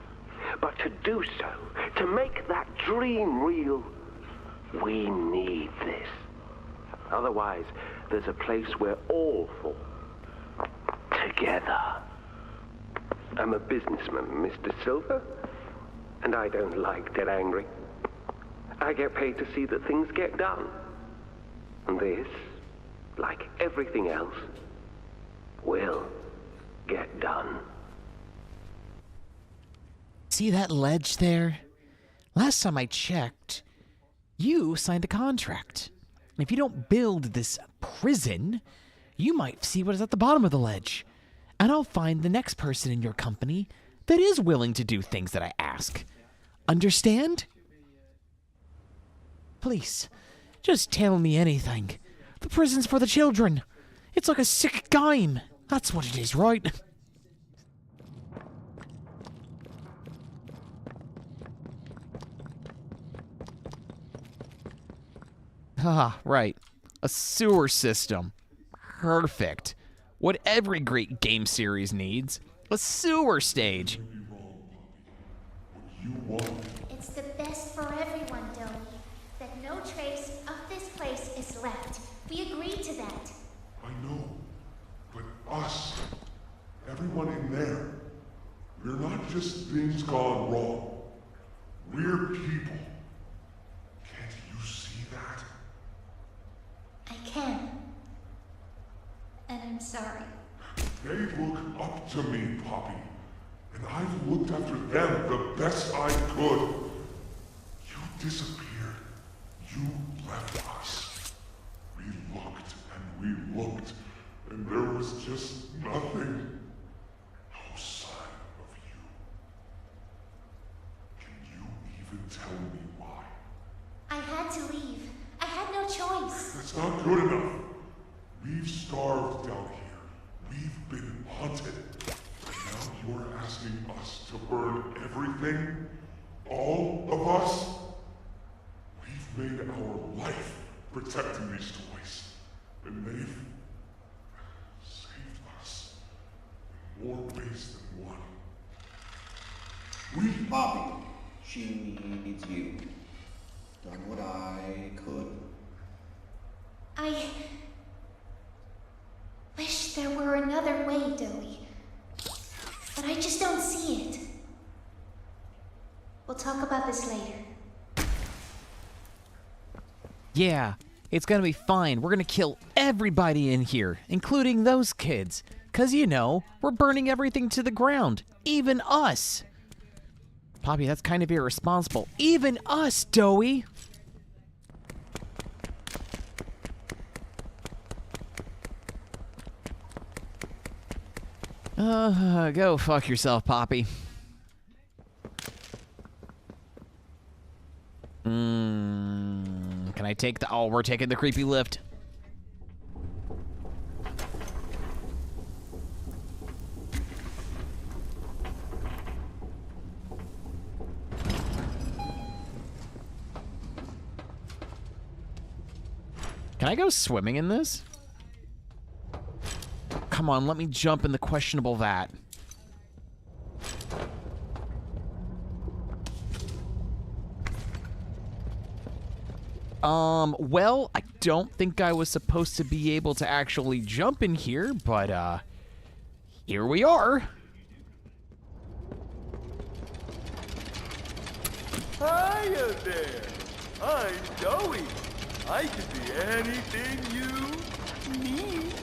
But to do so, to make that dream real, we need this. Otherwise, there's a place we're all for. Together. I'm a businessman, Mr. Silver, and I don't like to get angry. I get paid to see that things get done. And this, like everything else, will get done. See that ledge there? Last time I checked, you signed a contract. And if you don't build this prison, you might see what is at the bottom of the ledge. And I'll find the next person in your company that is willing to do things that I ask. Understand? Please, just tell me anything. The prison's for the children. It's like a sick game. That's what it is, right? Ah, right. A sewer system. Perfect. What every great game series needs. A sewer stage. It's the best for everyone, Dowie. That no trace of this place is left. We agreed to that. I know, but us, everyone in there, we're not just things gone wrong. We're people. Can't you see that? I can. And I'm sorry. They look up to me, Poppy, and I've looked after them the best I could. You disappeared. You left us. We looked and we looked, and there was just nothing. No sign of you. Can you even tell me why? I had to leave. I had no choice. That's not good enough. We've starved down here. We've been hunted. Now you're asking us to burn everything? All of us? We've made our life protecting these toys. And they've saved us in more ways than one. We, Poppy, she needs you. Done what I could. I wish there were another way, Dowie. But I just don't see it. We'll talk about this later. Yeah, it's gonna be fine. We're gonna kill everybody in here, including those kids. 'Cause, you know, we're burning everything to the ground. Even us. Poppy, that's kind of irresponsible. Even us, Dowie! Go fuck yourself, Poppy. Can I take the... Oh, we're taking the creepy lift. Can I go swimming in this? Come on, let me jump in the questionable vat. Well, I don't think I was supposed to be able to actually jump in here, but, here we are. Hiya there! I'm Dowie. I can be anything you need.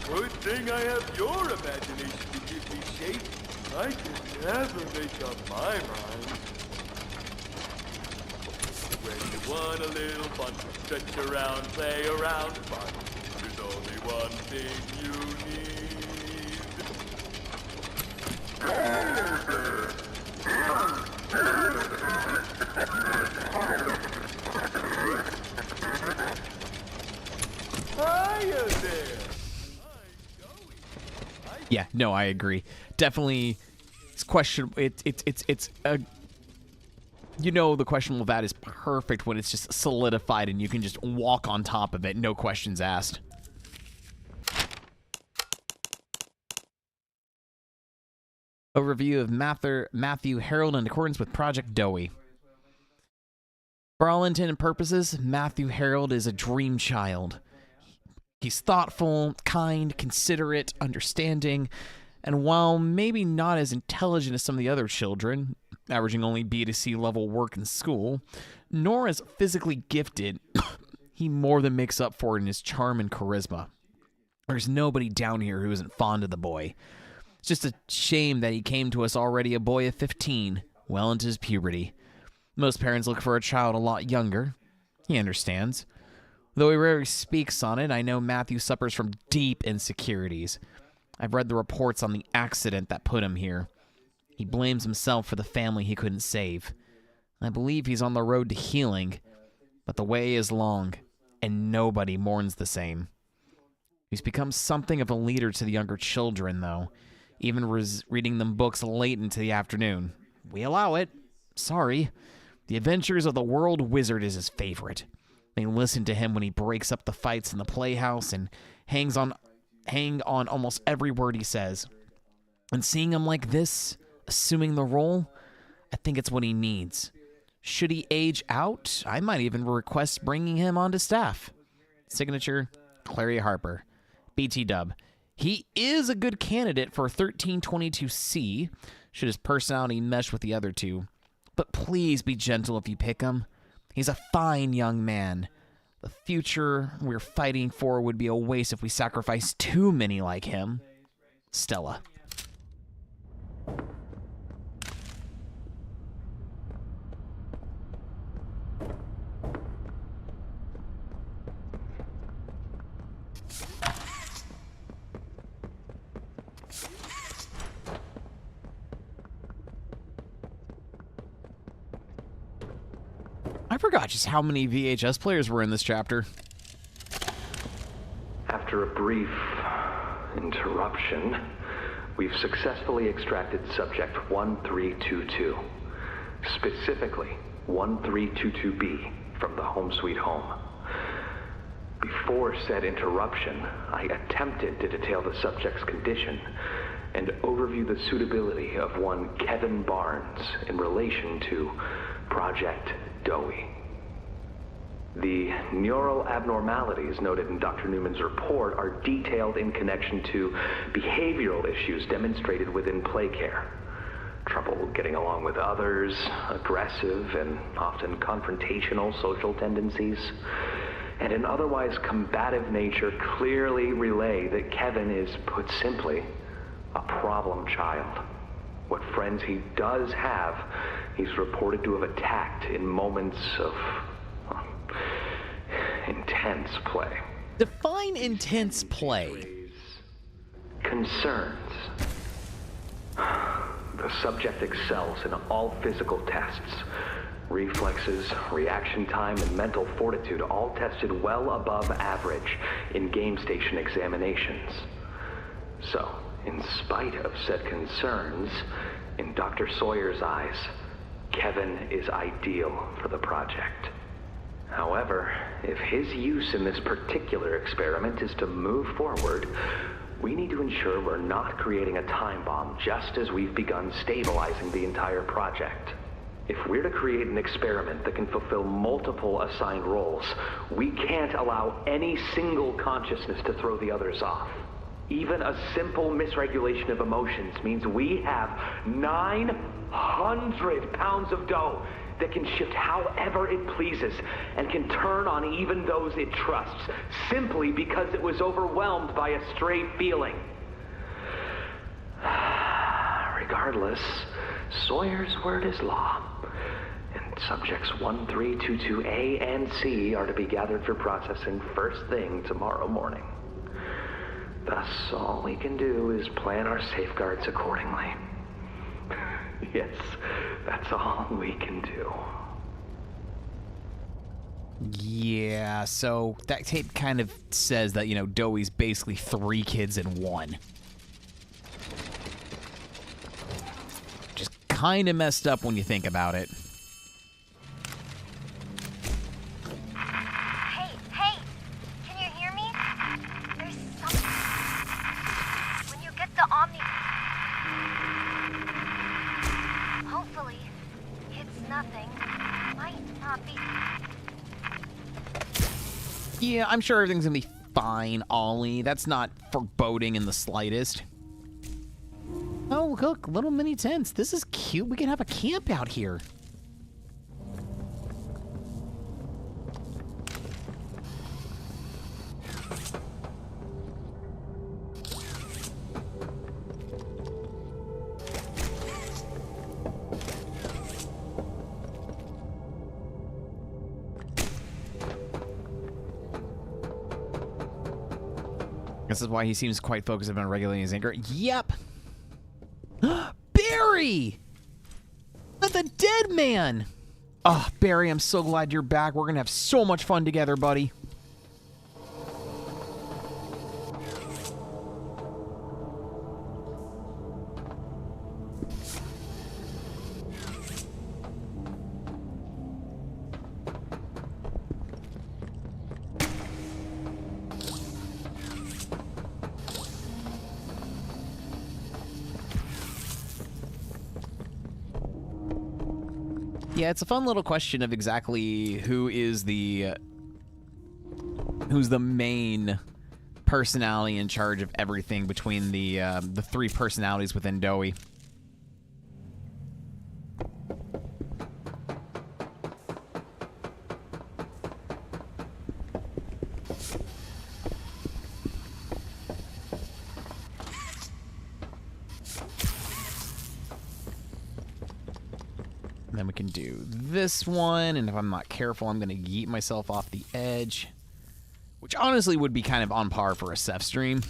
Good thing I have your imagination to give me shape. I can never make up my mind. This way. you want a little fun, stretch around, play around, but there's only one thing you Hiya there! Yeah, no, I agree. Definitely, it's question. It's a. You know, the questionable vat is perfect when it's just solidified and you can just walk on top of it, no questions asked. Overview of Matthew Harold in accordance with Project Dowie. For all intent and purposes, Matthew Harold is a dream child. He's thoughtful, kind, considerate, understanding, and while maybe not as intelligent as some of the other children, averaging only B to C level work in school, nor as physically gifted, he more than makes up for it in his charm and charisma. There's nobody down here who isn't fond of the boy. It's just a shame that he came to us already a boy of 15, well into his puberty. Most parents look for a child a lot younger. He understands. Though he rarely speaks on it, I know Matthew suffers from deep insecurities. I've read the reports on the accident that put him here. He blames himself for the family he couldn't save. I believe he's on the road to healing, but the way is long, and nobody mourns the same. He's become something of a leader to the younger children, though, even reading them books late into the afternoon. We allow it. Sorry. The Adventures of the World Wizard is his favorite. They listen to him when he breaks up the fights in the playhouse and hang on almost every word he says. And seeing him like this, assuming the role, I think it's what he needs. Should he age out, I might even request bringing him onto staff. Signature, Clary Harper. BT Dub. He is a good candidate for 1322C, should his personality mesh with the other two. But please be gentle if you pick him. He's a fine young man. The future we're fighting for would be a waste if we sacrifice too many like him. Stella. I forgot just how many VHS players were in this chapter. After a brief interruption, we've successfully extracted subject 1322, specifically 1322B from the Home Sweet Home. Before said interruption, I attempted to detail the subject's condition and overview the suitability of one Kevin Barnes in relation to Project Dowie. The neural abnormalities noted in Dr. Newman's report are detailed in connection to behavioral issues demonstrated within play care. Trouble getting along with others, aggressive and often confrontational social tendencies, and an otherwise combative nature clearly relay that Kevin is, put simply, a problem child. What friends he does have, he's reported to have attacked in moments of intense play. Define intense play. Concerns. The subject excels in all physical tests. Reflexes, reaction time, and mental fortitude all tested well above average in game station examinations. So, in spite of said concerns, in Dr. Sawyer's eyes, Kevin is ideal for the project. However, if his use in this particular experiment is to move forward, we need to ensure we're not creating a time bomb just as we've begun stabilizing the entire project. If we're to create an experiment that can fulfill multiple assigned roles, we can't allow any single consciousness to throw the others off. Even a simple misregulation of emotions means we have 900 pounds of dough that can shift however it pleases and can turn on even those it trusts, simply because it was overwhelmed by a stray feeling. Regardless, Sawyer's word is law, and Subjects 1322A and C are to be gathered for processing first thing tomorrow morning. Thus, all we can do is plan our safeguards accordingly. Yes, that's all we can do. Yeah, so that tape kind of says that, you know, Doey's basically 3 kids in one. Just kind of messed up when you think about it. Hey, can you hear me? There's something. When you get the Omni... Hopefully, it's nothing. Might not be... Yeah, I'm sure everything's gonna be fine, Ollie. That's not foreboding in the slightest. Oh, look, little mini tents. This is cute. We can have a camp out here. This is why he seems quite focused on regulating his anger. Yep. Barry! The dead man! Oh, Barry, I'm so glad you're back. We're gonna have so much fun together, buddy. Yeah, it's a fun little question of exactly who's the main personality in charge of everything between the 3 personalities within Doey. Then we can do this one, and if I'm not careful, I'm going to yeet myself off the edge, which honestly would be kind of on par for a Seth stream.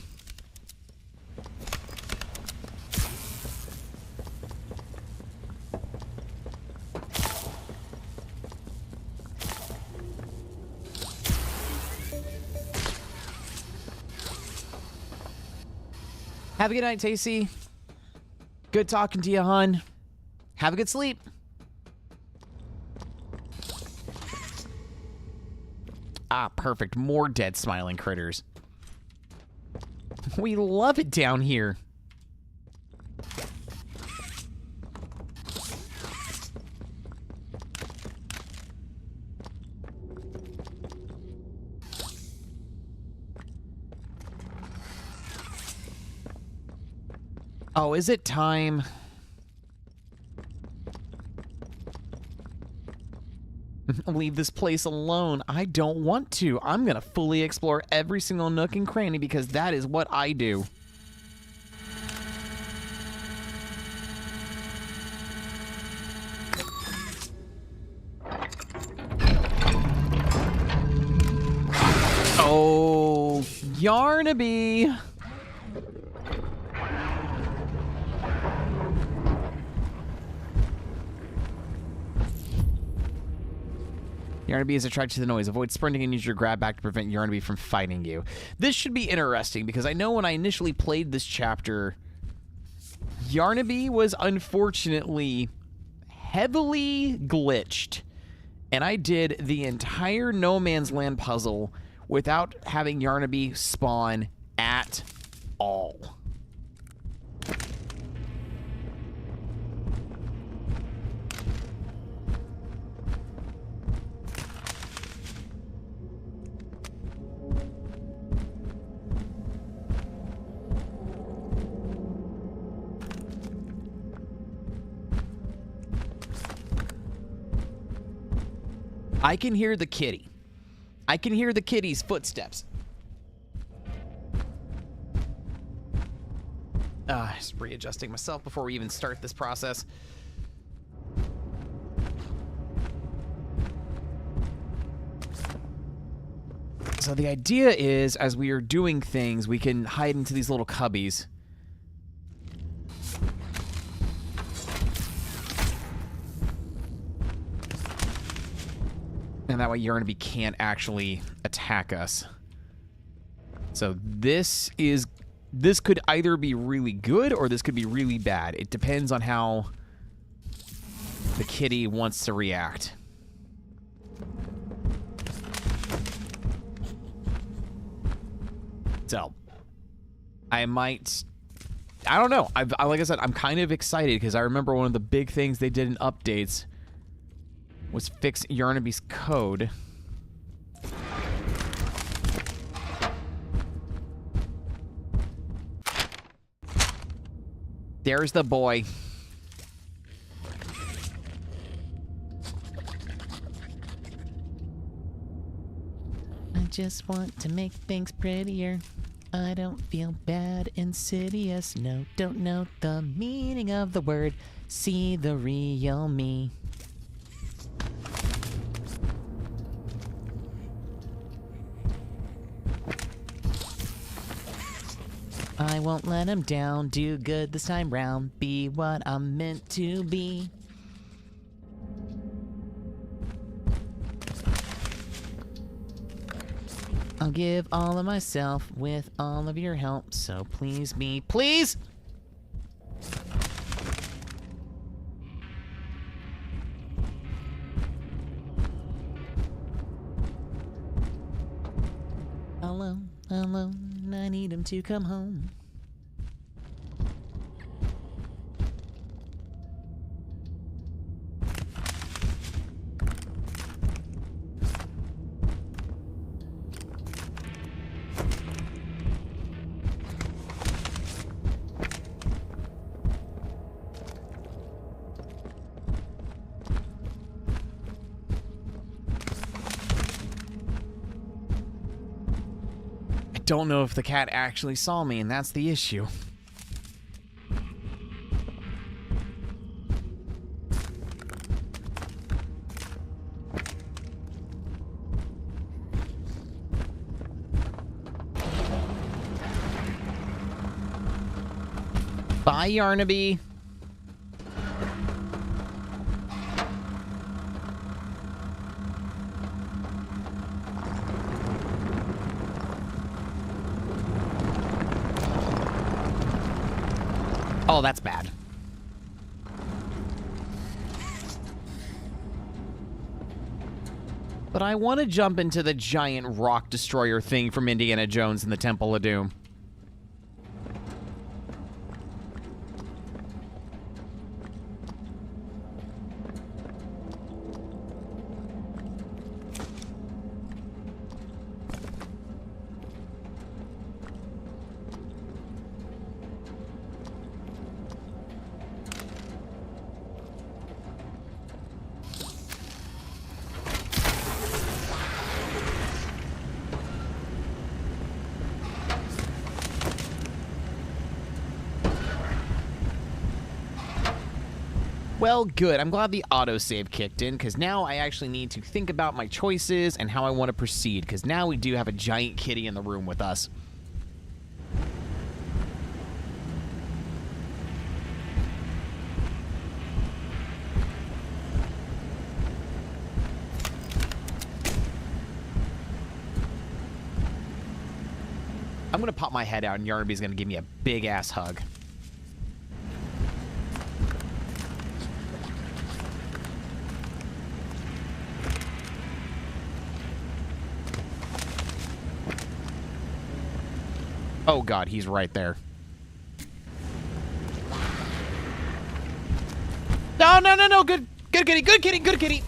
Have a good night, Tacy. Good talking to you, hon. Have a good sleep. Ah, perfect. More dead smiling critters. We love it down here. Oh, is it time? Leave this place alone. I don't want to. I'm gonna fully explore every single nook and cranny because that is what I do. Oh, Yarnaby. Yarnaby is attracted to the noise. Avoid sprinting and use your grab back to prevent Yarnaby from fighting you. This should be interesting because I know when I initially played this chapter, Yarnaby was unfortunately heavily glitched. And I did the entire No Man's Land puzzle without having Yarnaby spawn at all. I can hear the kitty. I can hear the kitty's footsteps. Just readjusting myself before we even start this process. So the idea is, as we are doing things, we can hide into these little cubbies. And that way Yarnaby can't actually attack us. So this could either be really good or this could be really bad. It depends on how the kitty wants to react. So, I don't know. Like I said, I'm kind of excited because I remember one of the big things they did in updates was fix Yarnaby's code. There's the boy. I just want to make things prettier. I don't feel bad, insidious. No, don't know the meaning of the word. See the real me. I won't let him down. Do good this time round. Be what I'm meant to be. I'll give all of myself with all of your help, so please me, please! Alone, alone, I need him to come home. Don't know if the cat actually saw me, and that's the issue. Bye, Yarnaby. Oh, that's bad. But I want to jump into the giant rock destroyer thing from Indiana Jones and the Temple of Doom. Well, good. I'm glad the autosave kicked in, because now I actually need to think about my choices and how I want to proceed, because now we do have a giant kitty in the room with us. I'm going to pop my head out, and Yarnaby's going to give me a big-ass hug. Oh god, he's right there. No, no, no, no, good kitty, good kitty, good kitty.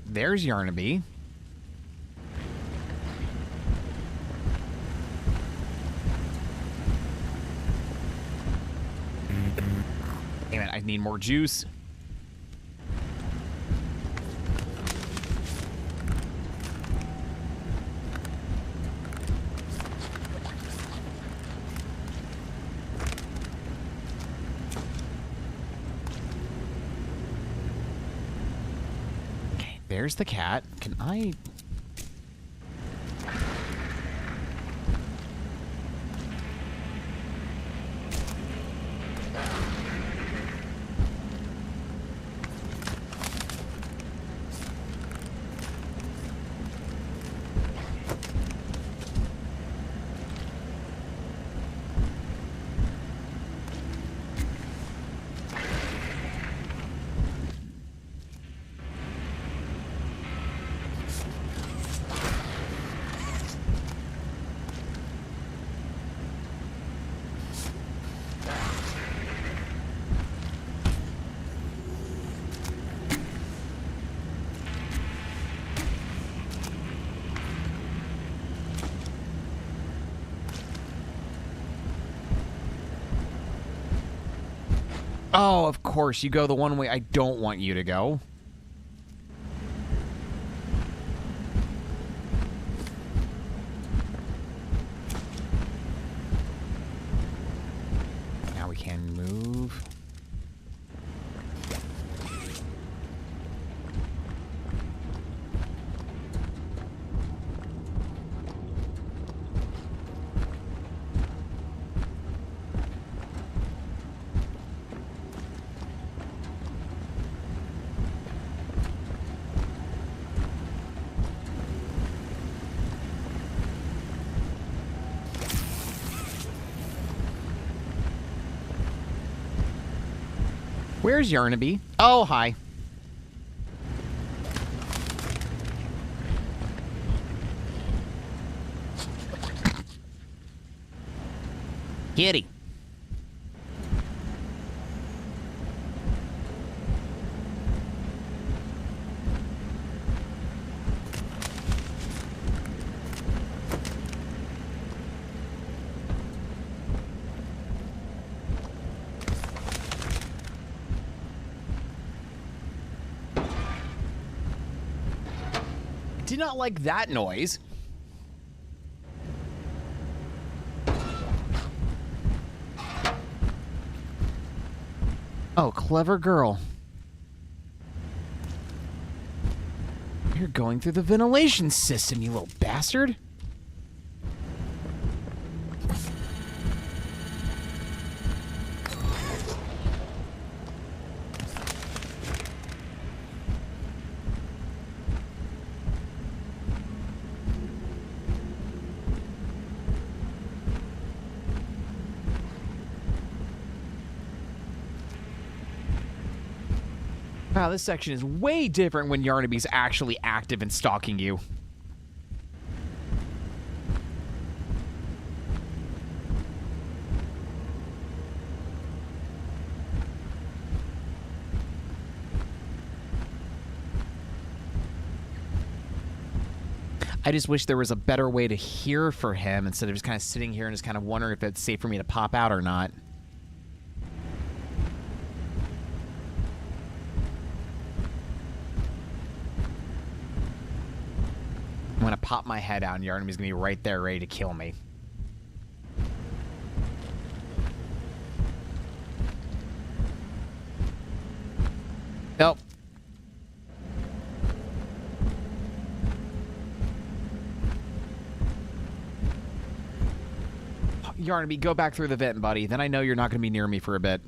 There's Yarnaby. I need more juice. Okay, there's the cat. Can I... Oh, of course, you go the one way I don't want you to go. Now we can move. Where's Yarnaby? Oh, hi. Kitty. Did not like that noise. Oh, clever girl. You're going through the ventilation system, you little bastard. Wow, this section is way different when Yarnaby's actually active and stalking you. I just wish there was a better way to hear for him instead of just kind of sitting here and just kind of wondering if it's safe for me to pop out or not. I'm gonna pop my head out and Yarnaby's gonna be right there ready to kill me. Nope. Yarnaby, go back through the vent, buddy. Then I know you're not gonna be near me for a bit.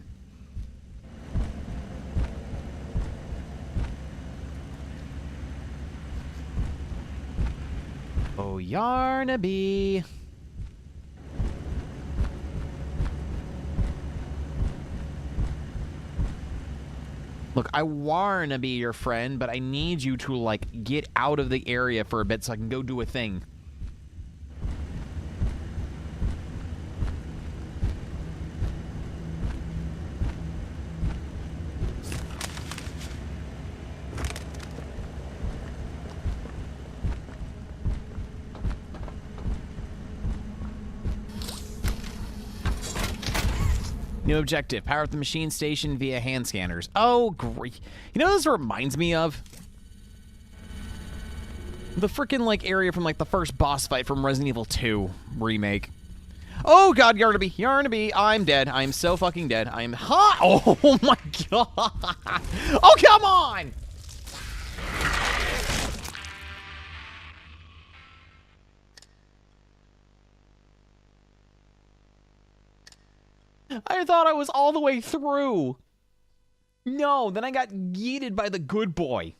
Oh, Yarnaby. Look, I wanna be your friend, but I need you to, like, get out of the area for a bit so I can go do a thing. New objective, power up the machine station via hand scanners. Oh, great. You know what this reminds me of? The freaking, like, area from, like, the first boss fight from Resident Evil 2 remake. Oh, God, Yarnaby. Yarnaby, I'm dead. I'm so fucking dead. I'm hot. Oh, my God. Oh, come on. I thought I was all the way through. No, then I got yeeted by the good boy.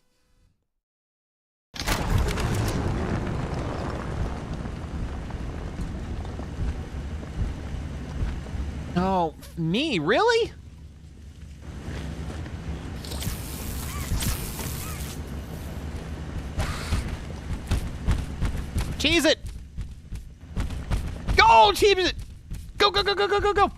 Oh, me? Really? Cheese it! Go, cheese it! Go, go, go, go, go, go, go!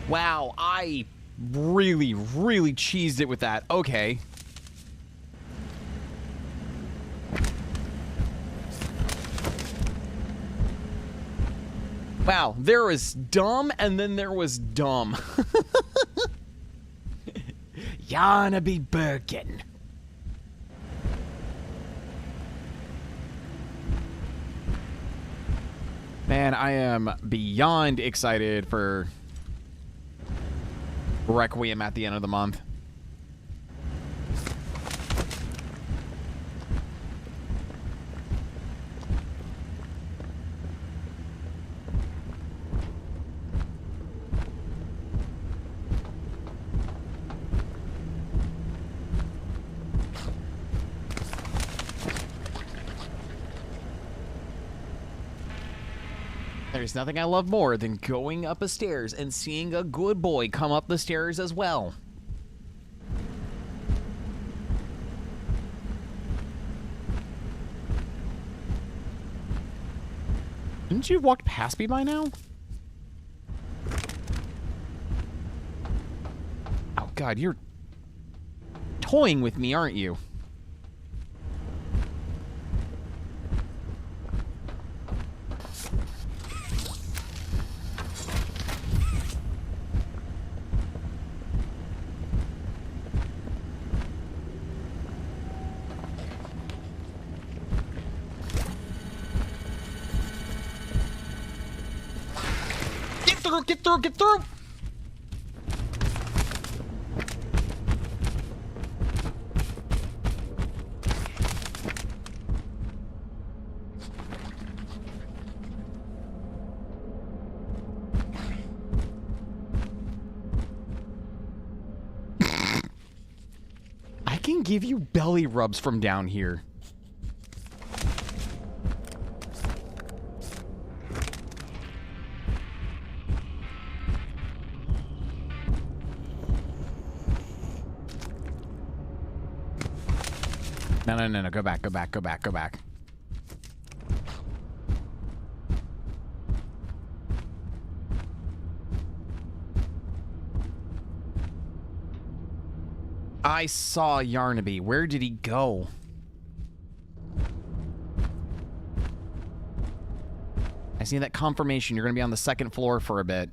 Wow, I really, really cheesed it with that. Okay. Wow, there was dumb and then there was dumb. Yarnaby Birkin. Man, I am beyond excited for Requiem at the end of the month. There's nothing I love more than going up a stairs and seeing a good boy come up the stairs as well. Didn't you have walked past me by now? Oh God, you're toying with me, aren't you? Get through, get through! I can give you belly rubs from down here. No, go back, go back, go back, go back. I saw Yarnaby. Where did he go? I see that confirmation. You're going to be on the second floor for a bit.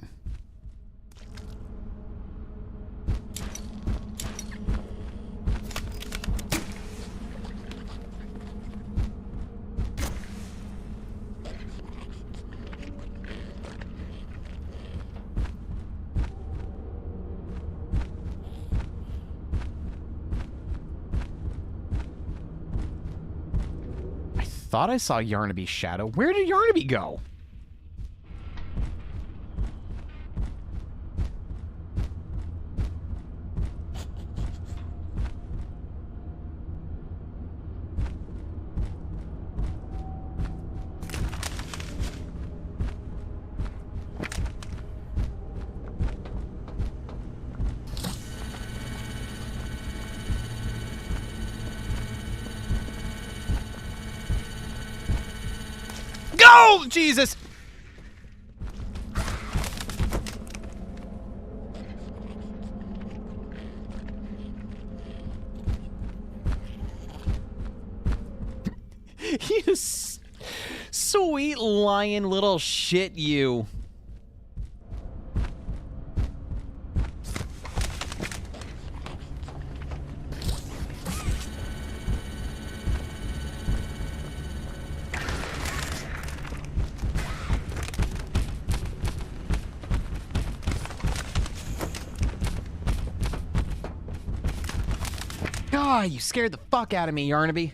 Thought I saw Yarnaby's shadow. Where did Yarnaby go? Go! Jesus! Sweet lying little shit, you. God, you scared the fuck out of me, Yarnaby.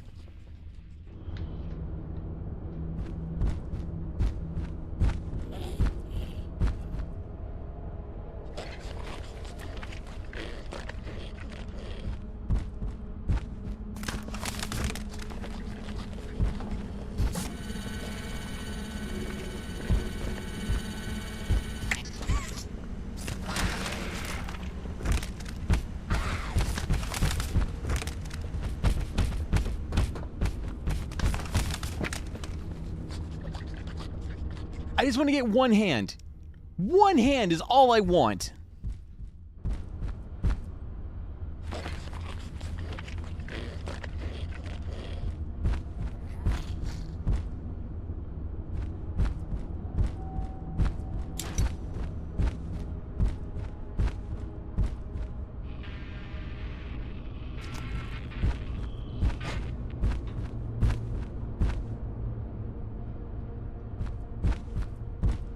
I just want to get one hand. One hand is all I want.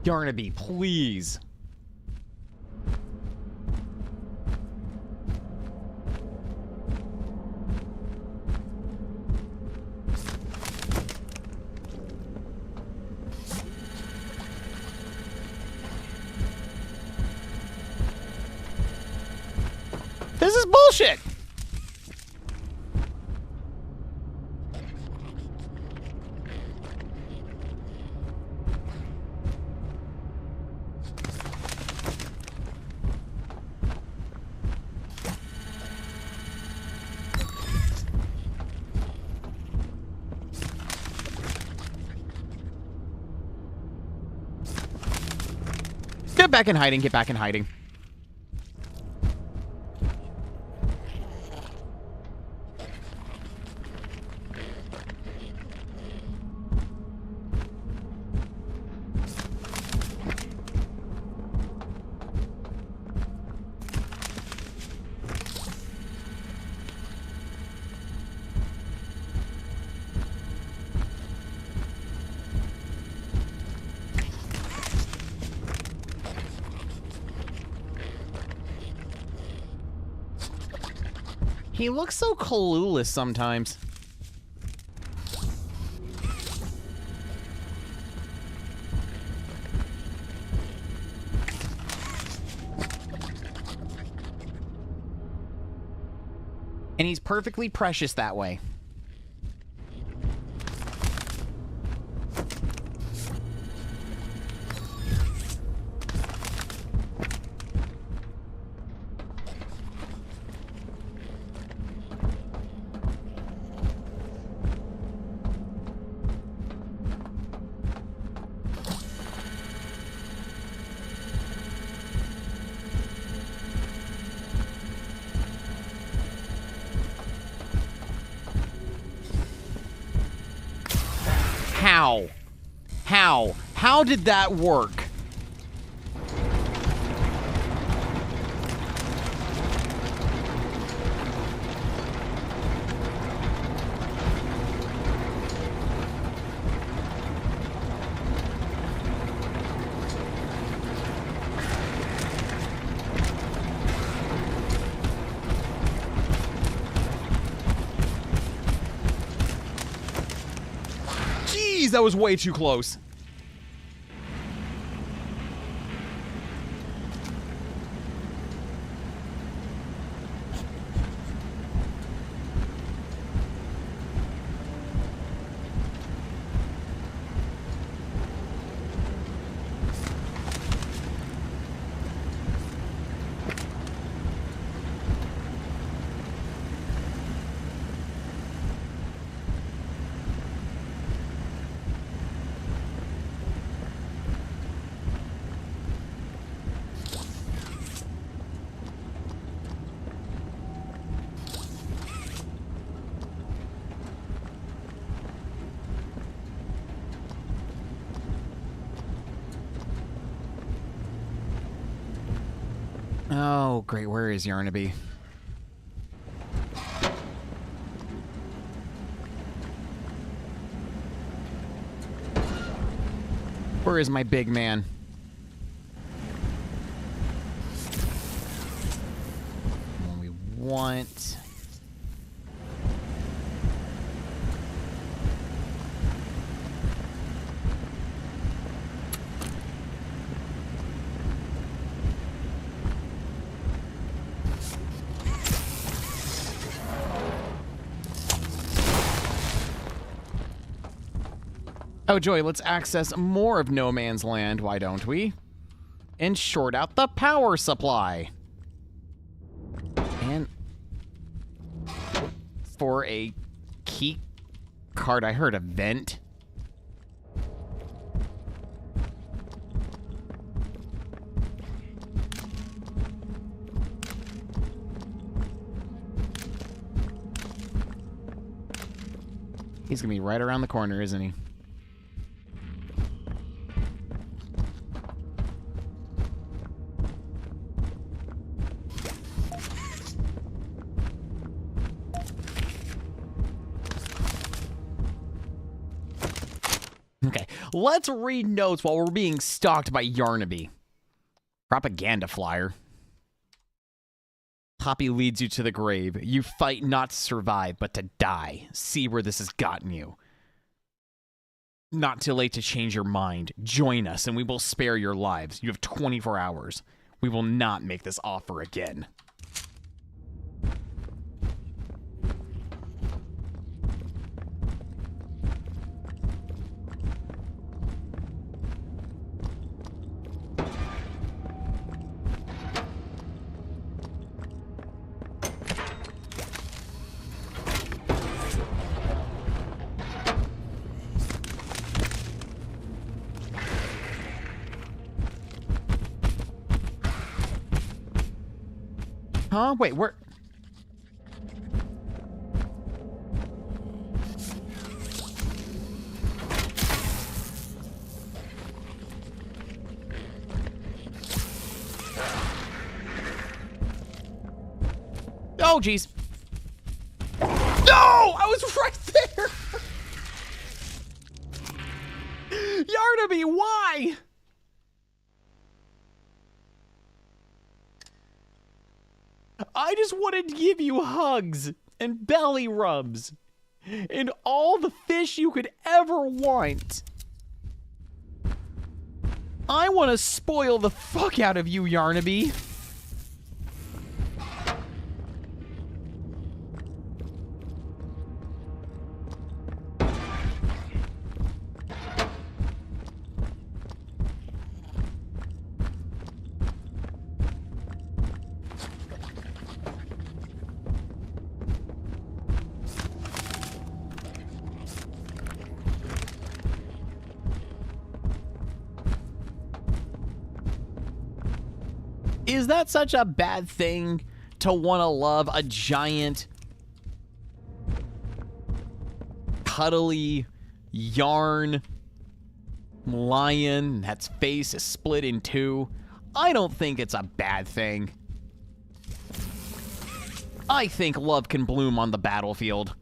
Yarnaby, please. This is bullshit. Get back in hiding, get back in hiding. He looks so clueless sometimes. And he's perfectly precious that way. How did that work? Jeez, that was way too close. Oh, great. Where is Yarnaby? Where is my big man? What we want. Oh, joy, let's access more of No Man's Land, why don't we? And short out the power supply. And for a key card, I heard a vent. He's gonna be right around the corner, isn't he? Okay, let's read notes while we're being stalked by Yarnaby. Propaganda flyer. Poppy leads you to the grave. You fight not to survive, but to die. See where this has gotten you. Not too late to change your mind. Join us, and we will spare your lives. You have 24 hours. We will not make this offer again. Huh? Wait, where? Oh, jeez. No! I was right there! Yarnaby, why? I just wanted to give you hugs and belly rubs and all the fish you could ever want. I want to spoil the fuck out of you, Yarnaby. Is that such a bad thing to want to love a giant, cuddly yarn lion that's face is split in two? I don't think it's a bad thing. I think love can bloom on the battlefield.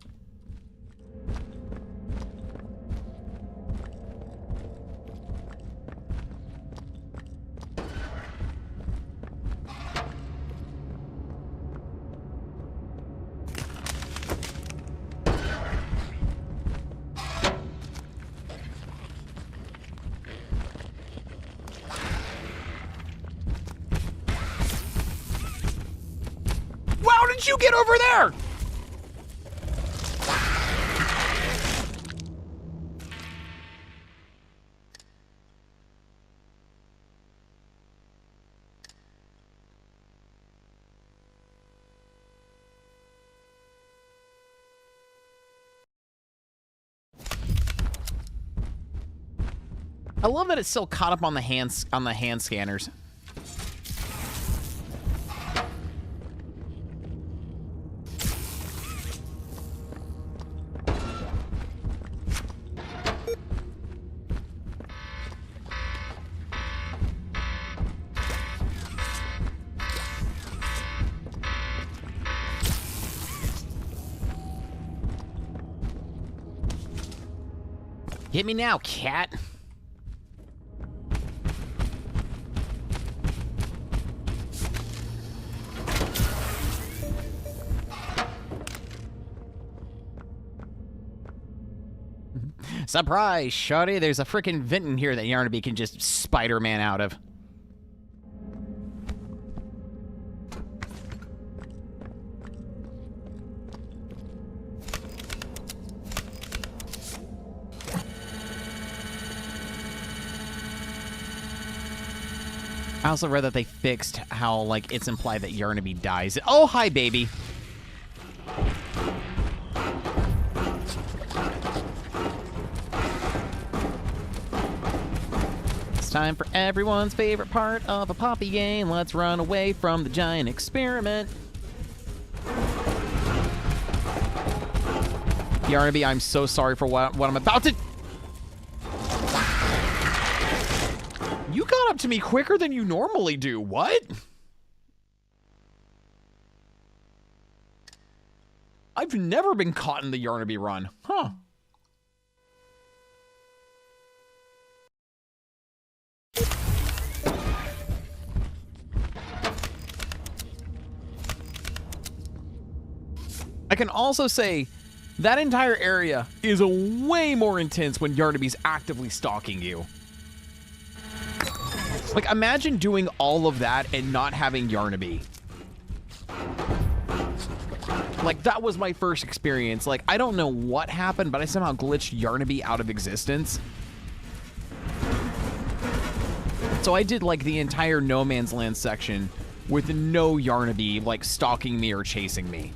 How did you get over there? I love that it's still caught up on the hand scanners. Hit me now, cat. Surprise, shawty. There's a frickin' vent in here that Yarnaby can just Spider-Man out of. I also read that they fixed how, like, it's implied that Yarnaby dies. Oh, hi, baby. It's time for everyone's favorite part of a Poppy game. Let's run away from the giant experiment. Yarnaby, I'm so sorry for what I'm about to... You got up to me quicker than you normally do. What? I've never been caught in the Yarnaby run. Huh. I can also say that entire area is way more intense when Yarnaby's actively stalking you. Like, imagine doing all of that and not having Yarnaby. Like, that was my first experience. Like, I don't know what happened, but I somehow glitched Yarnaby out of existence. So I did, like, the entire No Man's Land section with no Yarnaby, like, stalking me or chasing me.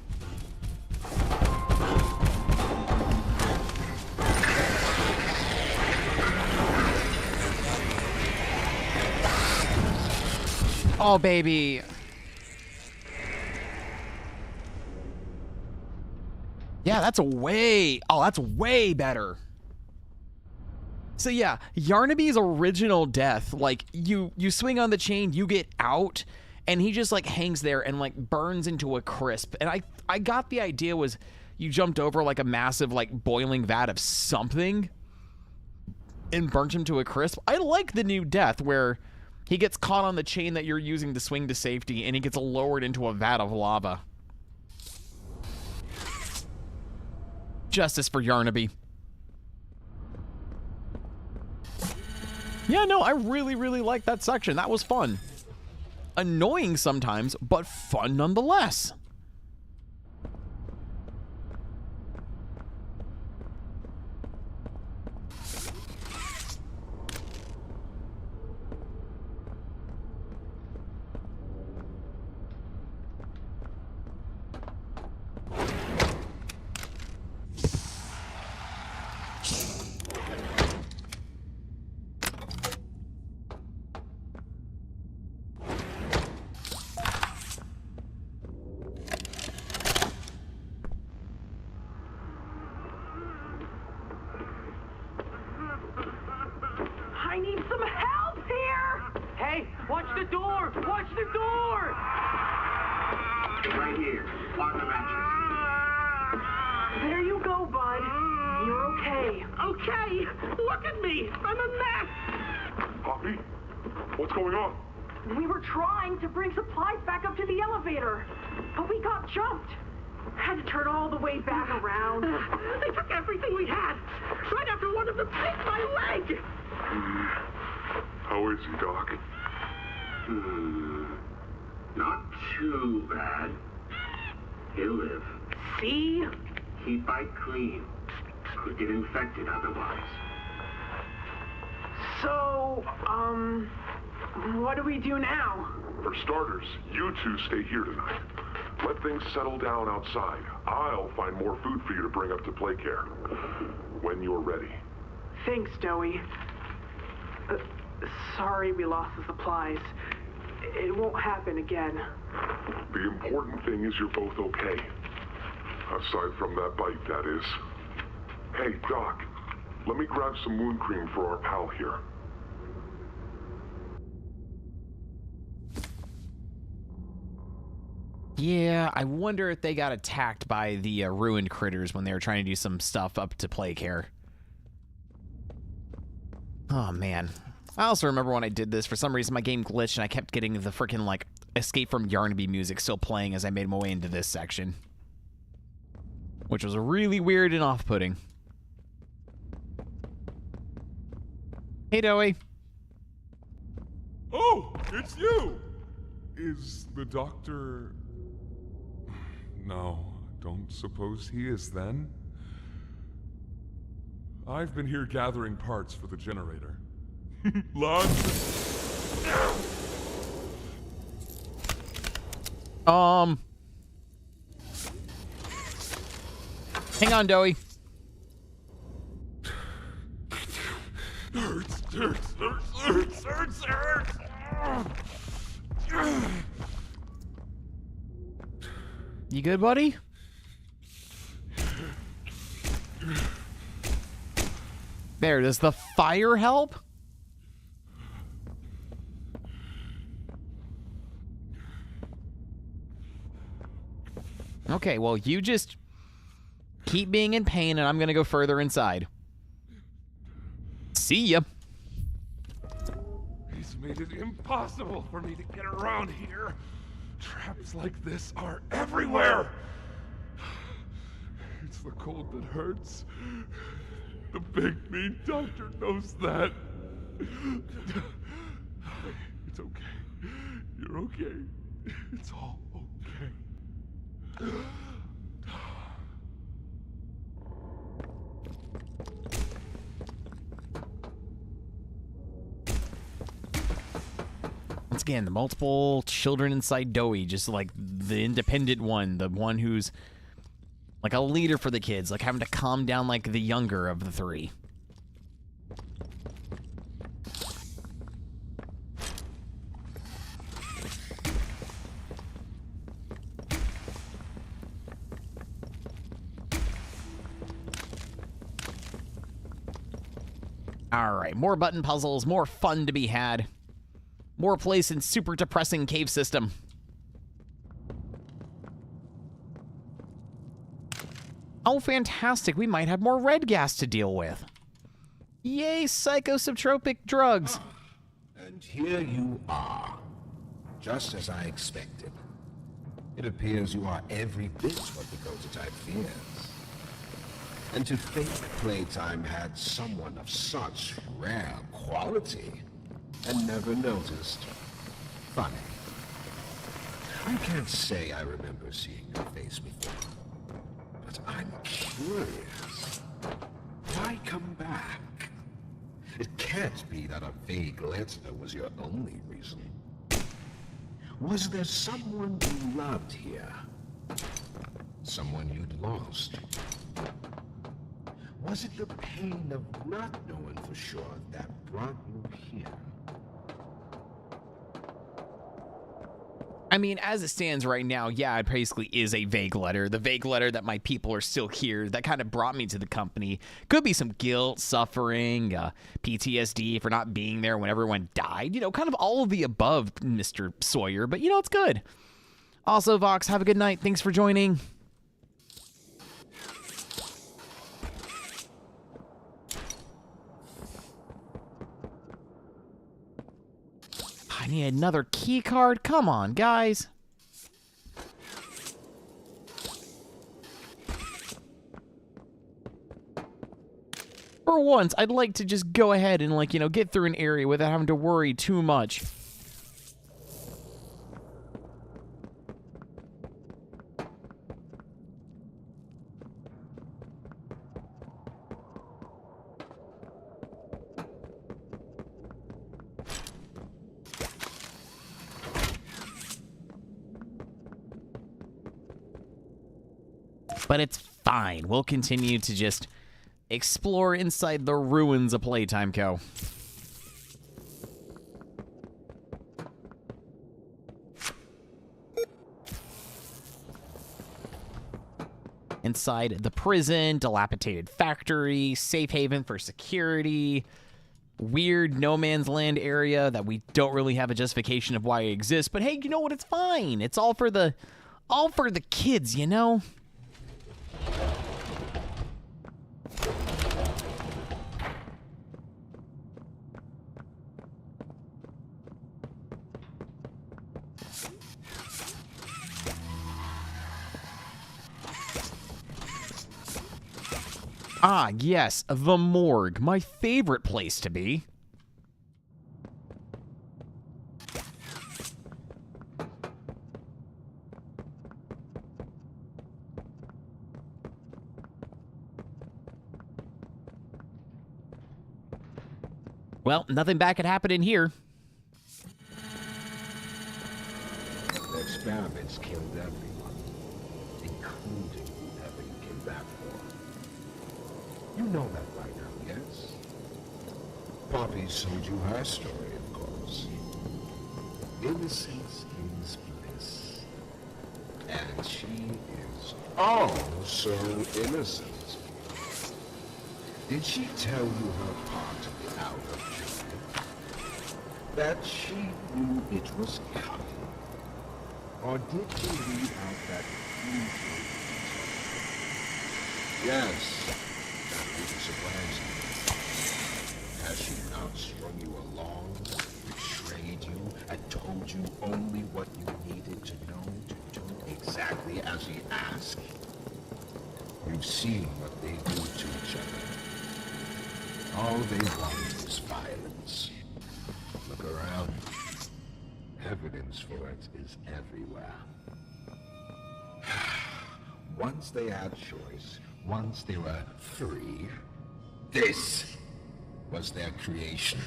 Oh, baby. Yeah, that's way better. So yeah, Yarnaby's original death, like, you swing on the chain, you get out, and he just, like, hangs there and, like, burns into a crisp. And I got the idea was you jumped over, like, a massive, like, boiling vat of something and burnt him to a crisp. I like the new death where he gets caught on the chain that you're using to swing to safety, and he gets lowered into a vat of lava. Justice for Yarnaby. Yeah, no, I really, really like that section. That was fun. Annoying sometimes, but fun nonetheless. I need some help here! Hey, watch the door! Watch the door! Right here, on the mattress. There you go, bud. You're okay. Okay! Look at me! I'm a mess! Poppy? What's going on? We were trying to bring supplies back up to the elevator, but we got jumped. Had to turn all the way back around. They took everything we had, right after one of them bit my leg! How is he, Doc? Not too bad. He'll live. See? Keep bite clean. Could get infected otherwise. So, what do we do now? For starters, you two stay here tonight. Let things settle down outside. I'll find more food for you to bring up to play care. When you're ready. Thanks, Joey. Sorry we lost the supplies. It won't happen again. The important thing is you're both okay. Aside from that bite, that is. Hey, Doc, let me grab some wound cream for our pal here. Yeah, I wonder if they got attacked by the ruined critters when they were trying to do some stuff up to play care. Oh, man. I also remember when I did this, for some reason my game glitched and I kept getting the freaking, like, Escape from Yarnaby music still playing as I made my way into this section. Which was really weird and off-putting. Hey, Doey. Oh, it's you! Is the doctor... No, don't suppose he is then? I've been here gathering parts for the generator. Launch! Hang on, Doey. Hurts. You good, buddy? There, does the fire help? Okay, well, you just keep being in pain, and I'm gonna go further inside. See ya. He's made it impossible for me to get around here. Traps like this are everywhere. It's the cold that hurts. The big mean doctor knows that. It's okay. You're okay. It's all okay. Once again, the multiple children inside Doey, just like the independent one, the one who's like a leader for the kids, like having to calm down like the younger of the three. All right, more button puzzles, more fun to be had. More place in super depressing cave system. Oh, fantastic. We might have more red gas to deal with. Yay, psychosubtropic drugs. And here you are, just as I expected. It appears you are every bit what the prototype fears. And to think Playtime had someone of such rare quality and never noticed. Funny. I can't say I remember seeing your face before, but I'm curious. Why come back? It can't be that a vague letter was your only reason. Was there someone you loved here? Someone you'd lost? Was it the pain of not knowing for sure that brought you here? I mean, as it stands right now, yeah, it basically is a vague letter. The vague letter that my people are still here, that kind of brought me to the company. Could be some guilt, suffering, PTSD for not being there when everyone died. You know, kind of all of the above, Mr. Sawyer. But, you know, it's good. Also, Vox, have a good night. Thanks for joining. I need another key card. Come on, guys. For once, I'd like to just go ahead and, like, you know, get through an area without having to worry too much. But it's fine. We'll continue to just explore inside the ruins of Playtime Co. Inside the prison, dilapidated factory, safe haven for security, weird no man's land area that we don't really have a justification of why it exists. But hey, you know what? It's fine. It's all for the kids, you know? Ah, yes, the morgue. My favorite place to be. Well, nothing bad could happen in here. The experiments killed everyone, including whoever you came back for. You know that by now, yes? Poppy showed you her story, of course. Innocence is bliss. And she is also innocent. Did she tell you her part of the hour of joy? That she knew it was coming? Or did you read out that crucial detail? Yes, that wouldn't surprise you. Has she not strung you along, betrayed you, and told you only what you needed to know to do exactly as he asked? You've seen what they do to each other. All they want is violence. Look around. Evidence for it is everywhere. Once they had choice, once they were free, this was their creation.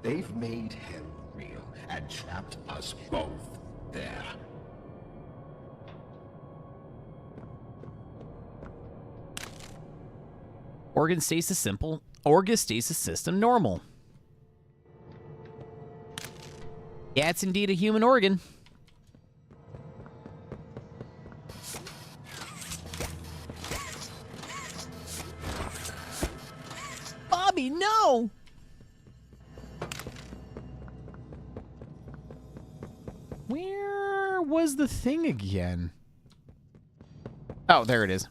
They've made hell real and trapped us both there. Organ stasis simple. Organ stasis system normal. Yeah, it's indeed a human organ. Bobby, no! Where was the thing again? Oh, there it is.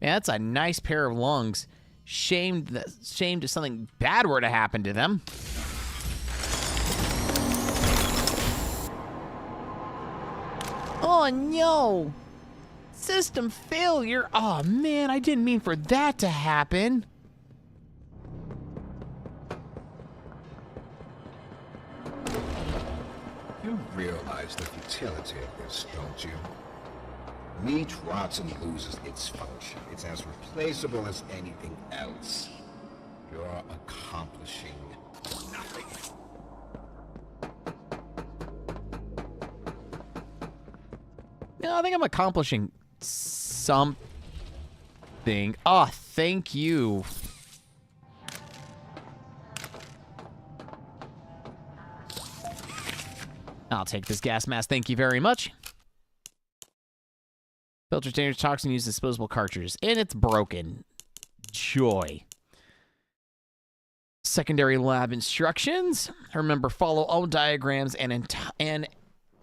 Man, that's a nice pair of lungs. Shame if something bad were to happen to them. Oh no! System failure. Oh man, I didn't mean for that to happen. You realize the futility of this, don't you? Meat rots and loses its function. It's as replaceable as anything else. You're accomplishing nothing. No, I think I'm accomplishing something. Oh, thank you. I'll take this gas mask, thank you very much. Filters dangerous toxin, use disposable cartridges. And it's broken. Joy. Secondary lab instructions. Remember, follow all diagrams and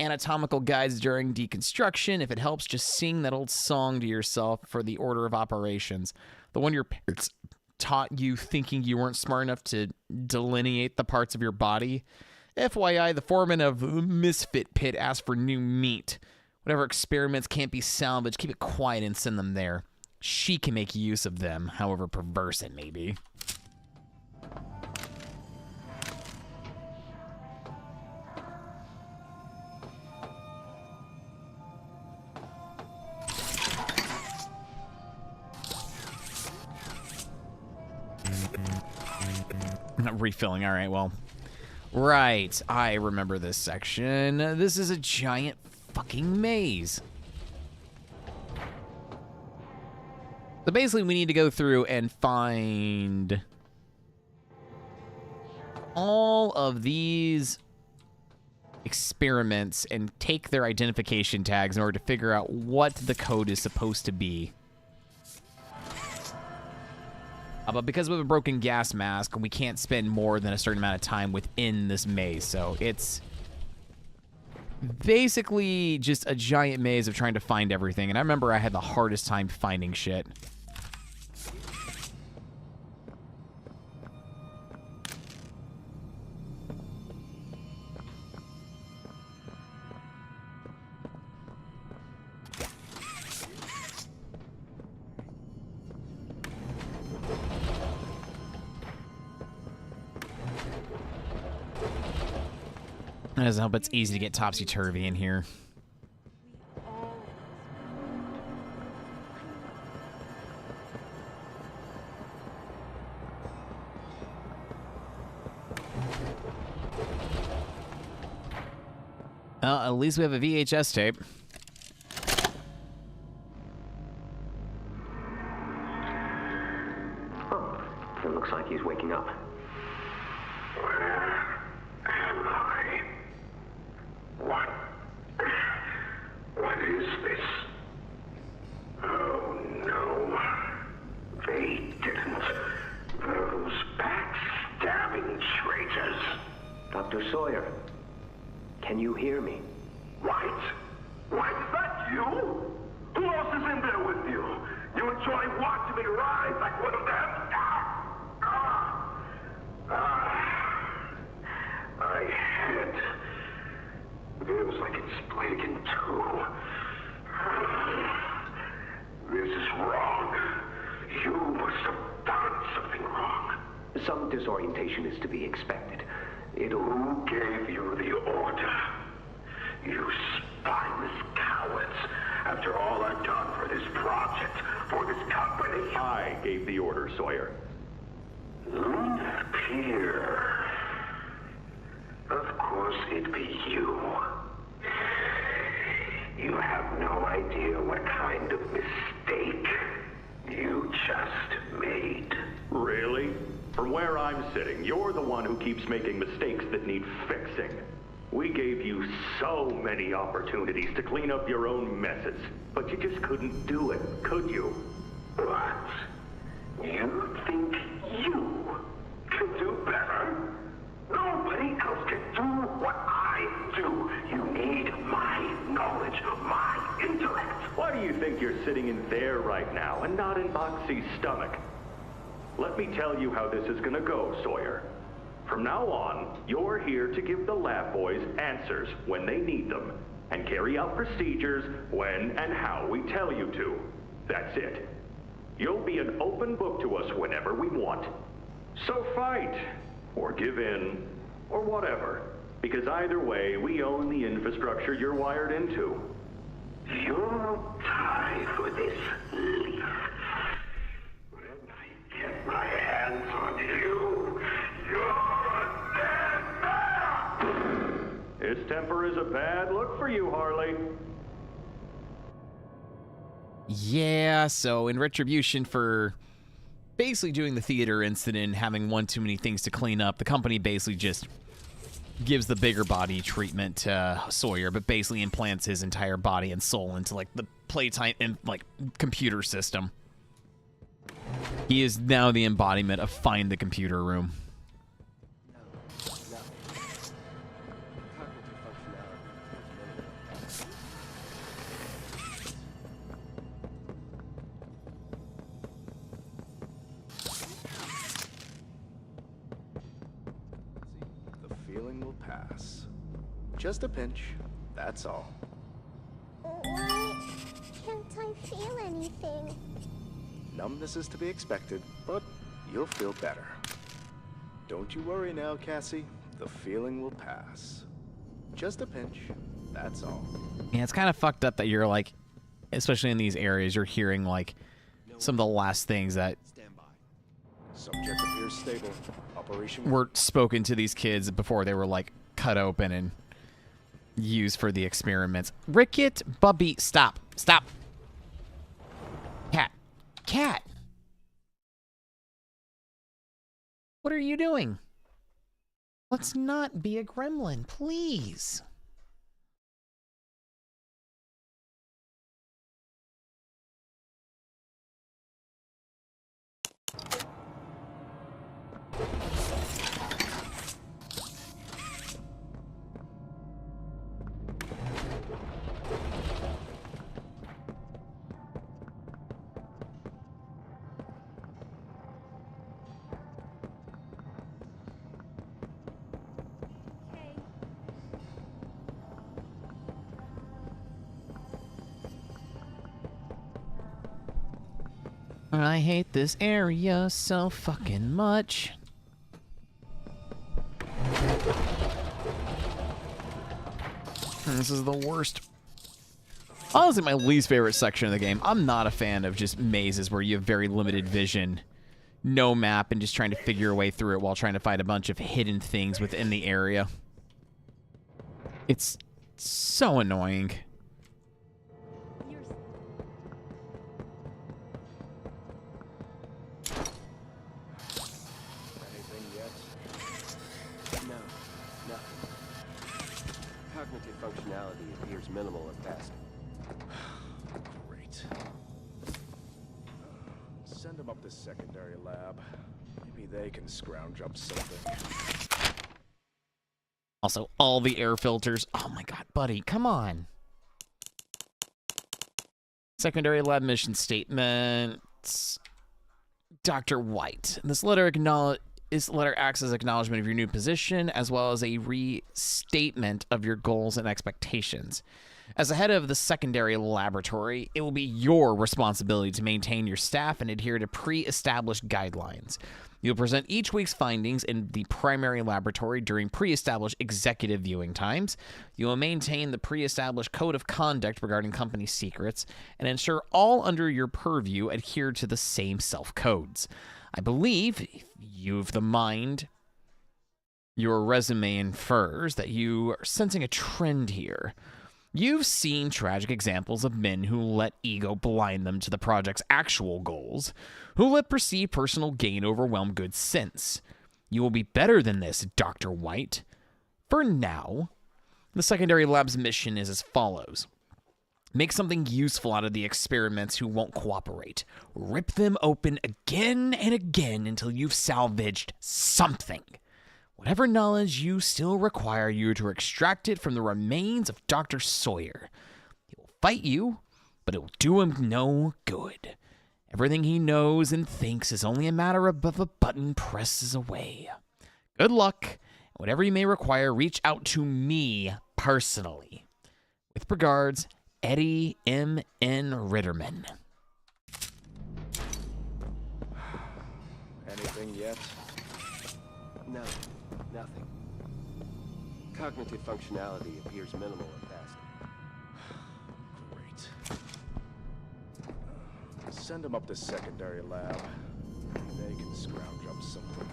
anatomical guides during deconstruction. If it helps, just sing that old song to yourself for the order of operations. The one your parents taught you thinking you weren't smart enough to delineate the parts of your body. FYI, the foreman of Misfit Pit asked for new meat. Whatever experiments can't be salvaged, keep it quiet and send them there. She can make use of them, however perverse it may be. Not refilling, all right, well. Right, I remember this section. This is a giant fucking maze. So basically we need to go through and find all of these experiments and take their identification tags in order to figure out what the code is supposed to be. But because we have a broken gas mask, we can't spend more than a certain amount of time within this maze. So it's basically just a giant maze of trying to find everything. And I remember I had the hardest time finding shit. I just hope it's easy to get topsy-turvy in here. Well, at least we have a VHS tape. Oh, it looks like he's waking up. Where am I? What is this? Oh no. They didn't. Those backstabbing traitors. Dr. Sawyer, can you hear me? White? White, is that you? Who else is in there with you? You enjoy watching me rise like one of them? My head feels like it's split in two. This is wrong. You must have done something wrong. Some disorientation is to be expected. Who gave you the order? You spineless cowards. After all I've done for this project, for this company. I gave the order, Sawyer. Peer. Of course it'd be you. You have no idea what kind of mistake you just made. Really? From where I'm sitting, you're the one who keeps making mistakes that need fixing. We gave you so many opportunities to clean up your own messes, but you just couldn't do it, could you? What? You think you can do better? Nobody else can do what I do. You need my knowledge, my intellect. Why do you think you're sitting in there right now and not in Moxie's stomach? Let me tell you how this is gonna go, Sawyer. From now on, you're here to give the lab boys answers when they need them, and carry out procedures when and how we tell you to. That's it. You'll be an open book to us whenever we want. So fight, or give in, or whatever, because either way, we own the infrastructure you're wired into. You'll die for this leaf. When I get my hands on you, you're dead man! His temper is a bad look for you, Harley. Yeah, so in retribution for basically doing the theater incident, having one too many things to clean up, the company basically just gives the bigger body treatment to Sawyer, but basically implants his entire body and soul into like the Playtime and like computer system. He is now the embodiment of Find the Computer Room. The feeling will pass. Just a pinch, that's all. Why can't I feel anything? Numbness is to be expected, but you'll feel better. Don't you worry now, Cassie. The feeling will pass. Just a pinch, that's all. Yeah, it's kind of fucked up that you're like, especially in these areas, you're hearing like some of the last things that Subject appears stable. Operation were spoken to these kids before they were like cut open and used for the experiments. Ricket, Bubby, stop. Stop. Cat. Cat. What are you doing? Let's not be a gremlin, please. I hate this area so fucking much. This is the worst. Honestly, my least favorite section of the game. I'm not a fan of just mazes where you have very limited vision, no map, and just trying to figure your way through it while trying to find a bunch of hidden things within the area. It's so annoying. Anything yet? No, nothing. Cognitive functionality appears minimal at best. Great. Send them up to secondary lab. Maybe they can scrounge up something. Also, all the air filters. Oh my god, buddy, come on. Secondary lab mission statement. Dr. White. This letter acts as acknowledgement of your new position, as well as a restatement of your goals and expectations. As the head of the secondary laboratory, it will be your responsibility to maintain your staff and adhere to pre-established guidelines. You'll present each week's findings in the primary laboratory during pre-established executive viewing times. You will maintain the pre-established code of conduct regarding company secrets and ensure all under your purview adhere to the same self-codes. I believe, if you've the mind, your resume infers that you are sensing a trend here. You've seen tragic examples of men who let ego blind them to the project's actual goals, who let perceived personal gain overwhelm good sense. You will be better than this, Dr. White. For now, the secondary lab's mission is as follows. Make something useful out of the experiments who won't cooperate. Rip them open again and again until you've salvaged something. Whatever knowledge you still require you to extract it from the remains of Dr. Sawyer. He will fight you, but it will do him no good. Everything he knows and thinks is only a matter of a button presses away. Good luck. Whatever you may require, reach out to me personally. With regards, Eddie M. N. Ritterman. Anything yet? No, nothing. Cognitive functionality appears minimal at best. Great. Send them up to secondary lab. They can scrounge up something.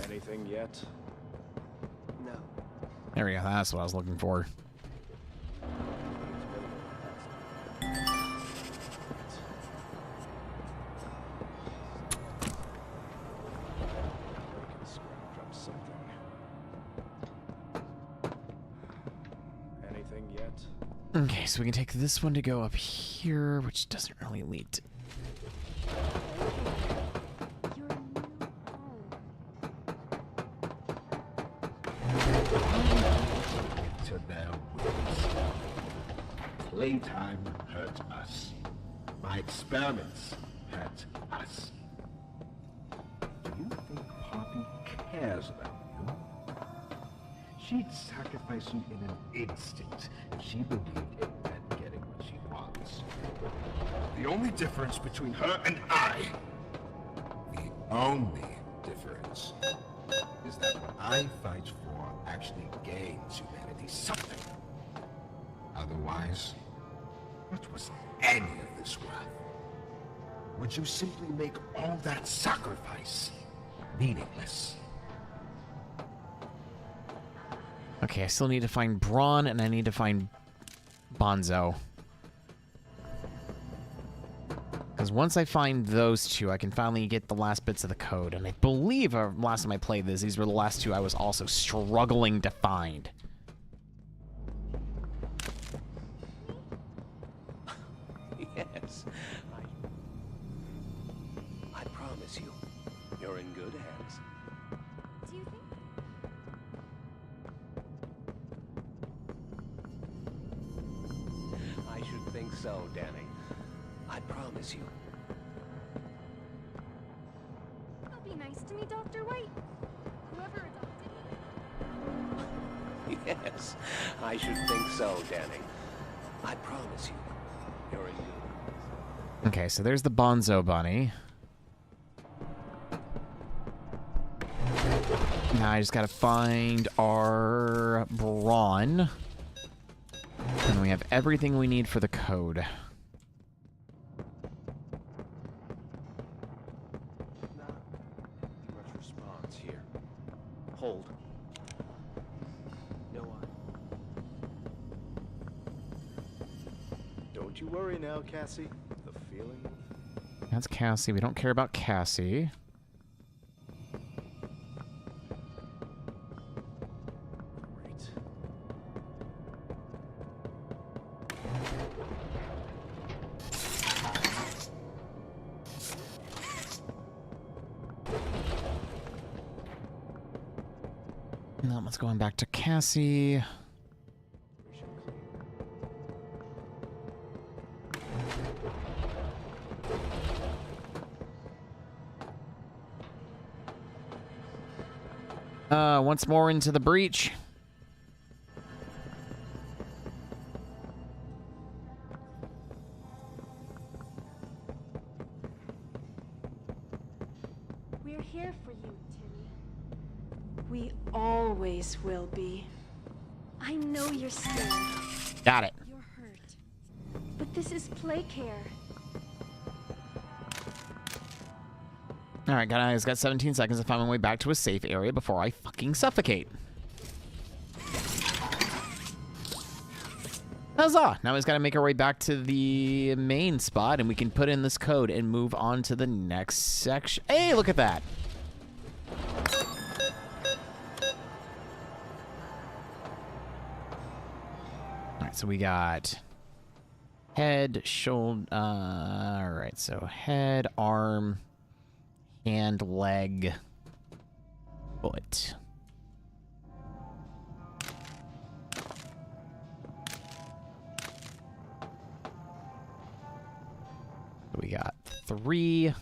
Anything yet? No. There we go. That's what I was looking for. Anything yet? Okay, so we can take this one to go up here, which doesn't really lead to... To their wills. Playtime hurt us. My experiments hurt us. Do you think Poppy cares about you? She'd sacrifice you in an instant if she believed it meant getting what she wants. The only difference between her and I, the only difference, is that what I fight for actually gains humanity something. Otherwise, what was any of this worth? Would you simply make all that sacrifice meaningless? Okay, I still need to find Braun, and I need to find Bonzo. Because once I find those two, I can finally get the last bits of the code. And I believe last time I played this, these were the last two I was also struggling to find. Yes. I promise you, you're in good hands. Do you think? I should think so, Danny. I promise you. That'll be nice to me, Dr. White. Whoever adopted me. Yes, I should think so, Danny. I promise you, you're in good hands. Okay, so there's the Bonzo Bunny. Now I just gotta find our brawn. And we have everything we need for the code. Much response here. Hold. No one. Don't you worry now, Cassie. The feeling. That's Cassie. We don't care about Cassie. Great. And that one's going back to Cassie. Once more into the breach. We're here for you, Timmy. We always will be. I know you're scared. Got it. You're hurt. But this is play care. Alright, guys, got 17 seconds to find my way back to a safe area before I fucking suffocate. Huzzah! Now we just gotta make our way back to the main spot and we can put in this code and move on to the next section. Hey, look at that! Alright, so we got head, shoulder, alright, so head, arm, hand, leg, foot. We got 3.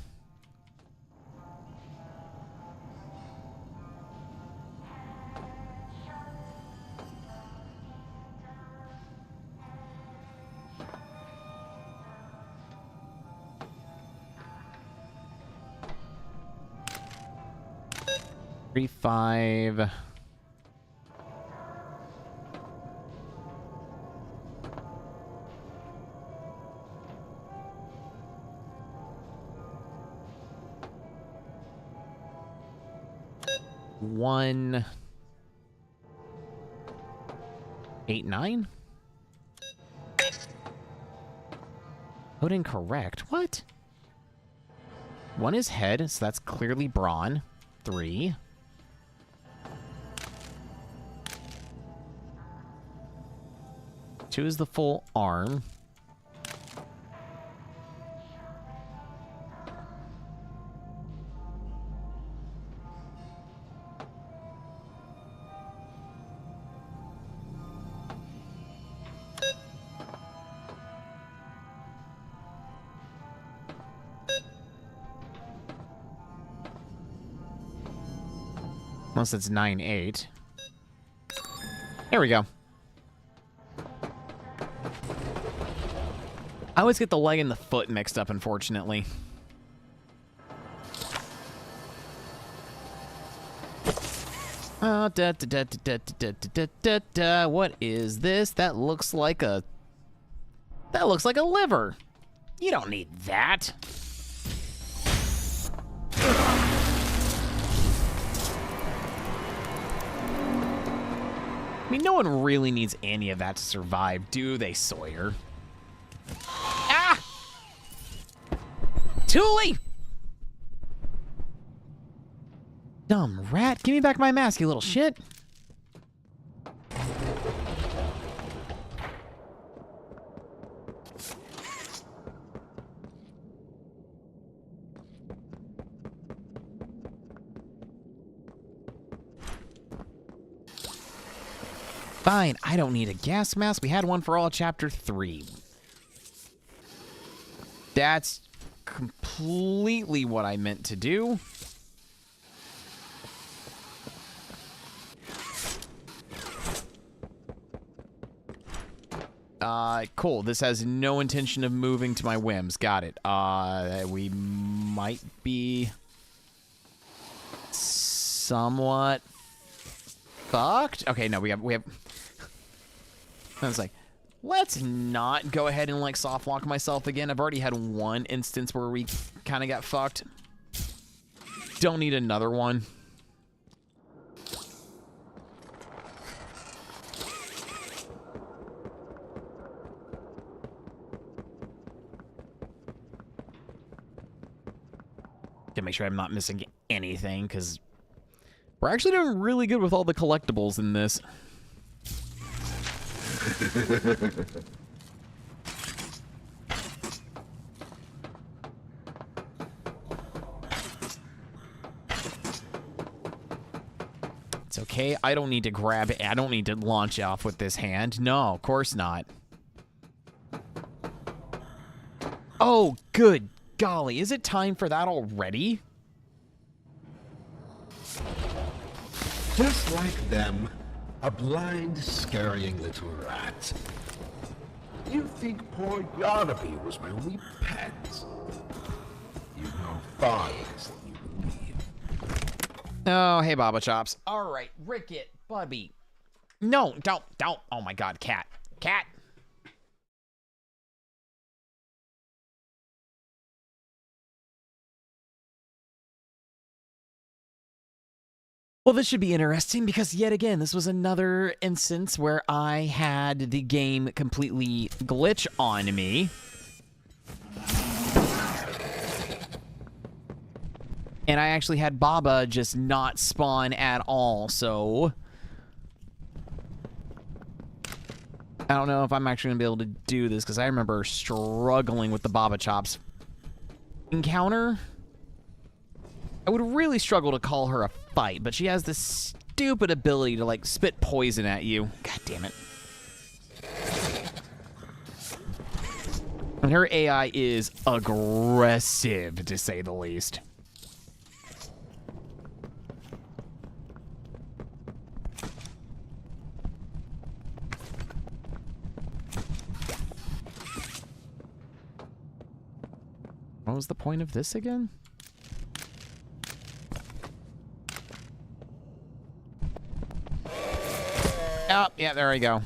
Three, 5. One, 8, 9. Code incorrect. What? 1 is head, so that's clearly brawn. 3. Two is the full arm. Unless it's 9, 8. There we go. I always get the leg and the foot mixed up, unfortunately. Oh, what is this? That looks like a liver. You don't need that. I mean, no one really needs any of that to survive, do they, Sawyer? Ah! Thule! Dumb rat. Give me back my mask, you little shit. Fine, I don't need a gas mask. We had one for all chapter 3. That's completely what I meant to do. Cool. This has no intention of moving to my whims. Got it. We might be somewhat fucked? Okay, no, we have. I was like, let's not go ahead and like soft lock myself again. I've already had one instance where we kind of got fucked. Don't need another one. To make sure I'm not missing anything, because we're actually doing really good with all the collectibles in this. It's okay. I don't need to grab it. I don't need to launch off with this hand. No, of course not. Oh, good golly. Is it time for that already? Just like them, a blind, scurrying little rat. You think poor Yarnaby was my only pet? You know far less than you believe. Oh, hey, Baba Chops. All right, Ricket, Bubby. No, don't. Oh my God, cat. Cat. Well, this should be interesting because yet again, this was another instance where I had the game completely glitch on me. And I actually had Baba just not spawn at all, so I don't know if I'm actually going to be able to do this because I remember struggling with the Baba Chops encounter. I would really struggle to call her a fight, but she has this stupid ability to, like, spit poison at you. God damn it. And her AI is aggressive, to say the least. What was the point of this again? Oh, yeah, there we go.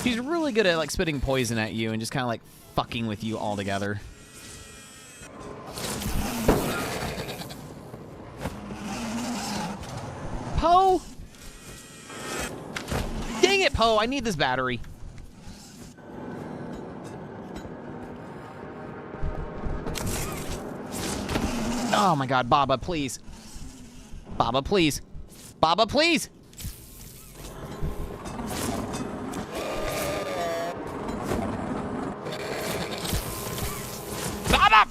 She's really good at, like, spitting poison at you and just kind of, like, fucking with you all together. Poe! Dang it, Poe! I need this battery. Oh my God, Baba, please. Baba, please. Baba, please! Baba!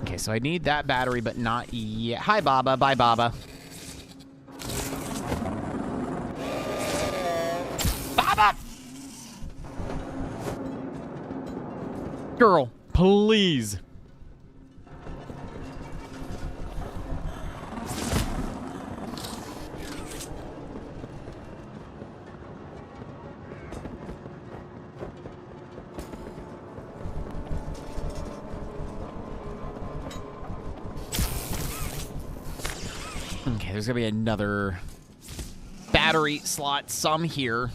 Okay, so I need that battery, but not yet. Hi, Baba. Bye, Baba. Baba! Girl, please. Okay, there's gonna be another battery slot, some here.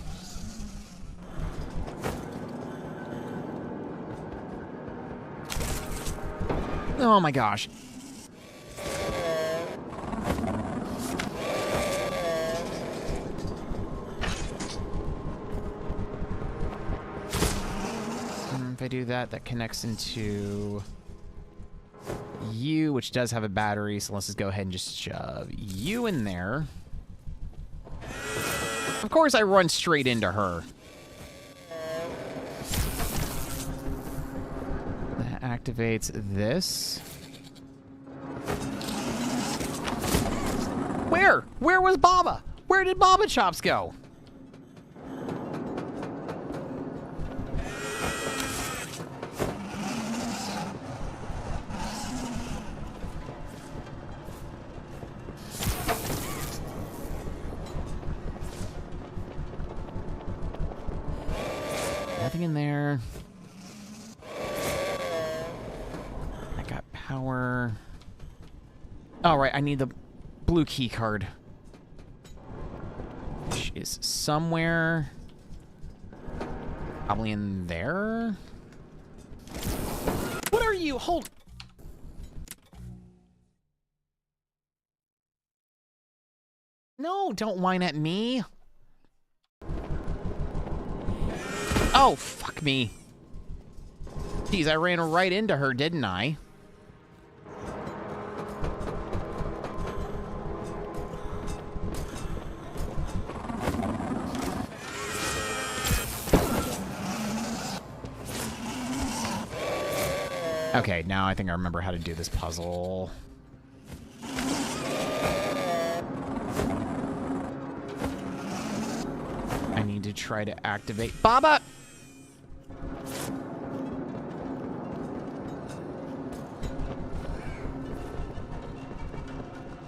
Oh my gosh. If I do that, that connects into you, which does have a battery, so let's just go ahead and just shove you in there. Of course, I run straight into her. That activates this. Where? Where was Baba? Where did Baba Chops go? Nothing in there. I got power. All right, I need the blue key card. Which is somewhere. Probably in there. What are you? Hold. No, don't whine at me. Oh, fuck me. Geez, I ran right into her, didn't I? Okay, now I think I remember how to do this puzzle. I need to try to activate Baba!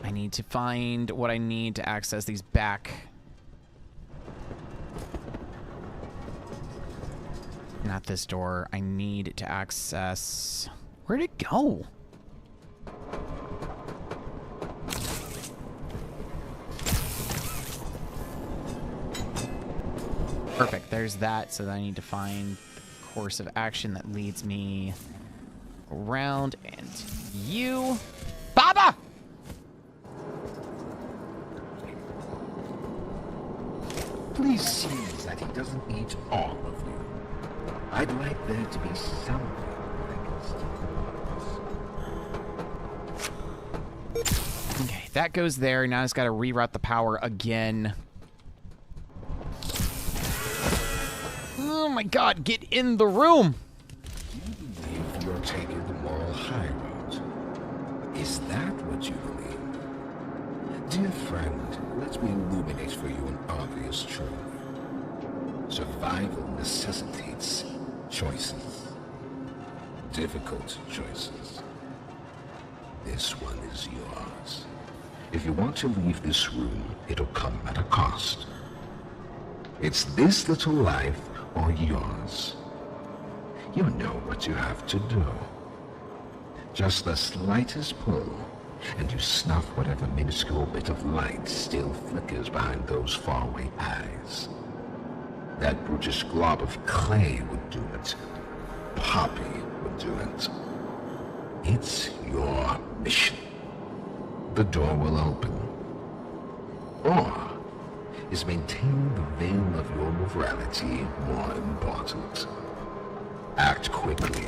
I need to find what I need to access these back. Not this door. I need to access... Where'd it go? Perfect. There's that. So I need to find the course of action that leads me around. And you... Baba! Please see that he doesn't eat all of you. I'd like there to be something I can still... Okay, that goes there. Now I just gotta reroute the power again. Oh my god, get in the room! You believe you're taking the moral high road. Is that what you believe? Dear friend, let me illuminate for you an obvious truth. Survival necessitates choices. Difficult choices. This one is yours. If you want to leave this room, it'll come at a cost. It's this little life or yours. You know what you have to do. Just the slightest pull, and you snuff whatever minuscule bit of light still flickers behind those faraway eyes. That brutish glob of clay would do it. Poppy would do it. It's your mission. The door will open. Or is maintaining the veil of your morality more important? Act quickly.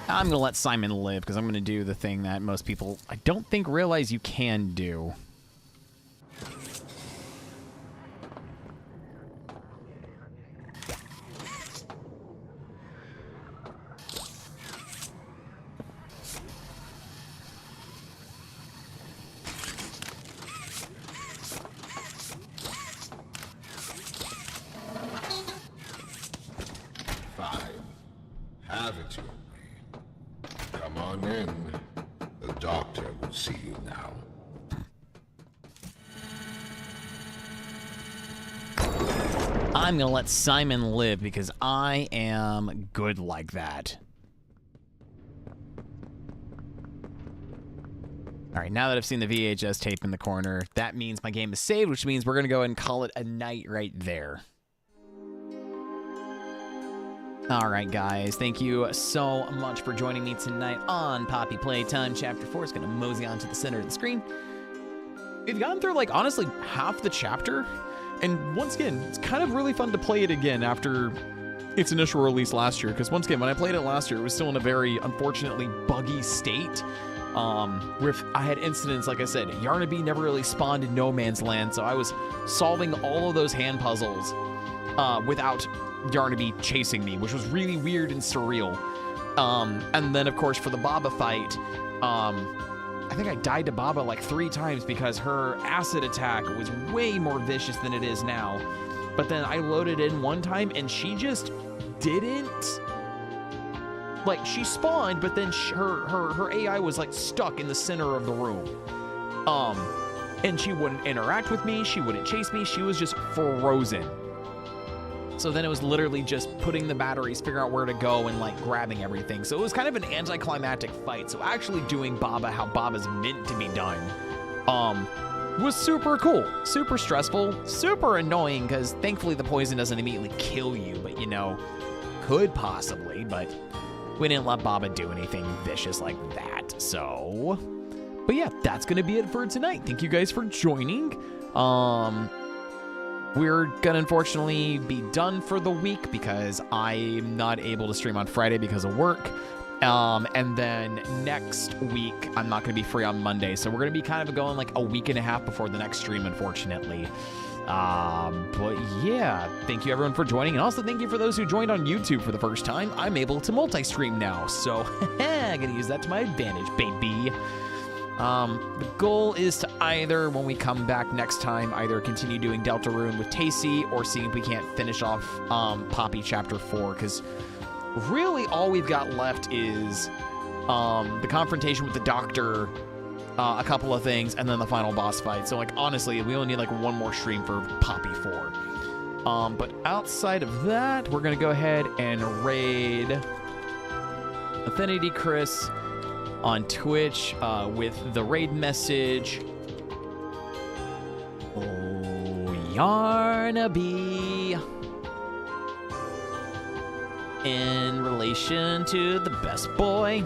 I'm gonna let Simon live because I'm gonna do the thing that most people I don't think realize you can do. Have it your way. Come on in. The doctor will see you now. I'm gonna let Simon live because I am good like that. Alright, now that I've seen the VHS tape in the corner, that means my game is saved, which means we're gonna go ahead and call it a night right there. Alright guys, thank you so much for joining me tonight on Poppy Playtime Chapter 4. It's gonna mosey on to the center of the screen. We've gotten through, like, honestly, half the chapter. And once again, it's kind of really fun to play it again after its initial release last year. Because once again, when I played it last year, it was still in a very, unfortunately, buggy state. Where I had incidents, like I said, Yarnaby never really spawned in No Man's Land. So I was solving all of those hand puzzles without Yarnaby chasing me, which was really weird and surreal. And then, of course, for the Baba fight, I think I died to Baba like 3 times because her acid attack was way more vicious than it is now. But then I loaded in one time and she just didn't. Like, she spawned, but then her AI was like stuck in the center of the room. and she wouldn't interact with me, she wouldn't chase me, she was just frozen. So then it was literally just putting the batteries, figuring out where to go, and like grabbing everything. So it was kind of an anticlimactic fight. So actually doing Baba how Baba's meant to be done was super cool, super stressful, super annoying, because thankfully the poison doesn't immediately kill you, but you know, could possibly, but we didn't let Baba do anything vicious like that. So, but yeah, that's gonna be it for tonight. Thank you guys for joining. We're gonna unfortunately be done for the week because I'm not able to stream on Friday because of work. And then next week, I'm not gonna be free on Monday. So we're gonna be kind of going like a week and a half before the next stream, unfortunately. But yeah, thank you everyone for joining. And also thank you for those who joined on YouTube for the first time. I'm able to multi-stream now. So I'm gonna use that to my advantage, baby. The goal is to either, when we come back next time, either continue doing Deltarune with Tacey or see if we can't finish off Poppy Chapter 4, because really all we've got left is the confrontation with the doctor, a couple of things, and then the final boss fight. So like honestly, we only need like one more stream for Poppy 4. But outside of that, we're gonna go ahead and raid Affinity Chris on Twitch with the raid message. Oh, Yarnaby. In relation to the best boy.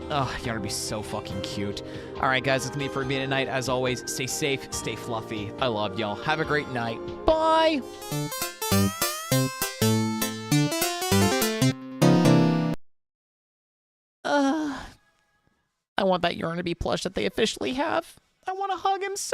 Oh, Yarnaby's so fucking cute. All right, guys, it's me for being tonight. As always, stay safe, stay fluffy. I love y'all. Have a great night. Bye. I want that Yarnaby plush that they officially have. I want to hug him so